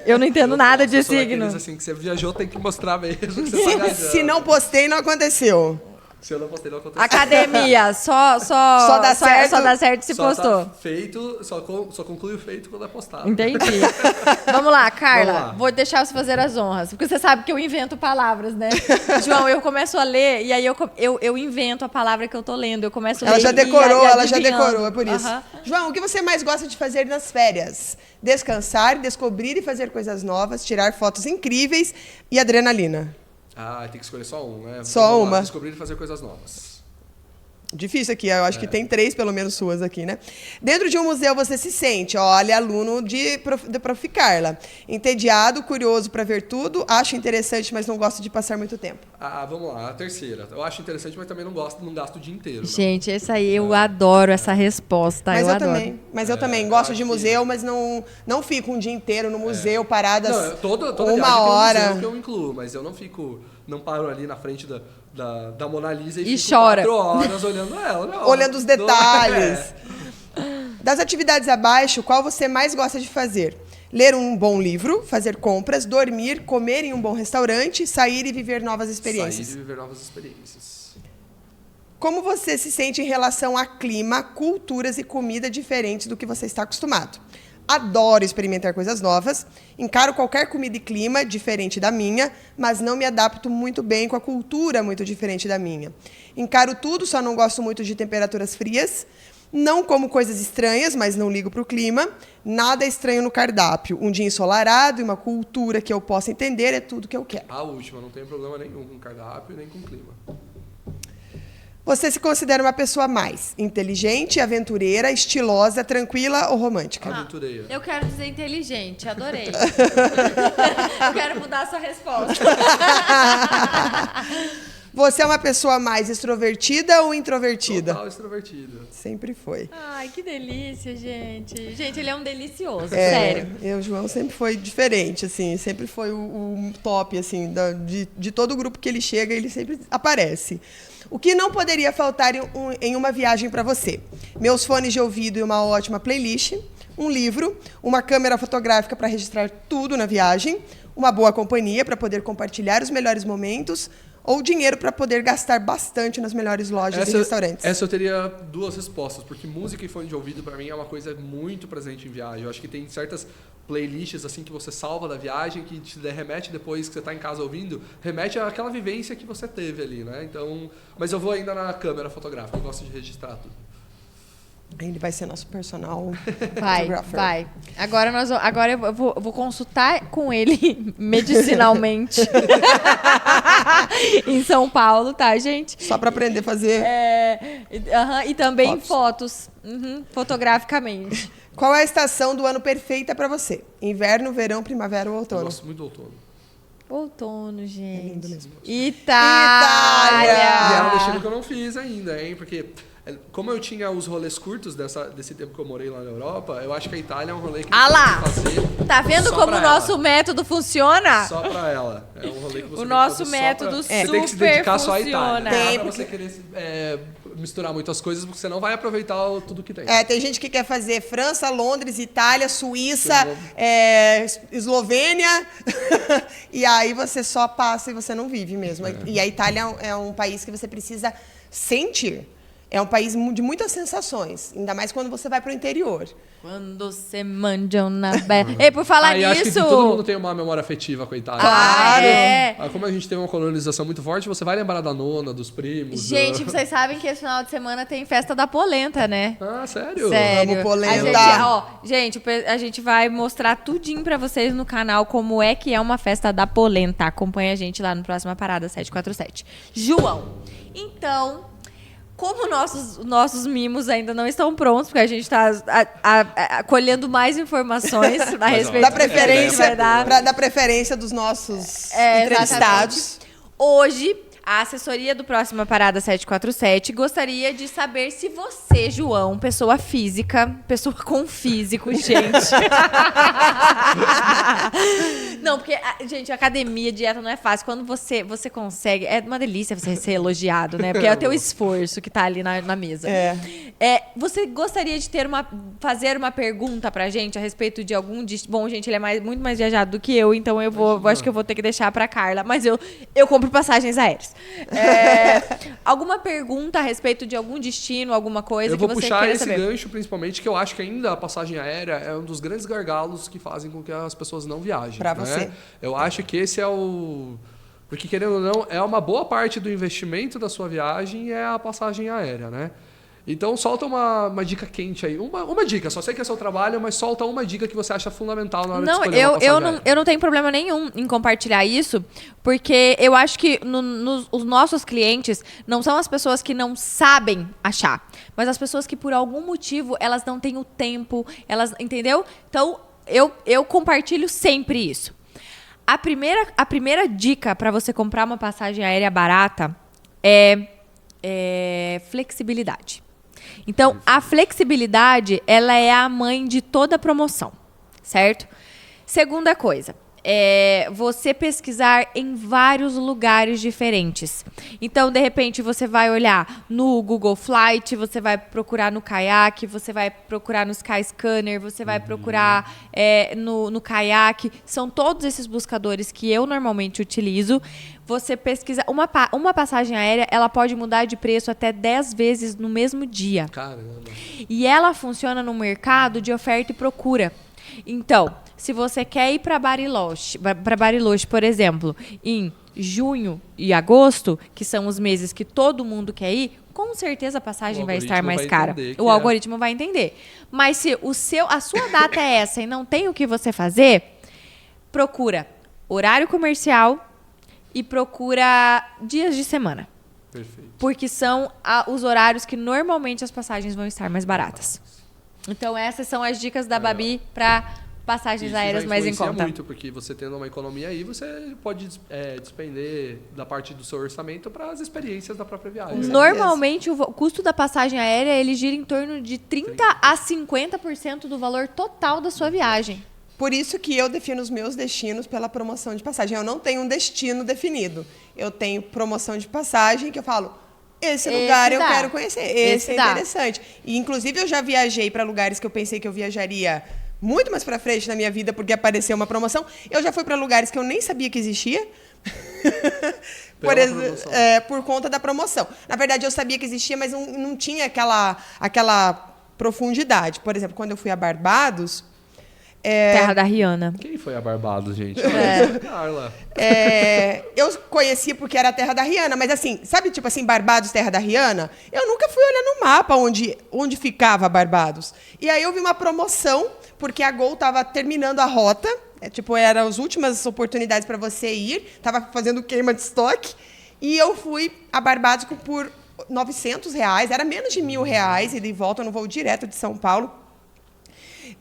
Eu não entendo nada de signo. Assim, que você viajou, tem que mostrar mesmo que você tá viajando. Se não postei, não aconteceu. Se eu não postei, não aconteceu. Academia, só dá certo. Só dá certo se Só postou. tá feito, só conclui o feito quando é postado. Entendi. Vamos lá, Carla. Vamos lá. Vou deixar você fazer as honras. Porque você sabe que eu invento palavras, né? João, eu começo a ler e aí eu invento a palavra que eu tô lendo. Eu começo a ler Ela já decorou, adivinhando. é por isso. Aham. João, o que você mais gosta de fazer nas férias? Descansar, descobrir e fazer coisas novas, tirar fotos incríveis e adrenalina. Tem que escolher só um, né? Só Vamos lá, uma. descobrir e fazer coisas novas. Difícil aqui, eu acho que tem 3, pelo menos, suas aqui, né? Dentro de um museu você se sente, olha, aluno de Prof. Carla. Entediado, curioso para ver tudo, acho interessante, mas não gosto de passar muito tempo. Vamos lá, a terceira. Eu acho interessante, mas também não gasto o dia inteiro. Não. Gente, essa aí eu adoro essa resposta. Mas eu adoro. também. Mas eu também gosto de museu, mas não fico um dia inteiro no museu, paradas Não, toda uma viagem hora. tem um museu que eu incluo, mas eu não paro ali na frente da Mona Lisa e fico chora. 4 horas olhando ela. Não, Olhando os detalhes. Das atividades abaixo, qual você mais gosta de fazer? Ler um bom livro, fazer compras, dormir, comer em um bom restaurante, sair e viver novas experiências. Sair e viver novas experiências. Como você se sente em relação a clima, culturas e comida diferentes do que você está acostumado? Adoro experimentar coisas novas, encaro qualquer comida e clima diferente da minha, mas não me adapto muito bem com a cultura muito diferente da minha. Encaro tudo, só não gosto muito de temperaturas frias. Não como coisas estranhas, mas não ligo para o clima. Nada é estranho no cardápio. Um dia ensolarado e uma cultura que eu possa entender é tudo que eu quero. A última, não tem problema nenhum com cardápio nem com clima. Você se considera uma pessoa mais inteligente, aventureira, estilosa, tranquila ou romântica? Aventureira. Eu quero dizer inteligente, adorei. Eu quero mudar a sua resposta. Você é uma pessoa mais extrovertida ou introvertida? Total extrovertida. Sempre foi. Ai, que delícia, gente. Gente, ele é um delicioso, É, sério. O João sempre foi diferente, assim, sempre foi o top, assim, de todo o grupo que ele chega, ele sempre aparece. O que não poderia faltar em uma viagem para você? Meus fones de ouvido e uma ótima playlist, um livro, uma câmera fotográfica para registrar tudo na viagem, uma boa companhia para poder compartilhar os melhores momentos, ou dinheiro para poder gastar bastante nas melhores lojas e restaurantes? Essa eu teria 2 respostas, porque música e fone de ouvido, para mim, é uma coisa muito presente em viagem. Eu acho que tem certas playlists assim que você salva da viagem, que te remete depois que você está em casa ouvindo, remete àquela vivência que você teve ali, né? Então, mas eu vou ainda na câmera fotográfica, eu gosto de registrar tudo. Ele vai ser nosso personal Vai, photographer. vai. Agora eu vou consultar com ele medicinalmente em São Paulo, tá, gente? Só para aprender a fazer. E também fotos, fotograficamente. Qual é a estação do ano perfeita para você? Inverno, verão, primavera ou Eu outono? gosto muito do outono. Outono, gente. É lindo mesmo. Itália! E é um destino que eu não fiz ainda, hein? Porque como eu tinha os rolês curtos desse tempo que eu morei lá na Europa, eu acho que a Itália é um rolê que Ah lá! tem que fazer. Tá vendo só como pra o nosso método funciona? Só pra ela. É um rolê que você O tem nosso que fazer método só pra... Você tem que se super dedicar só à funciona. Itália. Não Tem, dá pra você querer misturar muitas coisas, porque você não vai aproveitar tudo que tem. Tem gente que quer fazer França, Londres, Itália, Suíça, Eslovênia, e aí você só passa e você não vive mesmo. E a Itália é um país que você precisa sentir. É um país de muitas sensações, ainda mais quando você vai para o interior. Quando você manja na Ei, por falar eu acho que nisso... todo mundo tem uma memória afetiva com a Itália. Claro. Como a gente tem uma colonização muito forte, você vai lembrar da nona, dos primos. Gente, vocês sabem que esse final de semana tem festa da polenta, né? Ah, sério? Sério. Amo polenta. A gente vai mostrar tudinho pra vocês no canal como é que é uma festa da polenta. Acompanha a gente lá no Próxima Parada 747. João, então... Como nossos mimos ainda não estão prontos, porque a gente está colhendo mais informações a respeito Da do que a gente vai dar. da preferência dos nossos entrevistados. Exatamente. Hoje, a assessoria do Próxima Parada 747 gostaria de saber se você, João, pessoa física, pessoa com físico, gente, Não, porque, gente, academia, dieta não é fácil. Quando você consegue, é uma delícia você ser elogiado, né? Porque é o teu esforço que tá ali na mesa. Você gostaria de fazer uma pergunta pra gente a respeito de algum... Bom, gente, ele é muito mais viajado do que eu, então acho que eu vou ter que deixar pra Carla. Mas eu compro passagens aéreas. Alguma pergunta a respeito de algum destino, alguma coisa que você queira saber? Eu vou puxar esse gancho, principalmente, que eu acho que ainda a passagem aérea é um dos grandes gargalos que fazem com que as pessoas não viajem. Pra né? você. Eu acho que esse é o... Porque, querendo ou não, é uma boa parte do investimento da sua viagem é a passagem aérea, né? Então, solta uma dica quente aí. Uma dica, só sei que é seu trabalho, mas solta uma dica que você acha fundamental na hora de escolher uma passagem aérea. Eu não tenho problema nenhum em compartilhar isso, porque eu acho que os nossos clientes não são as pessoas que não sabem achar, mas as pessoas que, por algum motivo, elas não têm o tempo, entendeu? Então, eu compartilho sempre isso. A primeira dica para você comprar uma passagem aérea barata é flexibilidade. Então, a flexibilidade, ela é a mãe de toda promoção, certo? Segunda coisa, você pesquisar em vários lugares diferentes. Então, de repente, você vai olhar no Google Flight, você vai procurar no Kayak, você vai procurar no Skyscanner, você vai procurar no Kayak. São todos esses buscadores que eu normalmente utilizo. Você pesquisa... Uma passagem aérea, ela pode mudar de preço até 10 vezes no mesmo dia. Caramba. E ela funciona no mercado de oferta e procura. Então, se você quer ir para Bariloche, por exemplo, em junho e agosto, que são os meses que todo mundo quer ir, com certeza a passagem vai estar mais cara. O algoritmo vai entender. Mas se a sua data é essa e não tem o que você fazer, procura horário comercial e procura dias de semana. Perfeito. Porque são os horários que normalmente as passagens vão estar mais baratas. Então, essas são as dicas da Babi para passagens aéreas mais em conta. Muito, porque você tendo uma economia aí, você pode despender da parte do seu orçamento para as experiências da própria viagem. Normalmente, o custo da passagem aérea ele gira em torno de 30% a 50% do valor total da sua viagem. Por isso que eu defino os meus destinos pela promoção de passagem. Eu não tenho um destino definido. Eu tenho promoção de passagem que eu falo, esse lugar eu quero conhecer, esse é interessante. E, inclusive, eu já viajei para lugares que eu pensei que eu viajaria muito mais para frente na minha vida porque apareceu uma promoção. Eu já fui para lugares que eu nem sabia que existia. Por conta da promoção. Na verdade, eu sabia que existia, mas não tinha aquela profundidade. Por exemplo, quando eu fui a Barbados... Terra da Rihanna. Quem foi a Barbados, gente? Carla. Eu conhecia porque era a terra da Rihanna, mas assim, sabe, tipo assim, Barbados, terra da Rihanna? Eu nunca fui olhar no mapa onde ficava Barbados. E aí eu vi uma promoção, porque a Gol estava terminando a rota, eram as últimas oportunidades para você ir, estava fazendo queima de estoque, e eu fui a Barbados por R$900, era menos de R$1.000, ida e volta, no voo direto de São Paulo.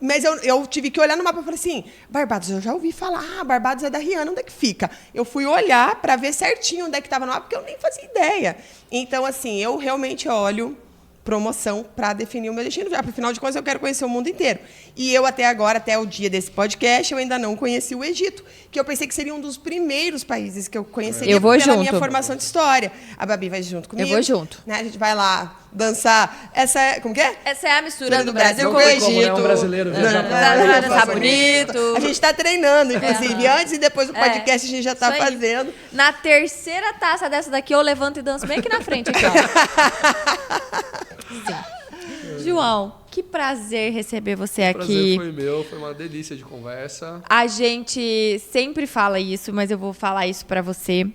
Mas eu tive que olhar no mapa e falei assim, Barbados, eu já ouvi falar, Barbados é da Rihanna, onde é que fica? Eu fui olhar para ver certinho onde é que estava no mapa, porque eu nem fazia ideia. Então, assim, eu realmente olho promoção para definir o meu destino. Afinal de contas, eu quero conhecer o mundo inteiro. E eu até agora, até o dia desse podcast, eu ainda não conheci o Egito, que eu pensei que seria um dos primeiros países que eu conheceria pela minha formação de história. A Babi vai junto comigo. Eu vou junto. Né? A gente vai lá dançar. Como que é? Essa é a mistura do Brasil com o Egito. Egito. Um brasileiro Tá bonito. A gente está treinando, inclusive. Antes e depois do podcast a gente já está fazendo. Na terceira taça dessa daqui, eu levanto e danço bem aqui na frente. Aqui, ó. Sim. João, que prazer receber você aqui. O prazer foi meu, foi uma delícia de conversa. A gente sempre fala isso, mas eu vou falar isso pra você,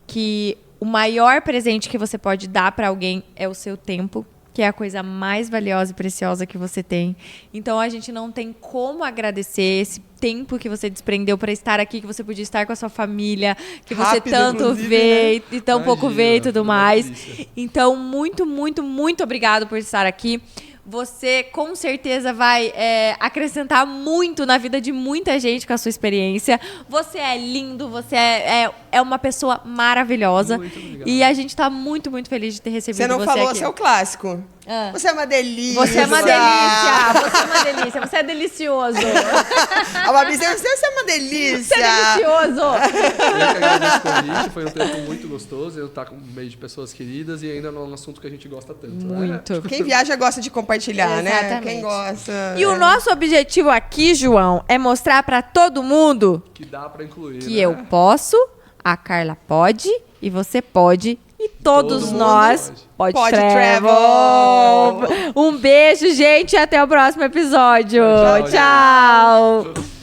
que o maior presente que você pode dar pra alguém é o seu tempo, que é a coisa mais valiosa e preciosa que você tem. Então, a gente não tem como agradecer esse tempo que você desprendeu para estar aqui, que você podia estar com a sua família, que você tanto vê, né? E tão pouco vê e tudo mais. Então, muito, muito, muito obrigado por estar aqui. Você, com certeza, vai acrescentar muito na vida de muita gente com a sua experiência. Você é lindo, você é é uma pessoa maravilhosa. Muito obrigado. E a gente tá muito, muito feliz de ter recebido Você não você falou aqui. seu clássico. Ah. Você é uma delícia. Você é uma delícia, você é uma delícia, você é delicioso. A Babi, você é uma delícia. Você é delicioso. Eu que agradeço o convite, foi um tempo muito gostoso. Eu estar com um meio de pessoas queridas e ainda num assunto que a gente gosta tanto. Né? Muito. Quem viaja gosta de compartilhar, né? Exatamente. Quem gosta. E o nosso objetivo aqui, João, é mostrar pra todo mundo Que dá pra incluir. que né? eu posso, a Carla pode e você pode. E todos Todo mundo nós pode. pode Pode travel. Um beijo, gente, e até o próximo episódio. Tchau, Tchau. tchau.